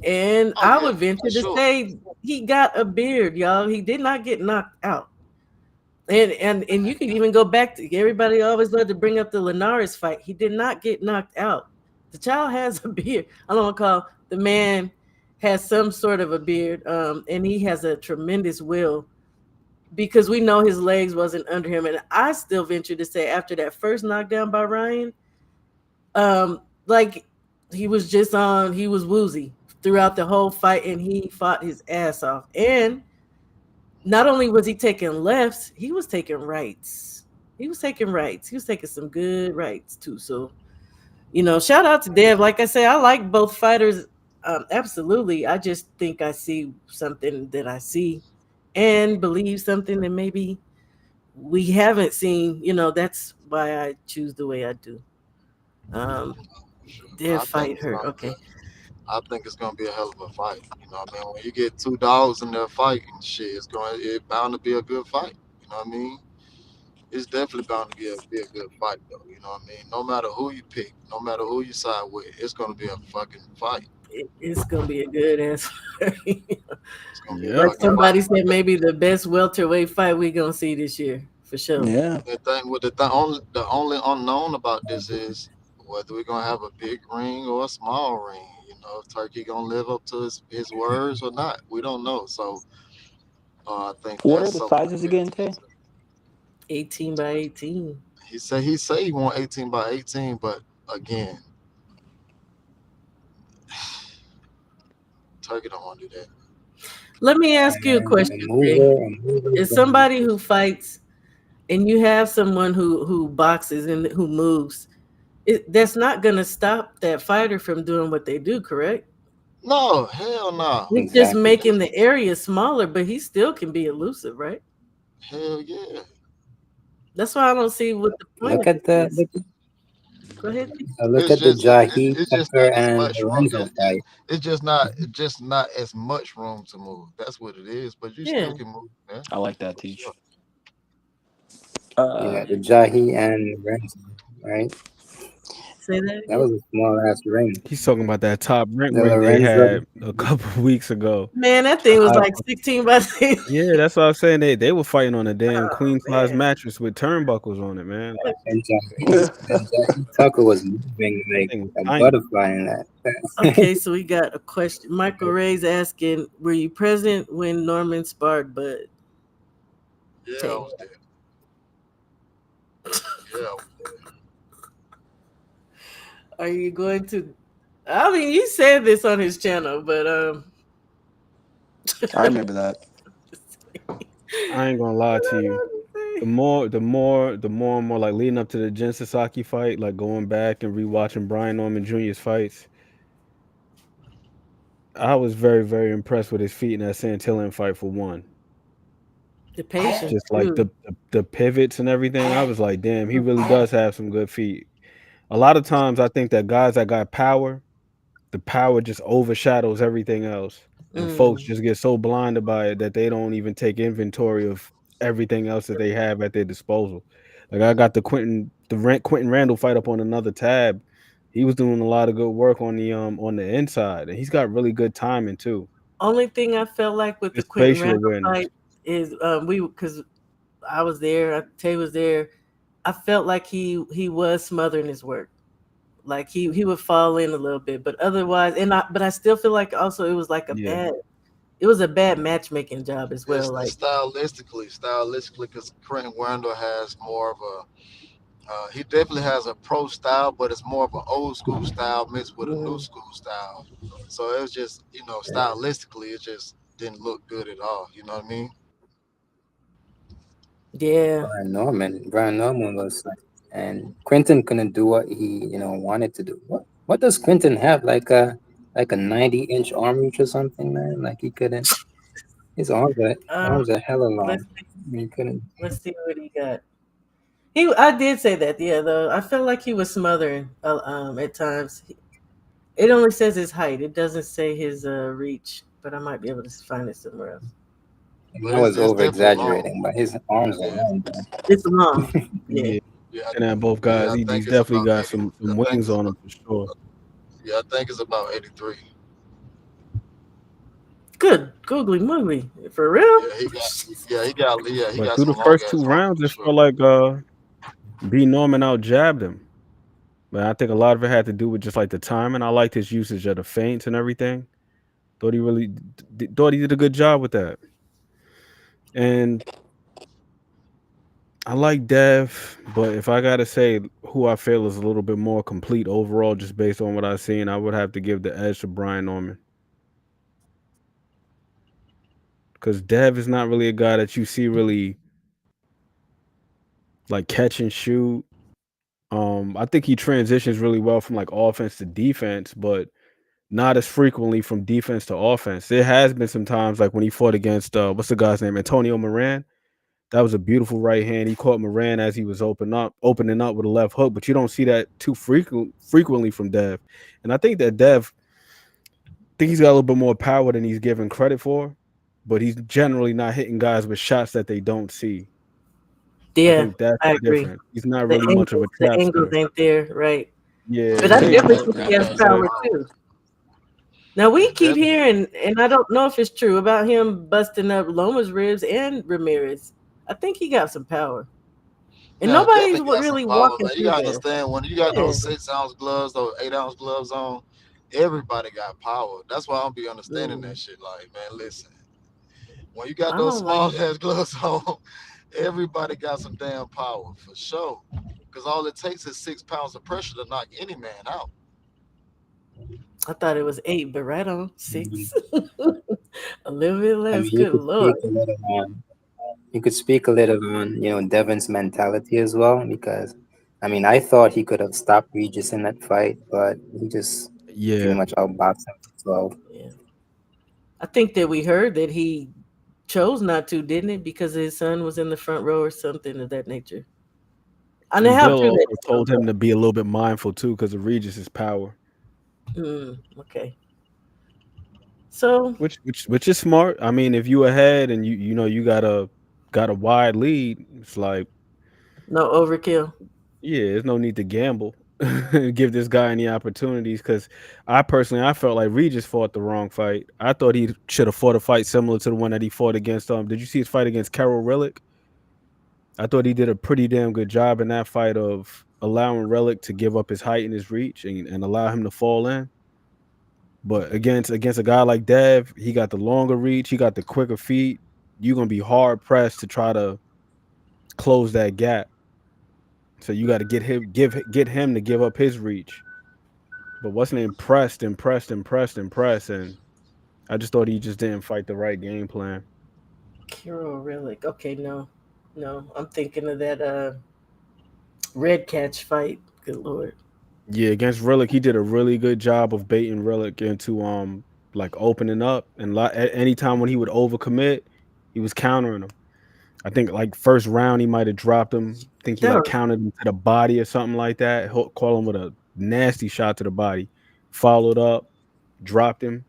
Oh I yeah, would venture for to sure. say he got a beard, y'all. He did not get knocked out. And you can even go back to, everybody always loved to bring up the Linares fight. He did not get knocked out. The child has a beard. I don't want to call the man has some sort of a beard, and he has a tremendous will because we know his legs wasn't under him. And I still venture to say after that first knockdown by Ryan, like he was woozy throughout the whole fight, and he fought his ass off. And not only was he taking lefts, he was taking rights. He was taking rights. He was taking some good rights too. So, shout out to Dev. Like I say, I like both fighters. Absolutely. I just think I see something that I see and believe something that maybe we haven't seen. That's why I choose the way I do. Um, Sure. Dev fight hurt. Okay. I think it's gonna be a hell of a fight. You know what I mean? When you get two dogs in there fighting, shit, it's bound to be a good fight. You know what I mean? It's definitely bound to be a good fight though. You know what I mean? No matter who you pick, no matter who you side with, it's gonna be a fucking fight. It's gonna be a good ass fight. It's gonna be a Yep. Like fucking fight. somebody said, maybe the best welterweight fight we gonna see this year for sure. Yeah. The only unknown about this is whether we're gonna have a big ring or a small ring. You know, if Turkey gonna live up to his words or not, we don't know. So I think What are that's the something to sizes pay again, attention Tay? to. 18 by 18. He say he want 18 by 18, but again, Turkey don't want to do that. Let me ask you a And question, Ray. a mover is As going somebody who fights and you have someone who boxes and who moves, that's not gonna stop that fighter from doing what they do, correct? No, hell no. He's just exactly. making the area smaller, but he still can be elusive, right? Hell yeah. That's why I don't see what the point Look of at the it is. Go ahead. T. look It's at the just it's, Jahi it's just Tucker not as and much room. Lorenzo fight. It's just not as much room to move. That's what it is. But you still Yeah. can move, man. I like that, For Teach. sure. Yeah, Uh, the Jahi and Lorenzo, right? Say that That again. was a small ass ring. He's talking about that top rank The ring they Lorenzo, had a couple weeks ago. Man, that thing was uh, like 16 by 16. Yeah, that's what I was saying. They were fighting on a damn Oh queen size man. mattress with turnbuckles on it, man. Like, and Jahi Tucker was moving that like thing was a tiny. butterfly in that. Okay, so we got a question. Michael Ray's asking, were you present when Norman sparred Bud? Yeah, I Tay. was there. Yeah, I was there. Are you going to? I mean, you said this on his channel, but I remember that. I ain't gonna lie to you. The more like leading up to the Jin Sasaki fight, like going back and rewatching Brian Norman Jr.'s fights, I was very, very impressed with his feet in that Santillan fight for one. the patience Just like too. the pivots and everything, I was like, damn, he really does have some good feet. A lot of times, I think that guys that got power, the power just overshadows everything else, and folks Mm. just get so blinded by it that they don't even take inventory of everything else that they have at their disposal. Like I got Quentin Randall fight up on another tab. He was doing a lot of good work on the inside, and he's got really good timing too. Only thing I felt like with the His Quentin spatial Randall awareness. fight is we because I was there, Tay was there. I felt like he was smothering his work. Like he would fall in a little bit, but otherwise, but I still feel like also it was like Yeah, it was a bad matchmaking job as well. It's Like, stylistically, because Quentin Wandle has more of a he definitely has a pro style, but it's more of an old school style mixed with a new mm, school style. So it was just, stylistically, it just didn't look good at all. You know what I mean? yeah, Brian Norman was like, and Quentin couldn't do what he wanted to do. What does Quentin have, like a 90-inch arm reach or something, man? Like he couldn't. um, His arms are hella long. let's see, He couldn't. let's see what he got. I did say that, yeah. Though I felt like he was smothering at times. It only says his height. It doesn't say his reach, but I might be able to find it somewhere else. But I was it's over definitely long. exaggerating, but his arms are Yeah, long, man. It's long. Yeah. yeah. yeah, And at both yeah. guys, I think he's it's definitely about got 80. some wings on him for sure. Yeah, I think it's about 83. Good googly moogly. For real? Yeah, he But got through the some long first two ass arms rounds, for it sure. felt like B Norman out jabbed him. But I think a lot of it had to do with just like the timing. I liked his usage of the feints and everything. Thought he did a good job with that. And I like Dev, but if I gotta say who I feel is a little bit more complete overall, just based on what I've seen, I would have to give the edge to Brian Norman. Because Dev is not really a guy that you see really like catch and shoot. I think he transitions really well from like offense to defense, but not as frequently from defense to offense. There has been some times like when he fought against what's the guy's name? Antonio Moran. That was a beautiful right hand. He caught Moran as he was opening up with a left hook, but you don't see that too frequently from Dev. And I think that think he's got a little bit more power than he's given credit for, but he's generally not hitting guys with shots that they don't see. I Yeah, think that's I the agree. difference. He's not really much of a The angles trapster. ain't there, right? Yeah, But I yeah, Yeah, he's definitely not think that really he has has some power trapster. power. too. Now we It keep definitely. hearing, and I don't know if it's true about him busting up Loma's ribs and Ramirez. I think he got some power, and Yeah, nobody's definitely got some really power, walking man. You through gotta there. understand when you got Yeah. those 6 ounce gloves, those 8 ounce gloves on, everybody got power. That's why I don't be understanding that Mm, shit. Like, man, listen, when you got I those don't like small that. ass gloves on, everybody got some damn power for sure. Because all it takes is 6 pounds of pressure to knock any man out. I thought it was eight, but right on Mhm. six. A little bit I less. mean, you Good could lord. speak a little on Devin's mentality as well, because I mean, I thought he could have stopped Regis in that fight, but he just pretty Yeah, much outboxed him for 12. Yeah. I think that we heard that he chose not to, didn't it? Because his son was in the front row or something of that nature. I know and how Bill true that also is, though, told him to be a little bit mindful too, because of Regis's power, but okay. So which is smart. I mean, if you ahead and you got a wide lead, it's like no overkill. yeah, there's no need to gamble. Give this guy any opportunities because I felt like Regis fought the wrong fight. I thought he should have fought a fight similar to the one that he fought against. Did you see his fight against Carol Rillick? I thought he did a pretty damn good job in that fight of allowing Relic to give up his height and his reach and allow him to fall in. But against a guy like Dev, he got the longer reach, he got the quicker feet. You're gonna be hard pressed to try to close that gap. So you got to get him to give up his reach. but what's name impressed, and I just thought he just didn't fight the right game plan. Kiro Relic. Okay, no, no. I'm thinking of that red catch fight. Good lord. Yeah, against Rillick, he did a really good job of baiting Rillick into like opening up, and anytime when he would overcommit, he was countering him. I think like first round he might have dropped him. I think he That like was counted him to the body or something like that. Call him with a nasty shot to the body. Followed up, dropped him.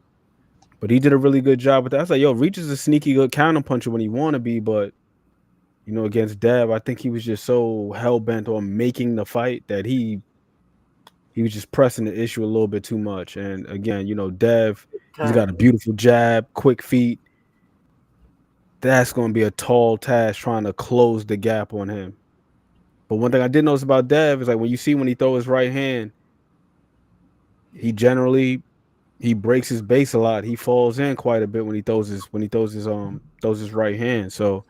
But he did a really good job with that. I was like, yo, Reach is a sneaky good counter puncher when he want to be, but against Dev, I think he was just so hell bent on making the fight that he was just pressing the issue a little bit too much. And again, Dev, he's God. got a beautiful jab, quick feet. That's going to be a tall task trying to close the gap on him. But one thing I did notice about Dev is like when he throw his right hand, he breaks his base a lot. He falls in quite a bit when he throws his right hand. So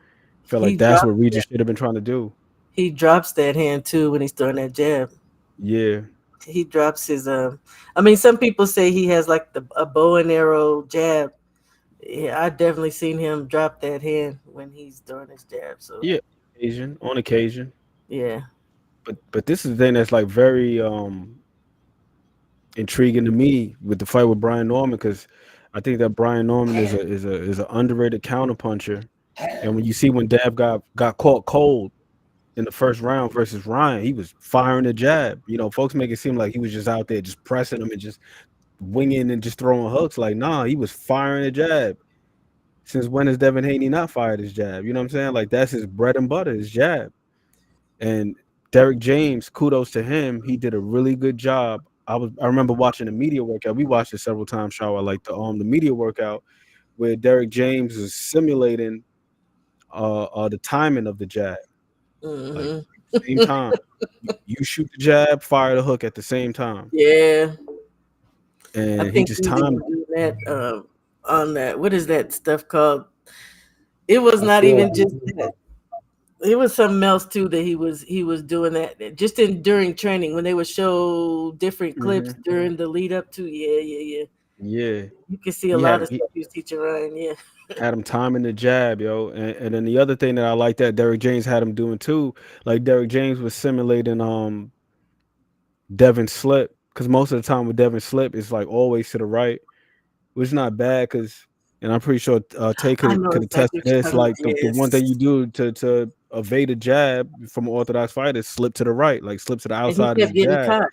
I feel He like that's dropped. what Regis should have been trying to do. He drops that hand too when he's throwing that jab. Yeah. He drops his. I mean, some people say he has like a bow and arrow jab. Yeah, I definitely seen him drop that hand when he's throwing his jab. So Yeah. On occasion. yeah. But this is the thing that's like very intriguing to me with the fight with Brian Norman, because I think that Brian Norman is a underrated counterpuncher. And when you see when Dev got caught cold in the first round versus Ryan, he was firing a jab. Folks make it seem like he was just out there just pressing him and just winging and just throwing hooks. Like, nah, he was firing a jab. Since when has Devin Haney not fired his jab? You know what I'm saying? Like, that's his bread and butter, his jab. And Derek James, kudos to him. He did a really good job. I remember watching the media workout. We watched it several times, Shaw. Like the media workout where Derek James is simulating the timing of the jab. Like Hmm. same time. You shoot the jab, fire the hook at the same time. Yeah, I And he think just he was timed doing that on that. What is that stuff called? It was I not feel even just that. It was something else too that he was doing that just in during training when they would show different clips hmm during the lead up to. Yeah, yeah, yeah. yeah. You can see a He lot had of he stuff he was teaching Ryan. Yeah. had him timing the jab, yo. And then the other thing that I like that Derek James had him doing too, like Derek James was simulating Devin slip, because most of the time with Devin slip it's like always to the right, which is not bad because, and I'm pretty sure Tay I could know could attest exactly to what you're this. talking about. Like the one thing Yes. you do to evade a jab from an orthodox fighter is slip to the right, like slip to the And he outside of his kept getting jab. caught.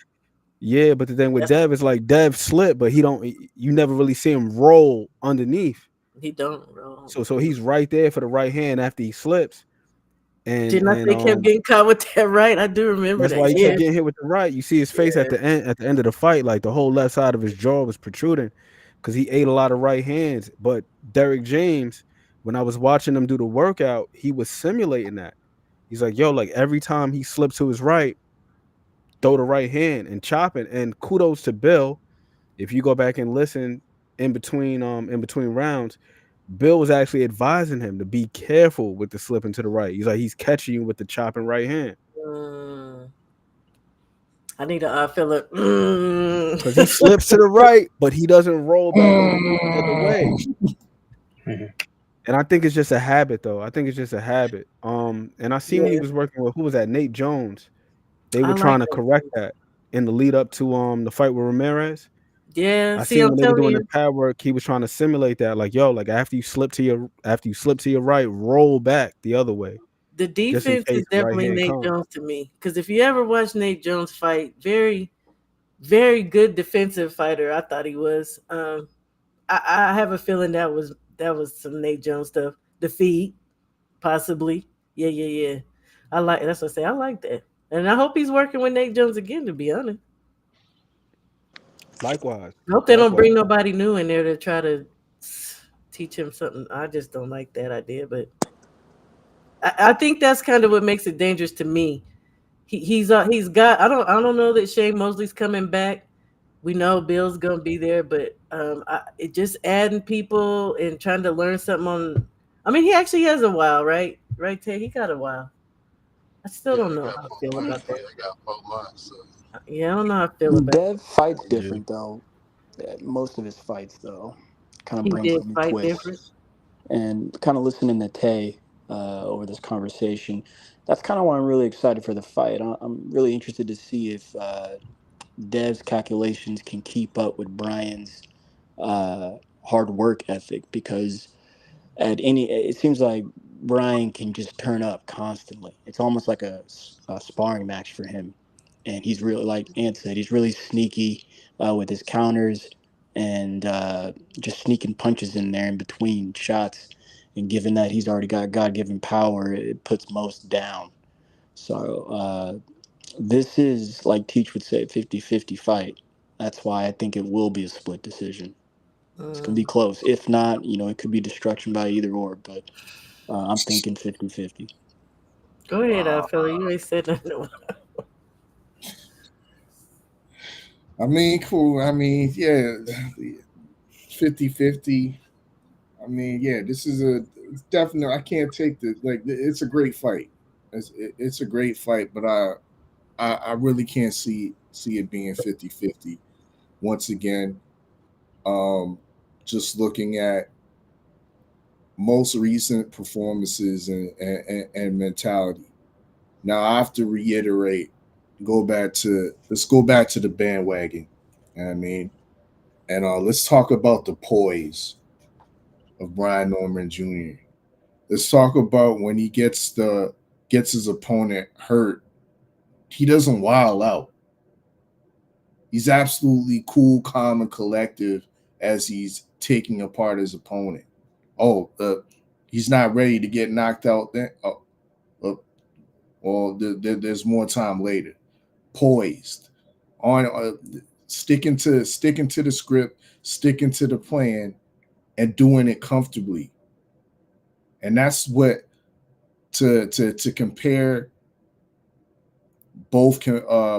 Yeah, but the thing with That's Dev is like Dev slip, but he don't. You never really see him roll underneath. he don't roll. So he's right there for the right hand after he slips, and Didn't I and say kept getting caught with that right? I do remember that's why that. he Yeah. kept getting hit with the right. You see his face Yeah. at the end of the fight, like the whole left side of his jaw was protruding because he ate a lot of right hands. But Derek James, when I was watching him do the workout, he was simulating that. He's like, yo, like every time he slipped to his right, throw the right hand and chop it. And kudos to Bill. If you go back and listen in between rounds, Bill was actually advising him to be careful with the slipping to the right. He's like, he's catching you with the chopping right hand. Mm, I need a filler. Because he slips to the right, but he doesn't roll back underneath the other way. Mhm. And I think it's just a habit, though. I think it's just a habit. And I seen when he Yeah, was working with, who was that? Nate Jones. They I were like trying to that correct too. that in the lead up to the fight with Ramirez. Yeah, I see, seen I'm when they were telling doing the you, pad work, he was trying to simulate that, like, yo, like after you slip to your right, roll back the other way, the just in defense case is the right definitely hand Nate comes. Jones to me. Because if you ever watch Nate Jones fight, very, very good defensive fighter. I thought he was. I have a feeling that was some Nate Jones stuff. The feet, possibly. Yeah, yeah, yeah. I like. That's what I say. I like that, and I hope he's working with Nate Jones again. To be honest, Likewise, I hope they don't likewise. bring nobody new in there to try to teach him something. I just don't like that idea, but I think that's kind of what makes it dangerous to me. He's got. I don't know that Shane Mosley's coming back. We know Bill's gonna be there, but it just adding people and trying to learn something on. I mean, he actually has a while, right? Right, Ted? He got a while. I still Yeah, don't I know got how I 4 feel months. about Yeah, that. I got 4 months. So. Yeah, I don't know how I feel about Dev fights Yeah. different though. Most of his fights though kind of he brings a did new fight twist. different. And kind of listening to Tay over this conversation, that's kind of why I'm really excited for the fight. I'm really interested to see if Dev's calculations can keep up with Brian's hard work ethic, because it seems like Brian can just turn up constantly. It's almost like a sparring match for him, and he's really, like Ant said, he's really sneaky with his counters, and just sneaking punches in there in between shots. And given that he's already got God-given power, it puts most down. So this is, like Teach would say, 50-50 fight. That's why I think it will be a split decision. It's gonna be Mm. close. If not, it could be destruction by either or. But I'm thinking 50-50. Go ahead, Wow. fella. You ain't said nothing. I mean, cool. I mean, yeah, 50-50. I mean, yeah, this is it's definitely, I can't take the, like, it's a great fight. It's a great fight, but I really can't see it being 50-50. Once again, um, just looking at most recent performances and mentality. Now I have to reiterate, let's go back to the bandwagon. You know what I mean, and let's talk about the poise of Brian Norman Jr. Let's talk about when he gets his opponent hurt. He doesn't wild out. He's absolutely cool, calm, and collective as he's taking apart his opponent. Oh, he's not ready to get knocked out. Then, well, there's more time later. Poised, on sticking to the script, sticking to the plan, and doing it comfortably. And that's what to compare both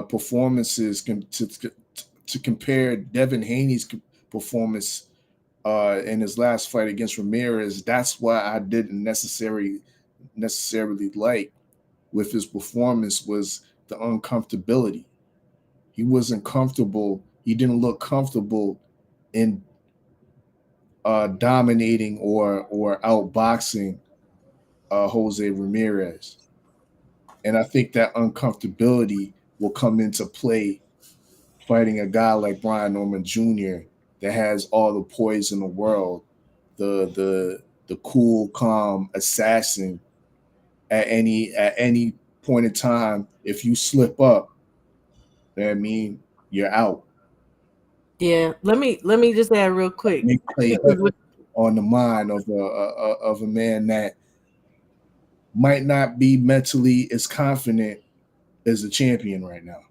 performances to compare Devin Haney's performance in his last fight against Ramirez. That's why I didn't necessarily like with his performance was the uncomfortability. He wasn't comfortable. He didn't look comfortable in dominating or outboxing Jose Ramirez. And I think that uncomfortability will come into play fighting a guy like Brian Norman Jr. that has all the poise in the world, the cool, calm assassin at any point in time. If you slip up, I mean, you're out. Yeah, let me just add real quick May play because heavy on the mind of a man that might not be mentally as confident as a champion right now.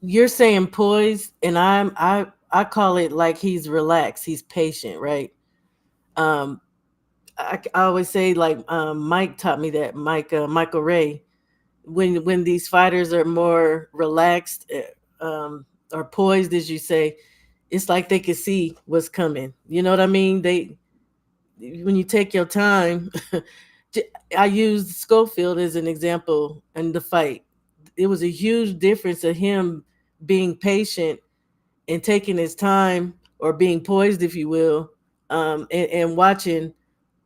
you're saying poise, and I call it like he's relaxed, he's patient, right? Um, I always say like Mike taught me that Michael Ray, when these fighters are more relaxed or poised, as you say, it's like they can see what's coming. You know what I mean? They when you take your time. I used Schofield as an example in the fight. It was a huge difference of him being patient and taking his time, or being poised, if you will, and watching.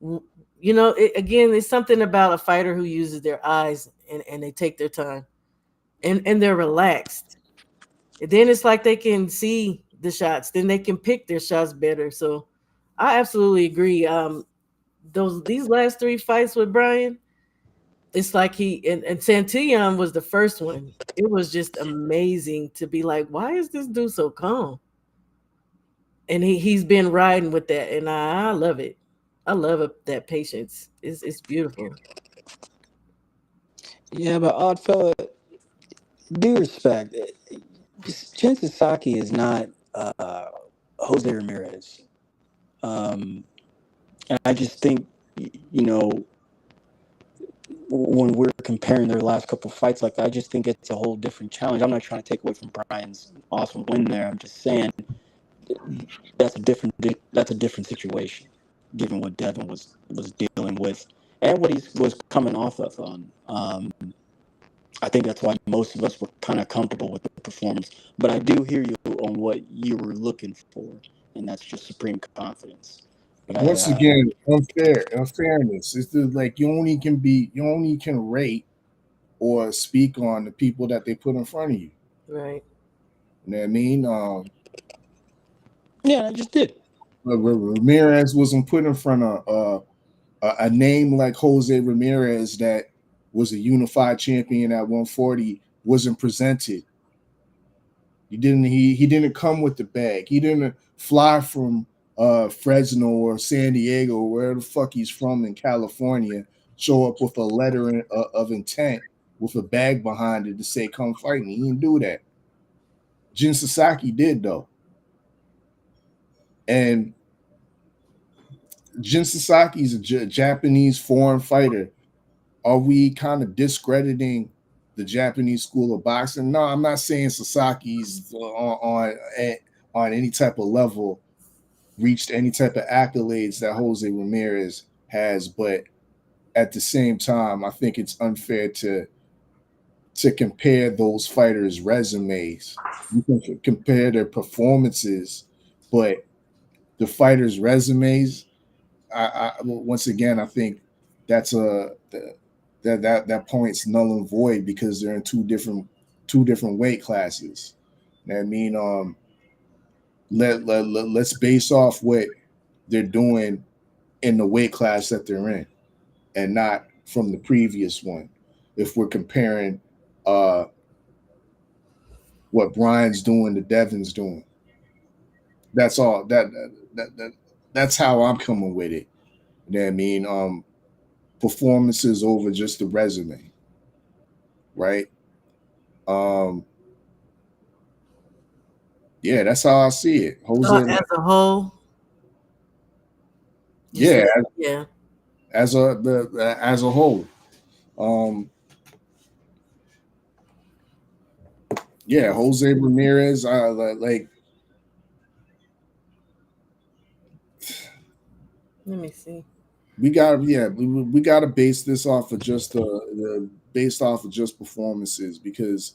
Again, there's something about a fighter who uses their eyes, and they take their time, and they're relaxed. And then it's like they can see the shots, then they can pick their shots better. So I absolutely agree. These last three fights with Brian, it's like and Santillan was the first one. It was just amazing to be like, why is this dude so calm? And he's been riding with that, and I love it. I love that patience. It's beautiful. Yeah, but Oddfella, due respect, Chen Sasaki is not Jose Ramirez. And I just think, you know, when we're comparing their last couple fights like that, I just think it's a whole different challenge. I'm not trying to take away from Brian's awesome win there. I'm just saying that's a different situation, given what Devin was dealing with and what he was coming off of on. I think that's why most of us were kind of comfortable with the performance. But I do hear you on what you were looking for, and that's just supreme confidence. But Once again, unfairness. It's like you only can rate or speak on the people that they put in front of you. Right. You know what I mean? yeah, I just did. Ramirez wasn't put in front of a name like Jose Ramirez that was a unified champion at 140 wasn't presented. He didn't come with the bag. He didn't fly from Fresno or San Diego, where the fuck he's from in California, show up with a letter of intent with a bag behind it to say come fight me. He didn't do that. Jin Sasaki did though. And Jin Sasaki is a Japanese foreign fighter. Are we kind of discrediting the Japanese school of boxing? No, I'm not saying Sasaki's on any type of level reached any type of accolades that Jose Ramirez has, but at the same time, I think it's unfair to compare those fighters' resumes. You can compare their performances, but the fighters' resumes, once again, I think that's that point's null and void because they're in two different weight classes. I mean, let's base off what they're doing in the weight class that they're in, and not from the previous one. If we're comparing uh, what Brian's doing to Devin's doing, that's all. That's how I'm coming with it. You know what I mean? Performances over just the resume, right? Um, yeah, that's how I see it. Jose, As a whole, you yeah, said, yeah. as a whole, um, yeah, Jose Ramirez, like Let me see. we got to base this off of just the based off of just performances because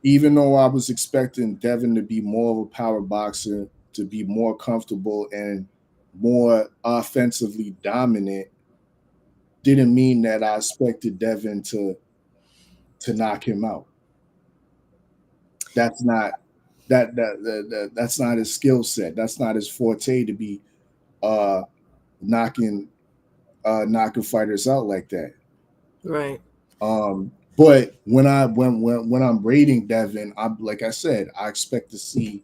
even though I was expecting Devin to be more of a power boxer, to be more comfortable and more offensively dominant, didn't mean that I expected Devin to knock him out. That's not that's not his skill set. That's not his forte to be uh knocking knocking fighters out like that. Right. But when I'm rating Devin, I'm like I said, I expect to see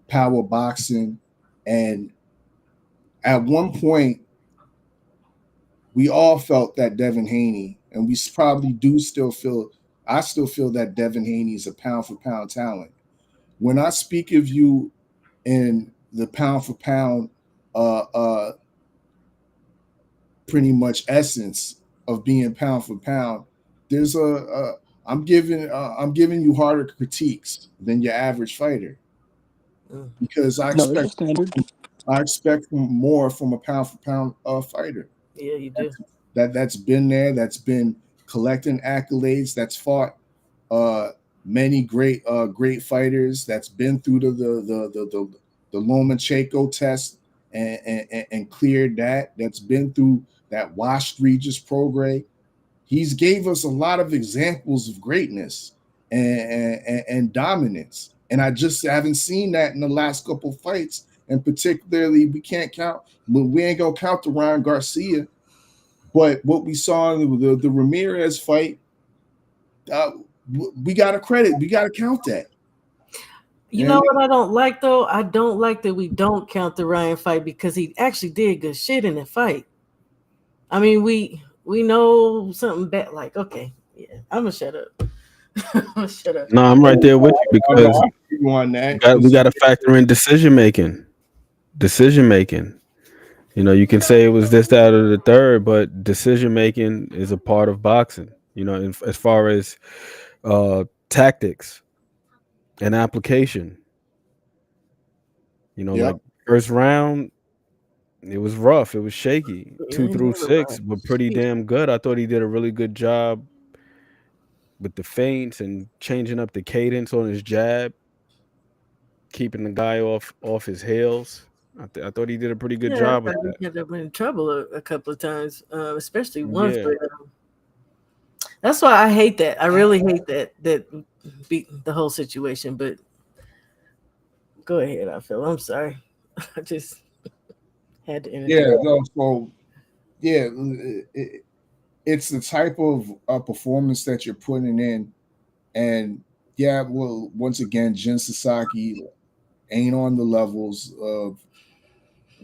power boxing, and at one point we all felt that Devin Haney, and we probably do still feel. I still feel that Devin Haney is a pound for pound talent. When I speak of you in the pound for pound, uh, uh, pretty much essence of being pound for pound, there's I'm giving you harder critiques than your average fighter Mm. because No, there's a standard. I expect more from a pound for pound fighter. Yeah, you do. That's been there, that's been collecting accolades, that's fought uh, many great fighters, that's been through the Lomachenko test and cleared that. That's been through that washed Regis Prograis. He's gave us a lot of examples of greatness and dominance, and I just haven't seen that in the last couple fights. And particularly, we can't count, but we ain't gonna count the Ryan Garcia. But what we saw in the Ramirez fight, uh, we got to credit. We got to count that. You know what I don't like though? I don't like that we don't count the Ryan fight because he actually did good shit in the fight. I mean, we know something bad. Like, okay, yeah, I'm gonna shut up. I'm gonna shut up. No, I'm right there with you because You on that? we got to factor in decision making. Decision making. You know, you can say it was this, that, or the third, but decision making is a part of boxing. You know, as far as tactics and application. You know, Yep. like first round, it was rough. It was shaky. Yeah, Two he through never six, lied. but pretty damn good. I thought he did a really good job with the feints and changing up the cadence on his jab, keeping the guy off his heels. I thought he did a pretty good Yeah, I job with thought that. he ended up in trouble a couple of times, especially once. Yeah, But that's why I hate that. I really hate that be the whole situation. But go ahead, I feel. I'm sorry. I just had to Yeah, interject. no, so yeah, it's the type of performance that you're putting in, and yeah, well, once again, Jin Sasaki ain't on the levels of,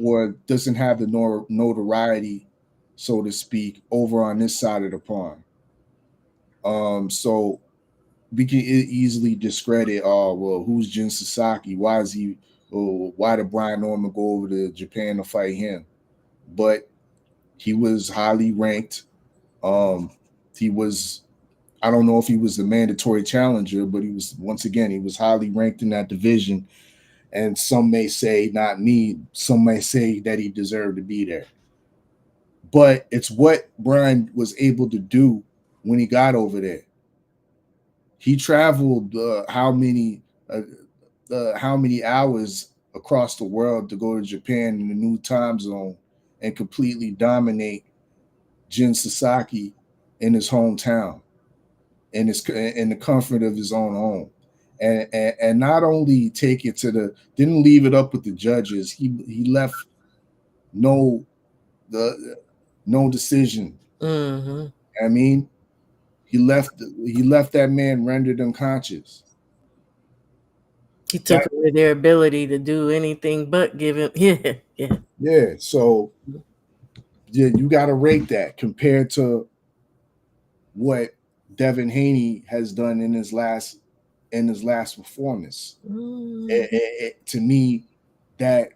or doesn't have the notoriety, so to speak, over on this side of the pond. So we can easily discredit. Oh well, who's Jin Sasaki? Why is he? Oh, why did Brian Norman go over to Japan to fight him? But he was highly ranked. Um, he was. I don't know if he was the mandatory challenger, but he was, once again, he was highly ranked in that division. And some may say, not me, some may say that he deserved to be there. But it's what Brian was able to do when he got over there. He traveled how many hours across the world to go to Japan in the new time zone and completely dominate Jin Sasaki in his hometown, in the comfort of his own home. And not only take it to the, didn't leave it up with the judges. He left no the no decision. Mm-hmm. I mean, he left that man rendered unconscious. He took That away their ability to do anything but give him. Yeah, yeah. yeah. So yeah, you got to rate that compared to what Devin Haney has done in his last performance. Mm-hmm. To me, that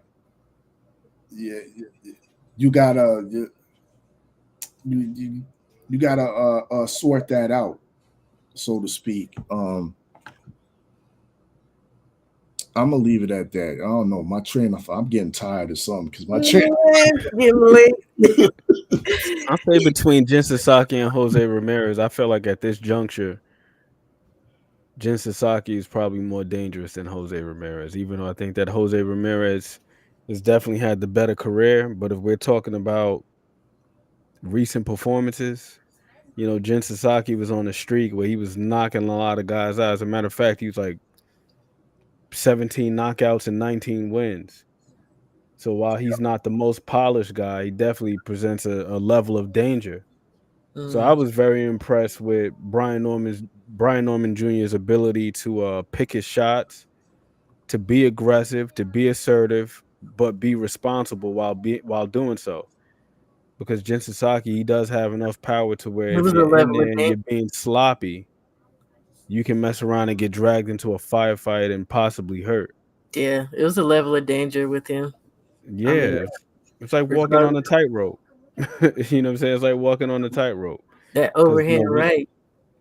yeah, you gotta you, you gotta sort that out, so to speak. I'm gonna leave it at that. I don't know. My train of I'm getting tired of something because my train. Yeah, it's getting late. I'll say between Jin Sasaki and Jose Ramirez, I feel like at this juncture, Jin Sasaki is probably more dangerous than Jose Ramirez, even though I think that Jose Ramirez has definitely had the better career. But if we're talking about recent performances, Jin Sasaki was on a streak where he was knocking a lot of guys out. As a matter of fact, he was like 17 knockouts and 19 wins. So while he's not the most polished guy, he definitely presents a level of danger. So I Mm, was very impressed with Brian Norman Jr.'s ability to pick his shots, to be aggressive, to be assertive, but be responsible while doing so. Because Jin Sasaki, he does have enough power to where it if was you're a in level there of and danger. you're being sloppy, you can mess around and get dragged into a firefight and possibly hurt. Yeah, it was a level of danger with him. I mean, Yeah, it's like walking on regardless a of tightrope. You know what I'm saying? It's like walking on a tightrope. that Because overhand right.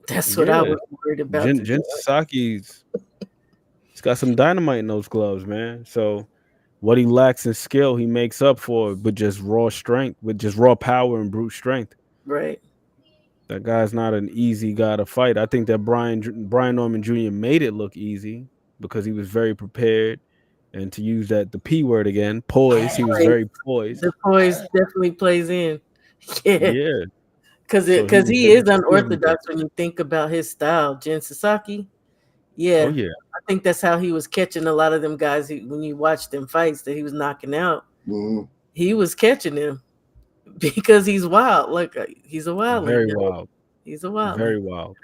That's what I yeah, was worried about Jin today. Sasaki's he's got some dynamite in those gloves, man. So what he lacks in skill, he makes up for with just raw strength, with just raw power and brute strength. Right. That guy's not an easy guy to fight. I think that Brian Norman Jr. made it look easy because he was very prepared, and to use the P word again, poised. He was very Poise. The poised. poise definitely plays in. Yeah, Yeah. because So he because was he able is to see everything. unorthodox when you think about his style. Jin Sasaki. Oh Yeah, yeah, I think that's how he was catching a lot of them guys. When you watch them fights that he was knocking out, Mhm. he was catching them because he's wild. Like he's a wildling. very wild, He's a wildling. very wild.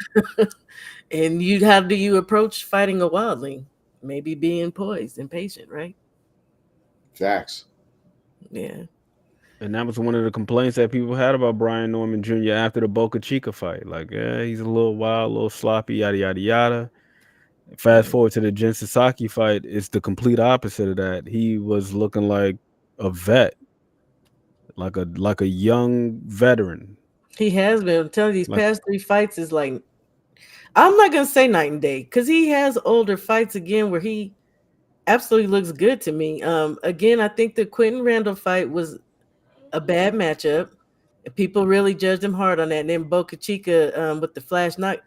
And how do you approach fighting a wildling? Maybe being poised and patient, right? Facts. Yeah. And that was one of the complaints that people had about Brian Norman Jr. after the Boca Chica fight. Like, yeah, he's a little wild, a little sloppy, yada yada yada. Fast Mm. forward to the Jin Sasaki fight, it's the complete opposite of that. He was looking like a vet, like a young veteran. He has been. I'm telling you, these Like, past three fights is like I'm not gonna say night and day because he has older fights again where he absolutely looks good to me. Again, I think the Quentin Randall fight was a bad matchup. People really judged him hard on that. And then Boca Chica with the flash knock.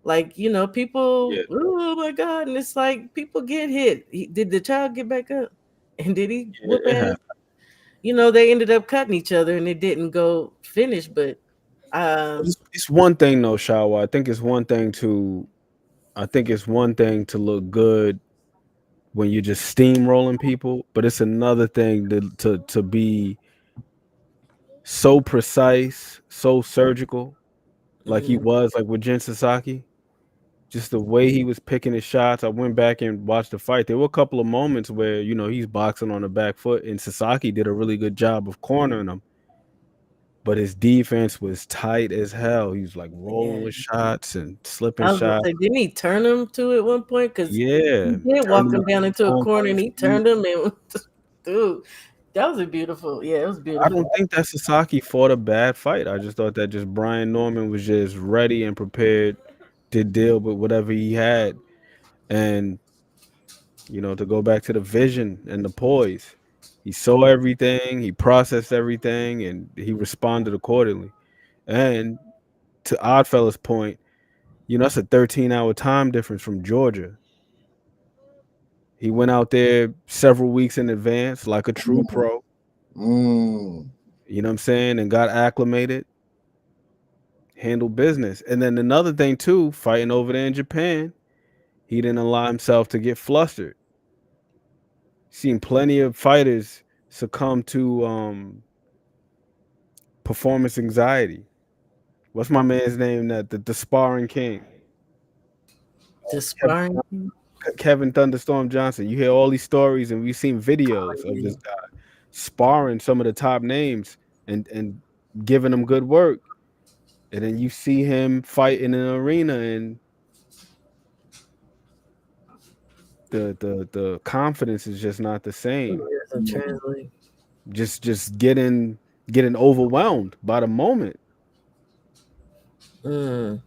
Like, people, Yeah. oh my God. And it's like people get hit. Did the child get back up? And did he Yeah, whoop it ass? happened. They ended up cutting each other and it didn't go finish, but But um it's one thing though, Shawa. I think it's one thing to look good when you're just steamrolling people, but it's another thing to be so precise, so surgical, like he mm, was, like with Jin Sasaki. Just the way he was picking his shots. I went back and watched the fight. There were a couple of moments where, he's boxing on the back foot, and Sasaki did a really good job of cornering him. But his defense was tight as hell. He was like rolling yeah. with shots and slipping I was gonna shots. say, didn't he turn him to at one point? Because he Yeah, did turned walk him him down into a on by corner and his he feet. turned him and dude, that was a beautiful. Yeah, it was I beautiful. don't think that Sasaki fought a bad fight. I just thought that just Brian Norman was just ready and prepared to deal with whatever he had. And, to go back to the vision and the poise, he saw everything, he processed everything, and he responded accordingly. And to Oddfellas' point, that's a 13-hour time difference from Georgia. He went out there several weeks in advance, like a true pro, Mm. you know what I'm saying, and got acclimated, handled business. And then another thing, too, fighting over there in Japan, he didn't allow himself to get flustered. Seen plenty of fighters succumb to performance anxiety. What's my man's name? That the sparring king, The Kevin, sparring. Kevin Thunderstorm Johnson. You hear all these stories, and we've seen videos of this guy sparring some of the top names and giving them good work. And then you see him fight in an arena, and the confidence is just not the It same. doesn't translate. Just getting overwhelmed by the moment. Mm.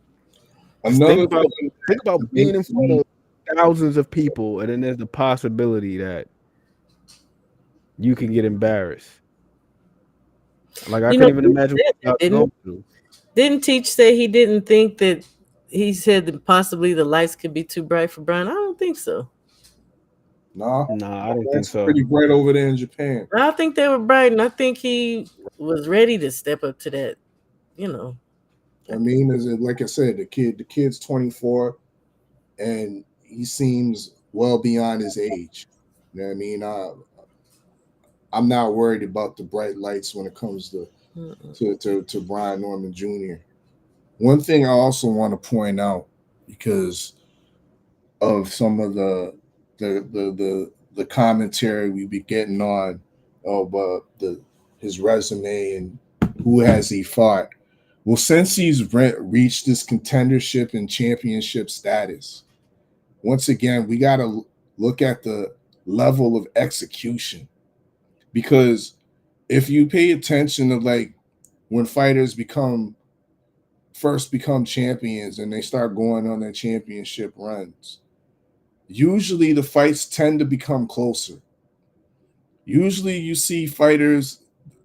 Just Another think about thing that being in makes front me of thousands of people, and then there's the possibility that you can get embarrassed. Like I couldn't even Teach imagine said what you that, guys didn't go he? through. Didn't Teach say he didn't think that he said that possibly the lights could be too bright for Brian? I don't think so. nah, Nah, I don't think that's so. pretty bright over there in Japan. I think they were bright, and I think he was ready to step up to that. You know, I mean, like I said, the kid's 24, and he seems well beyond his age. You know what I mean? I'm not worried about the bright lights when it comes to Mm-mm. to Brian Norman Jr. One thing I also want to point out, because of some of the commentary we be getting on the his resume and who has he fought. Well, since he's reached this contendership and championship status, once again we got to look at the level of execution, because if you pay attention to, like, when fighters become champions and they start going on their championship runs, usually the fights tend to become closer. Usually you see fighters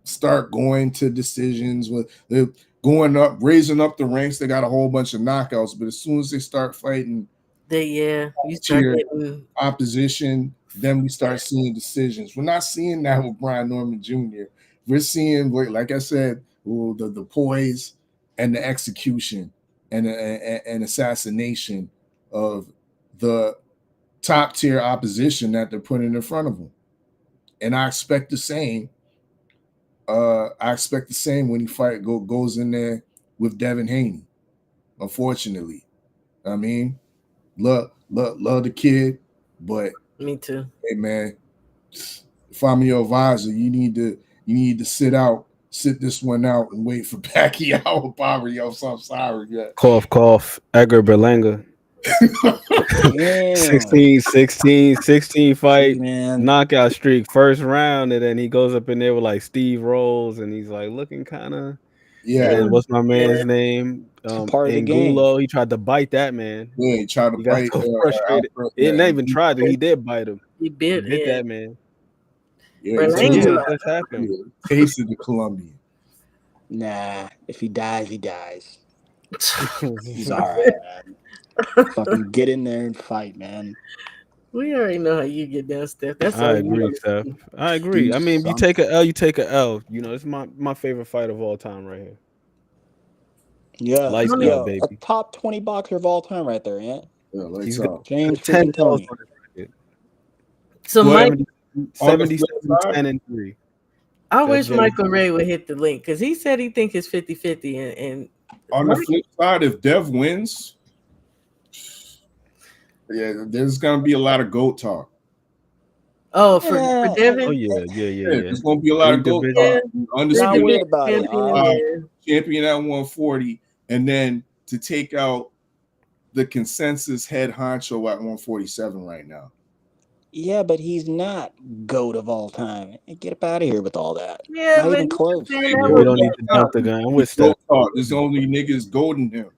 start going to decisions with they're going up, raising up the ranks. They got a whole bunch of knockouts, but as soon as they start fighting You start tier getting opposition, then we yeah. start seeing decisions. We're not seeing that with Brian Norman Jr. We're seeing, like I said, the poise and the execution and assassination of the top tier opposition that they're putting in front of him. And I expect the same. I expect the same when he goes in there with Devin Haney. Unfortunately, I mean, love the kid, but Me too. hey man, if I'm your advisor, you need to sit this one out and wait for Pacquiao or Barrios. I'm sorry, yeah. Cough, cough. Edgar Berlanga. Damn. 16 See, fight man, knockout streak, first round, and then he goes up in there with like Steve Rolls, and he's like looking kind of. And It Yeah, then was what's my yeah. man's name? it's a part of the game. Angulo. He tried to bite that man. yeah. He tried to He got bite so frustrated. Alfred. He Yeah, didn't even try to. He did bite him. He He bit bit yeah. that man. yeah. He So turned Berlanga. yeah, him. it just happened. Yeah, tasted the Colombian. Nah, if he dies, he dies. He's all right, man. Fucking get in there and fight, man. We already know how you get down, Steph. That's I all you agree, want to Steph. see. I agree. I He's mean, if you Some take a L, you take a L. You know, it's my favorite fight of all time right here. yeah, Lights Tony, out, yo, a baby. top 20 boxer of all time right there, Ant. Yeah, lights He's got out. James 10 freaking L's Tony. on his record. so But Mike, 70, on the flip 77, side, 10, and 3. I That's wish James. Michael Ray would hit the link because he said he think it's 50-50 and on the Mike, flip side, if Dev wins, yeah, there's gonna be a lot of GOAT talk. oh for Eh, Oh Devin, yeah, yeah, yeah, Yeah, yeah. there's gonna be a lot Big of GOAT yeah, division. talk. big not Undisputed worried division about it. champion, yeah. champion at 140, and then to take out the consensus head honcho at 147 right now. Yeah, but he's not GOAT of all time. Get up out of here with all that. Yeah, Not but even he's close. saying that Yeah, we was don't need to jump the gun. I'm with Steph. GOAT talk. There's only niggas goading him.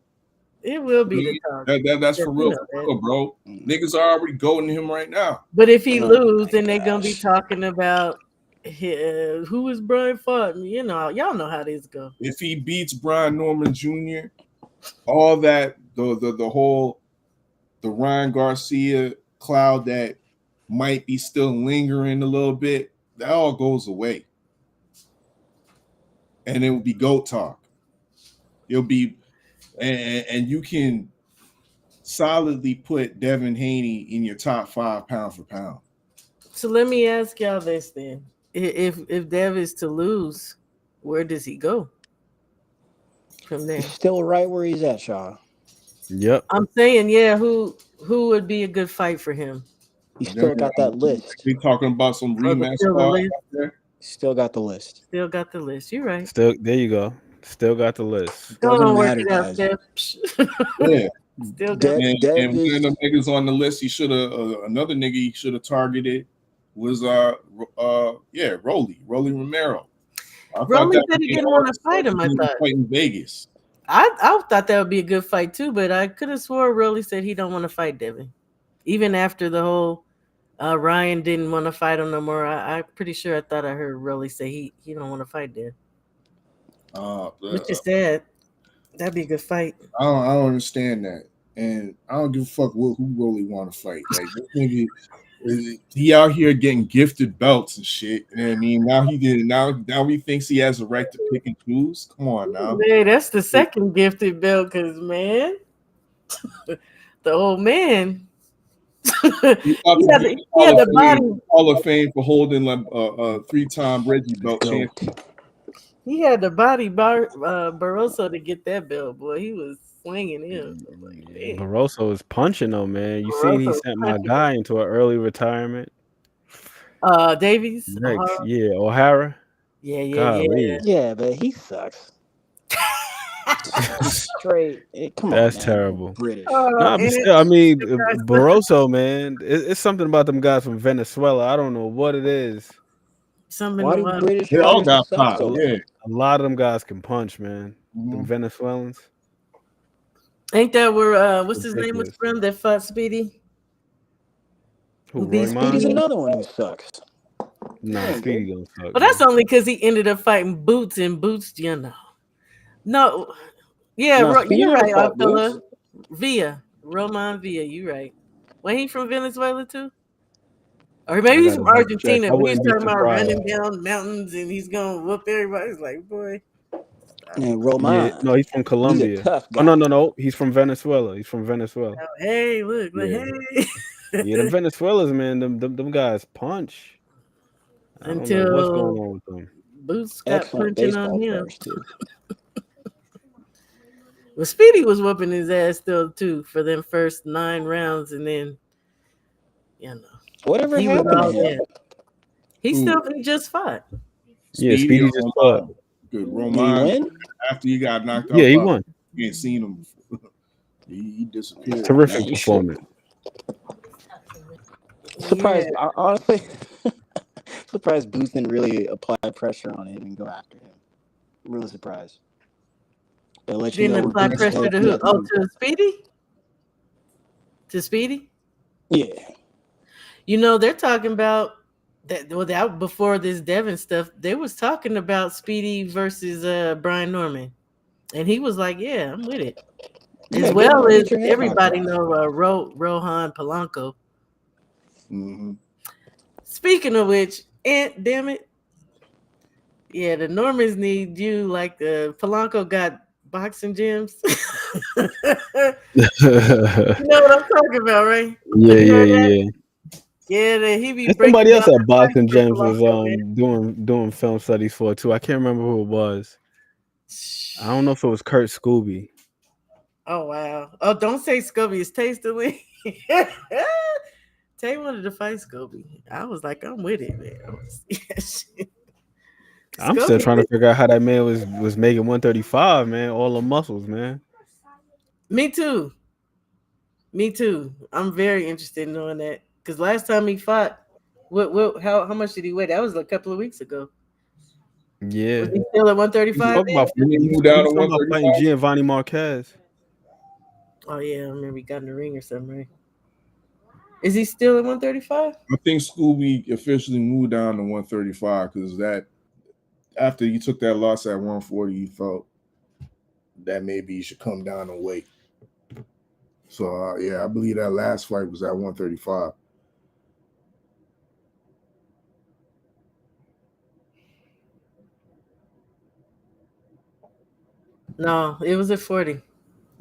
it will be the talk. That's Steph, for you real, know that. bro. Mm. Niggas are already goading him right now. But if he Oh lose, my then they're gonna be gosh. talking about who is Brian fought. You know, y'all know how this go. If he beats Brian Norman Jr., all that the whole the Ryan Garcia cloud that might be still lingering a little bit, that all goes away. And it will be GOAT talk. It'll be and you can solidly put Devin Haney in your top 5 pound for pound. So let me ask y'all this then: if Dev is to lose, where does he go from He's there? still right where he's at, Shaw. Yep. I'm saying, yeah, who would be a good fight for him? He's And then still got that list. we talking about some Oh, the rematch still the cards list. out there. Still got the list. Still got the list. You're right. Still there you go. Still got the list. Go Doesn't on, work matter, it out, guys. Steph. Yeah. Still got. Dev And one of is them niggas on the list, he should have another nigga he should have targeted was Rolly Romero. I thought Rolly that said would he be didn't want to fight him. I thought. fight in Vegas. I thought that would be a good fight too, but I could have swore Rolly said he don't want to fight Devin, even after the whole Ryan didn't want to fight him no more. I'm pretty sure I thought I heard Rolly say he don't want to fight Devin, which is sad. That'd be a good fight. I don't understand that, and I don't give a fuck who really want to fight. Like this nigga, he out here getting gifted belts and shit. You know what I mean? Now he thinks he has a right to pick and choose. Come on now. Hey, that's the second gifted belt, cause man, the old man. He about to be in He had the body. Hall of Fame for holding like a 3-time Reggie belt champion. GOAT. He had the body Barroso to get that belt, boy. He was swinging him. I'm like, damn. Barroso is punching though, man. You seen he Barroso sent my punching guy into an early retirement. Davies. Next, yeah, O'Hara. Yeah. Golly, Yeah, but he sucks. Straight. Come on, that's man. terrible. British. Nah, but And still, I mean, surprise- Barroso, man, it's something about them guys from Venezuela. I don't know what it is. something Why do about British They all fighters got suck popped. so Yeah. bad? A lot of them guys can punch, man. Mhm. Them Venezuelans. ain't that where what's his name was Ridiculous. from that fought Speedy? Who, Beat Roy Speedy's Mine? another one who sucks. Nah, Dang, Speedy dude. gonna suck. But that's man. only because he ended up fighting Boots and Boots, you know. No, yeah, Nah, Speedy you're never right, fought fella. Boots. Villa, Roman Villa, you right. When he from Venezuela too? Or I maybe he's gotta from double check. Argentina, I but he's wouldn't be talking about surprised. running down mountains and he's gonna whoop everybody. It's like, boy, stop. And Yeah, Roman. no, he's from He's a Colombia. tough Oh guy. no, he's from Venezuela. He's from Venezuela. Hey, look, Yeah, hey. yeah. Them Venezuelans, man. Them guys punch. I don't know what's going Until on with them. Boots got Excellent punching on baseball him. players, too. Well, Speedy was whooping his ass still too for them first 9 rounds, and then you know Whatever he was happened to all him? in. He just fought. Yeah, Speedy Speedy or just fought. Roman? Good. Did he Roman, win? after he got knocked Yeah, out he by won. you ain't seen him before. He disappeared. Terrific He should. performance. Surprised, Yeah, honestly. Surprised Boots didn't really apply pressure on him and go after him. I'm really surprised. They'll let you didn't know where apply Boots pressure stands to who? next. Oh, to Speedy. To Speedy. Yeah. You know they're talking about that. Well, that before this Devin stuff, they was talking about Speedy versus Brian Norman. And he was like, "Yeah, I'm with it." As Yeah, well as get your head knocked everybody off. know Rohan Polanco. Mm-hmm. Speaking of which, and damn it, yeah, the Normans need you like the Polanco got boxing gyms. You know what I'm talking about, right? Yeah, You heard that? yeah. Yeah, that he be And breaking somebody down else at the fights Boston for James was Polanco, man. doing film studies for it too. I can't remember who it was. I don't know if it was Kurt Scooby. Oh wow! Oh, don't say Scobie is tastily. Tay wanted to fight Scobie. I was like, I'm with it, man. Yeah, shit. I'm still trying to Scobie, figure out how that man was making 135, man. All the muscles, man. me too. Me too. I'm very interested in knowing that because last time he fought, how much did he weigh? That was a couple of weeks ago. Was Yeah. he still at He was 135 talking about Didn't he he move was, down he to was talking about fighting 135? Giovanni Marquez. then? Oh yeah, I remember he got in the ring or something, right? Is he still at 135? I think Scooby officially moved down to 135 because that after you took that loss at 140, you felt that maybe you should come down and weight. So yeah, I believe that last fight was at 135. No, it was at 40.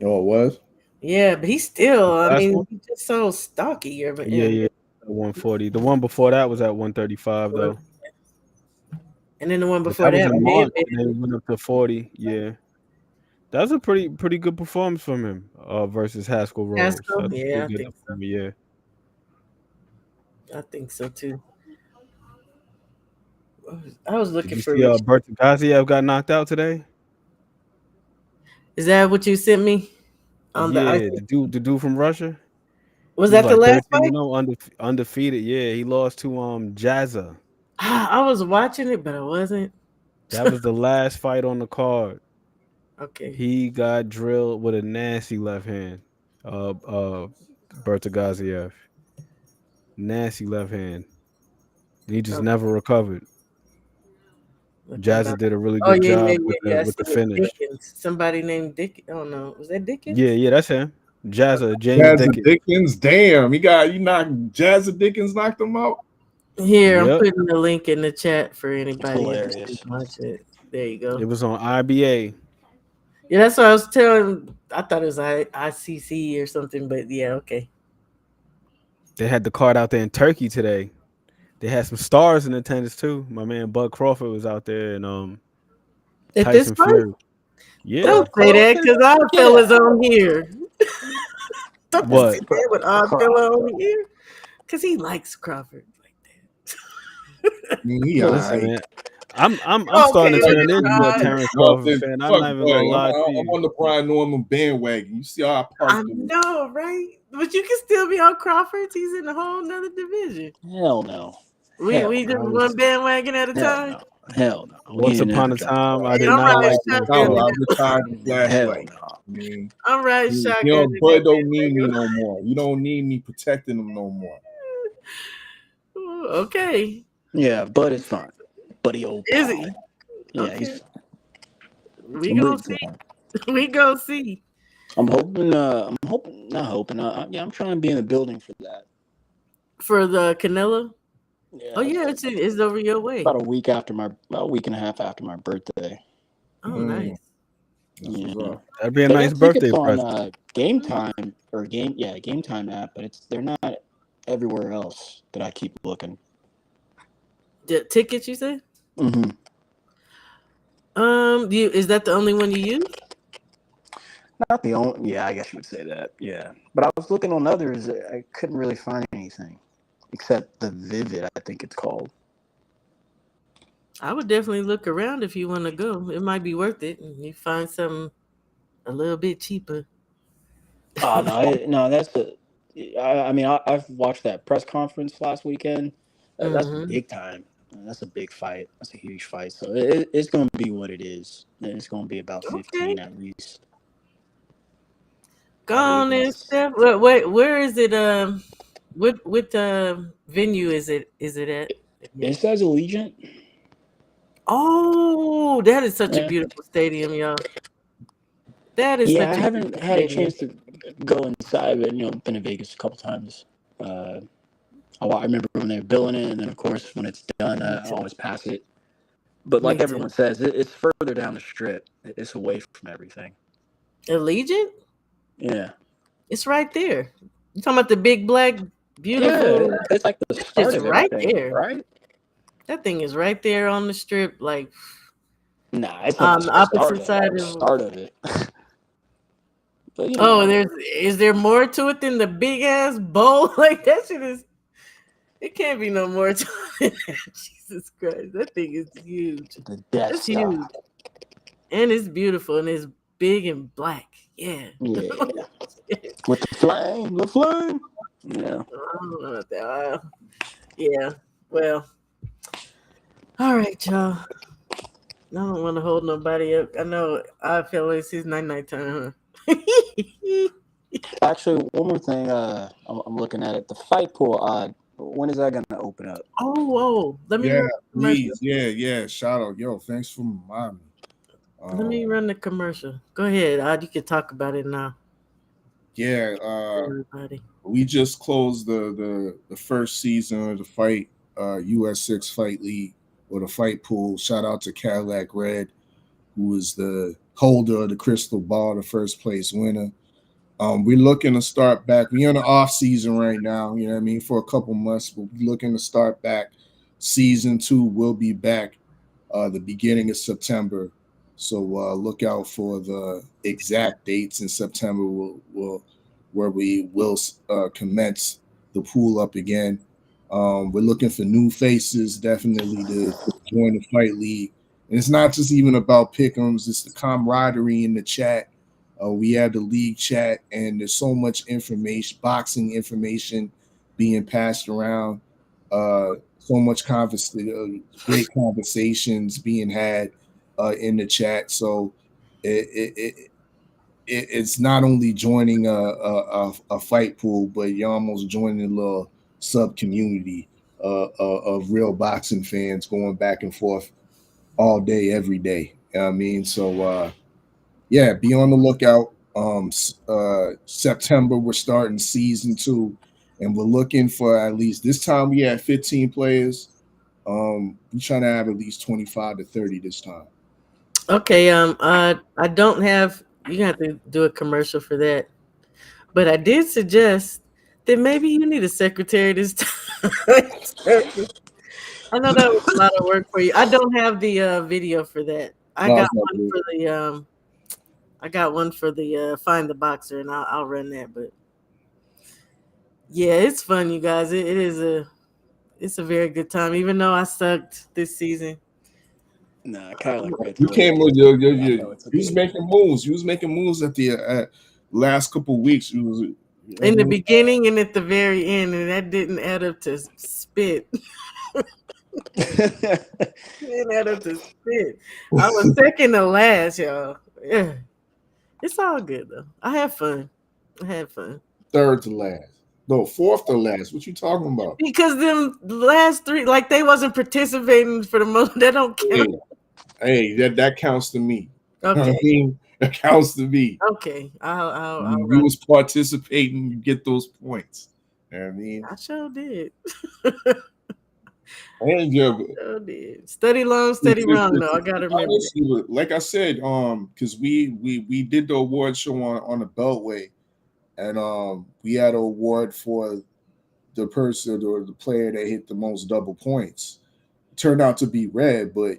Oh, it was? Yeah, but he's still. I Last mean, one? he's just so stocky. Yeah, yeah. At 140. The one before that was at 135 though. And then the one But before that was that in may have March and then been it went up to 40. Yeah. That was a pretty good performance from him versus Haskell Rose. Pascal. That's a Yeah, pretty I good think so. performance, yeah. I think so too. I was Did looking you for see Rich. Bertagaziev got knocked out today? Is that what you sent me on the Yeah, IC? the dude from Russia. Was He's that the like last 13 fight? and 0 undefeated. Yeah, he lost to Jazza. I was watching it, but I wasn't. That was the last fight on the card. Okay. He got drilled with a nasty left hand. Bertagaziev. Nasty left hand. He just Okay. never recovered. Looking Jazza back. did a really Oh good yeah, yeah, job yeah, with yeah. I the seen it. finish. Dickens. Somebody named Dick. Oh no, was that Yeah, Dickens? yeah, that's him. Jazza, James Jazza Dickens. Dickens, damn, you knocked Jazza Dickens knocked him out. Here, I'm Yep. putting the link in the chat for It's anybody interested hilarious. in watch it. There you It go. was on IBA. Yeah, that's what I was telling. I thought it was ICC or something, but yeah, okay. They had the card out there in Turkey today. They had some stars in attendance too. My man Bud Crawford was out there and At this Tyson point, Fury. Yeah. don't say that because our Get fellas out. on here. Don't What? sit there with our fella on here because he likes Crawford like I mean, he all Listen, right. man. I'm that. starting Okay, to look turn at into a Rod. Terrence Crawford Nothing. fan. I'm Fuck not even Bud. gonna lie to I'm you. on the Brian Norman bandwagon. You see how I I parked him. know, right? But you can still be on Crawford's. He's in a whole nother division. Hell no. We Hell just I no. one was bandwagon at a Hell time. no. Hell no. We once ain't upon never a jumping time I Yeah, did I'm not riding like I Terrence shotgun. retired. Crawford. I retired the Hell flashlight. no. I mean, I'm riding you shotgun know, in Bud that don't need me bandwagon. no more. You don't need me protecting him no more. Ooh, okay. Yeah, Bud is fine. Buddy old Is pal. he? Yeah, he's Okay. fine. We I'm gonna rooting for see. him. We gonna see. I'm hoping, not hoping. Yeah, I'm trying to be in the building for that. For the Canelo. Oh Yeah, yeah, it's over your way. about a week and a half after my birthday. Oh nice. That's what's Yeah. up. That'd be a They nice got birthday tickets on present. Game Time app, but they're not everywhere else that I keep looking. The tickets you said? Hmm. Is that the only one you use? Not the only. Yeah, I guess you would say that. Yeah, but I was looking on others. I couldn't really find anything except the Vivid. I think it's called. I would definitely look around if you want to go. It might be worth it. And you find something a little bit cheaper. Oh no, no, that's the. I mean, I've watched that press conference last weekend. That's Hmm. big time. That's a big fight. That's a huge fight. So it's going to be what it is. It's going to be about Okay. 15 at least. Go I already on then, lost. Steph. Where is it? What venue is it? Is it at? It Again? says Allegiant. Oh, that is such a Yeah. beautiful stadium, y'all. That is Yeah, I such a haven't good had a stadium. chance to go inside, but been to Vegas a couple times. I remember when they were building it, and then of course when it's done, Me I too. always pass it. But like Me everyone too. says, it's further down the strip. It's away from everything. Allegiant? Yeah, It's right there. You talking about the big black, yeah, beautiful? it's like the It's start just of right everything, there. right? That thing is right there on the strip, like Nah, it's not on the the start opposite of it. side The of. start of it, but Oh, is there more to it than the big ass bowl? Like that shit is. It can't be no more to it than that. Jesus Christ, that thing is huge. the Death That's Star. huge, and it's beautiful, and it's big and black. Yeah. Yeah, with the flame, the flame. Yeah. I don't know about that. Yeah. Well. All right, y'all. I don't want to hold nobody up. I know I feel it's his night time. Huh? Actually, one more thing. I'm looking at it. The fight pool. When is that gonna open up? Oh, let me Yeah, run the commercial. please. Yeah. Shout out. Yo, thanks for reminding me. Let me run the commercial. Go ahead, Odd. You can talk about it now. Yeah, Everybody. we just closed the first season of the fight US 6 Fight League or the fight pool. Shout out to Cadillac Red, who is the holder of the crystal ball, the first place winner. We're looking to start back. We're in the off season right now, you know what I mean, for a couple months, but we're looking to start back. Season 2 will be back the beginning of September. So look out for the exact dates in September. Where we will commence the pool up again. We're looking for new faces, definitely to join the fight league. And it's not just even about pick'ems; it's the camaraderie in the chat. We have the league chat, and there's so much information, boxing information, being passed around. So much great conversations being had in the chat. So it's not only joining a fight pool, but you're almost joining a little sub community of real boxing fans going back and forth all day, every day. You know what I mean? So yeah, be on the lookout. September we're starting season 2, and we're looking for at least this time we had 15 players. We're trying to have at least 25 to 30 this time. Okay. I don't have. You have to do a commercial for that. But I did suggest that maybe you need a secretary this time. I know that was a lot of work for you. I don't have the video for that. I No, got it's not one good. for the find the boxer, and I'll run that. But yeah, it's fun, you guys. It's a very good time. Even though I sucked this season, Nah, kind of like Red's You came hilarious. with I know it's a you was good. making moves. You was making moves at the last couple of weeks. You was, in the beginning and at the very end, and that didn't add up to spit. Didn't add up to spit. I was second to last, y'all. Yeah, it's all good though. I had fun. I had fun. third to last. No, fourth to last. What you talking about? Because them last three, like they wasn't participating for the most. That don't count. Hey, that counts to me. I Okay, mean, that counts to me. okay. I'll You run. was participating, you get those points. You know what I mean? I sure did. And yeah, Sure did. Study long, study wrong. No, I gotta remember that. honestly, like I said, because we did the award show on the Beltway, and we had an award for the person or the player that hit the most double points. It turned out to be Red, but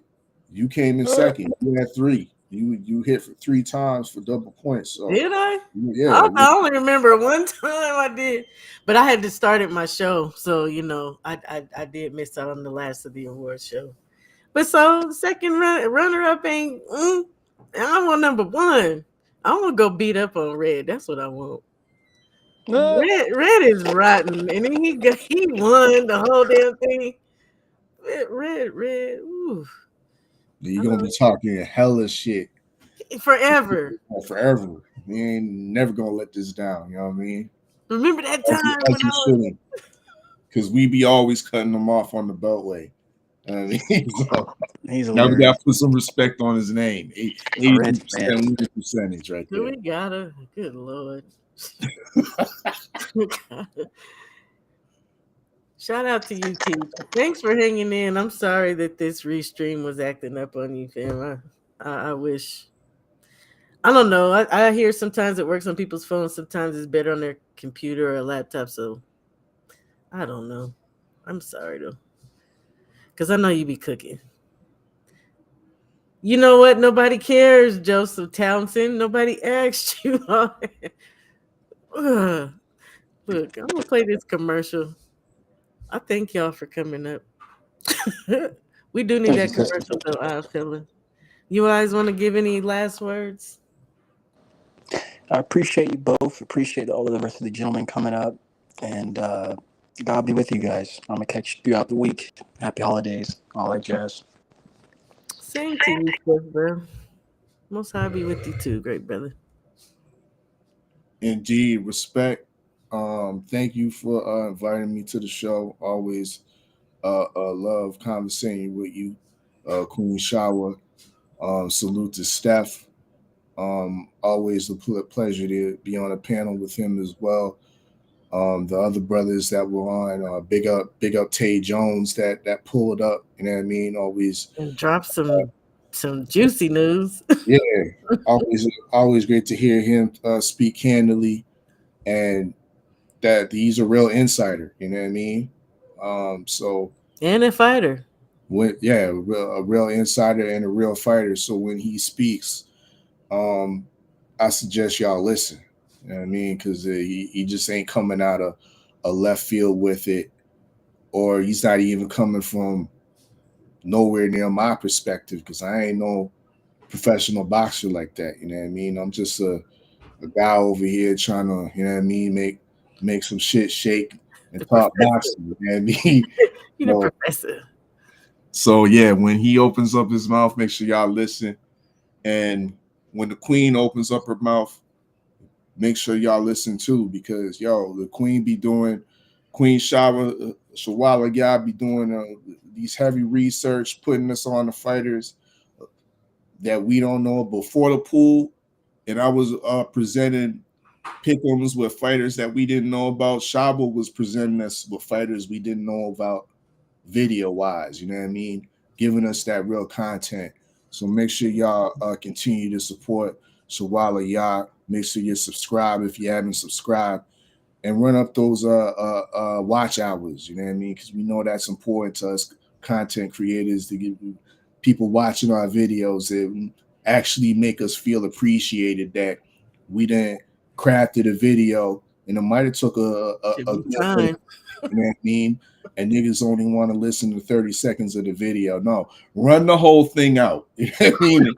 you came in second. You had 3. You hit for 3 times for double points. So Did I? yeah, I only remember one time I did, but I had to start at my show, so I did miss out on the last of the award show. But so second runner up ain't. I want number 1. I want to go beat up on Red. That's what I want. Red is rotten, and he won the whole damn thing. Red. Ooh, you're gonna be talking hella shit forever. forever. You ain't never gonna let this down. You know what I mean? Remember that time As when you I was shouldn't, because we be always cutting them off on the Beltway. I mean, so He's now we got hilarious. to put some respect on his name. Rich 83% man. winning percentage right Do there. we gotta? Good Lord. Shout out to you, T. Thanks for hanging in. I'm sorry that this restream was acting up on you, fam. I wish. I don't know. I hear sometimes it works on people's phones. Sometimes it's better on their computer or a laptop. So I don't know. I'm sorry though, because I know you be cooking. You know what? Nobody cares, Joseph Townsend. Nobody asked you. Ugh. Look, I'm gonna play this commercial. I thank y'all for coming up. We do need Thank you, that sister. commercial though, I feel. You guys want to give any last words? I appreciate you both. Appreciate all of the rest of the gentlemen coming up. And God be with you guys. I'm going to catch you throughout the week. Happy holidays. All that jazz. Same to you, Steph, bro. Most high be with you too, great brother. Indeed, respect. Thank you for inviting me to the show. Always love conversating with you, Queen Shower. Salute to Steph. Always a pleasure to be on a panel with him as well. The other brothers that were on, big up Tay Jones that pulled up. You know what I mean? Always, And drop some juicy news. yeah. Always great to hear him speak candidly, and that he's a real insider. You know what I mean? So And a fighter. a real insider and a real fighter. So when he speaks, um, I suggest y'all listen. You know what I mean? Because he just ain't coming out of a left field with it, or he's not even coming from nowhere near my perspective. Because I ain't no professional boxer like that. You know what I mean? I'm just a guy over here trying to, you know what I mean, make some shit shake and The talk professor. boxing. You know what I mean? You the So, professor. so yeah, when he opens up his mouth, make sure y'all listen. And when the queen opens up her mouth, make sure y'all listen too, because the queen be doing Queen Shawala, y'all be doing these heavy research, putting us on the fighters that we don't know before the pool. And I was presenting pick'ems with fighters that we didn't know about. Shaba was presenting us with fighters we didn't know about video wise, you know what I mean? Giving us that real content. So make sure y'all continue to support Shawala Yah. Make sure you subscribe if you haven't subscribed, and run up those watch hours, you know what I mean? Because we know that's important to us content creators, to get people watching our videos that actually make us feel appreciated, that we didn't crafted a video and it might have took Should a be good minute, fine. you know what I mean? And niggas only want to listen to 30 seconds of the video. No, run the whole thing out. You know what I mean?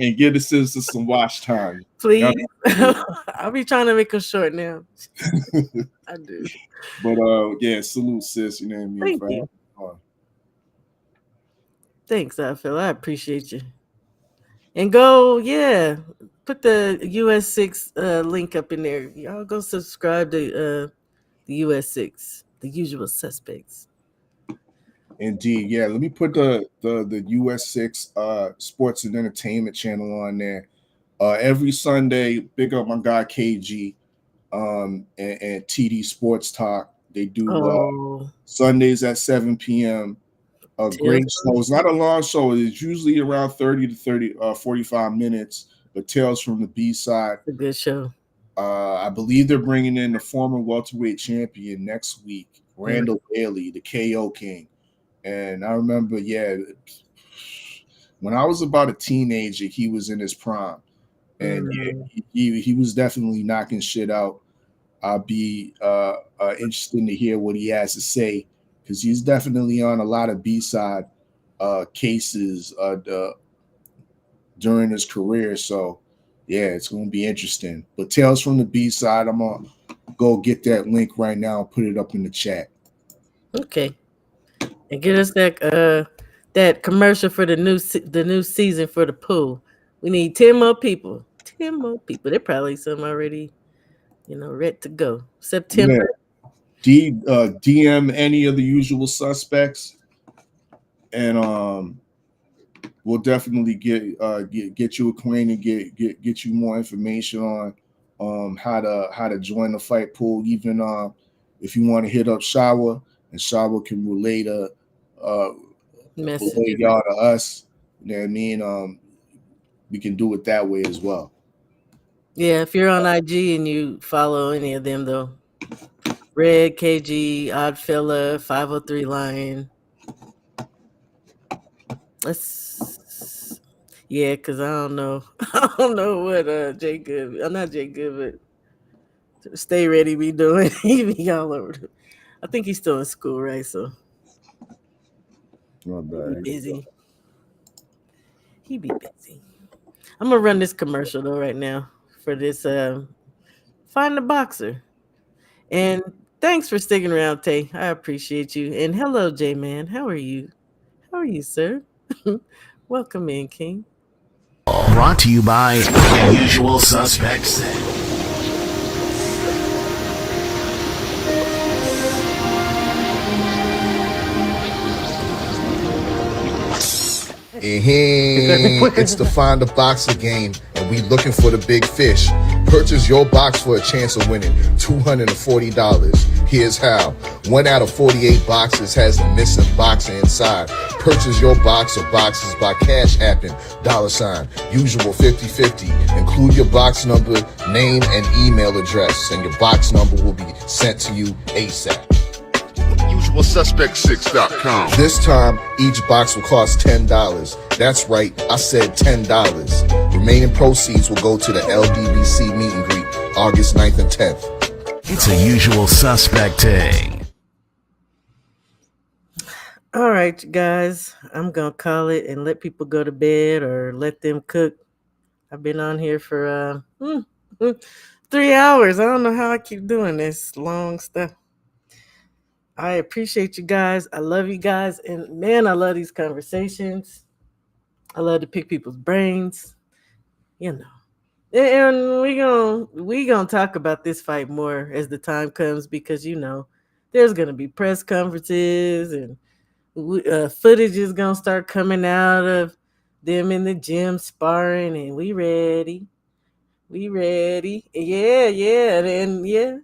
And give the sisters some watch time. Please. I'll be trying to make them short now. I do. But yeah, salute sis, you know what I mean? Thank you. Thanks, I feel. I appreciate you. And go, yeah. Put the US6 link up in there. Y'all go subscribe to the US6, the usual suspects. Indeed, yeah. Let me put the US6 sports and entertainment channel on there. Every Sunday, big up my guy KG, and TD Sports Talk. They do Oh, Sundays at 7 p.m. A Tales great show. from It's not a long show. It's usually around 30 to 45 minutes. But Tales from the B side. a good show. I believe they're bringing in the former welterweight champion next week, Randall Bailey, the KO King. And I remember, when I was about a teenager, he was in his prime, and he was definitely knocking shit out. I'll be interested to hear what he has to say, because he's definitely on a lot of B-side cases during his career. So yeah, it's going to be interesting. But Tales from the B-side, I'm gonna go get that link right now and put it up in the chat. Okay. And get us that commercial for the new season for the pool. We need 10 more people. 10 more people. They're probably some already, ready to go. September. Yeah. DM any of the usual suspects and we'll definitely get you acquainted, get you more information on how to join the fight pool. Even if you want to hit up Shawa, and Shawa can relay Messages. y'all to us. You know what I mean? We can do it that way as well. Yeah, if you're on IG and you follow any of them though, Red KG, Oddfella, 503 Lion. Let's yeah, cause I don't know, I don't know what Jay Good. I'm not Jay Good, but Stay Ready be doing. He be all over. I think he's still in school, right? So Not he be bad. busy. He be busy. I'm gonna run this commercial though right now for this. Find the boxer. And thanks for sticking around, Tay. I appreciate you. And hello, J Man. How are you? How are you, sir? Welcome in, King. Brought to you by Usual Suspects. It's the Find a Boxer game, and we looking for the big fish. Purchase your box for a chance of winning $240. Here's how. 1 out of 48 boxes has the missing boxer inside. Purchase your box or boxes by Cash Apping, $, usual 50/50. Include your box number, name, and email address, and your box number will be sent to you ASAP. UsualSuspect6.com. This time, each box will cost $10. That's right, I said $10. Remaining proceeds will go to the LDBC meet and greet, August 9th and 10th. It's a Usual Suspect thing. All right, you guys. I'm gonna call it and let people go to bed or let them cook. I've been on here for 3 hours. I don't know how I keep doing this long stuff. I appreciate you guys. I love you guys. And man, I love these conversations. I love to pick people's brains. You know. And we gonna talk about this fight more as the time comes because there's gonna be press conferences and footage is gonna start coming out of them in the gym sparring, and we ready. We ready. Yeah. And yeah.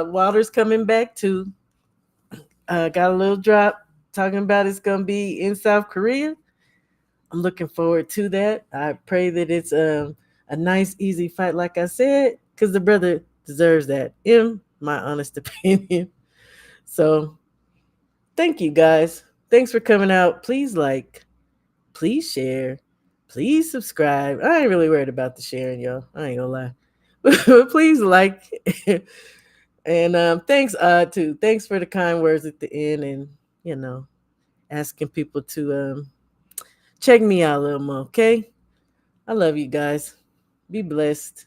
Wilder's coming back too. Got a little drop talking about it's gonna be in South Korea. I'm looking forward to that. I pray that it's a nice, easy fight, like I said, because the brother deserves that, in my honest opinion. So, thank you guys. Thanks for coming out. Please like, please share, please subscribe. I ain't really worried about the sharing, y'all. I ain't gonna lie. But please like. And thanks, too. Thanks for the kind words at the end and, asking people to check me out a little more, okay? I love you guys. Be blessed.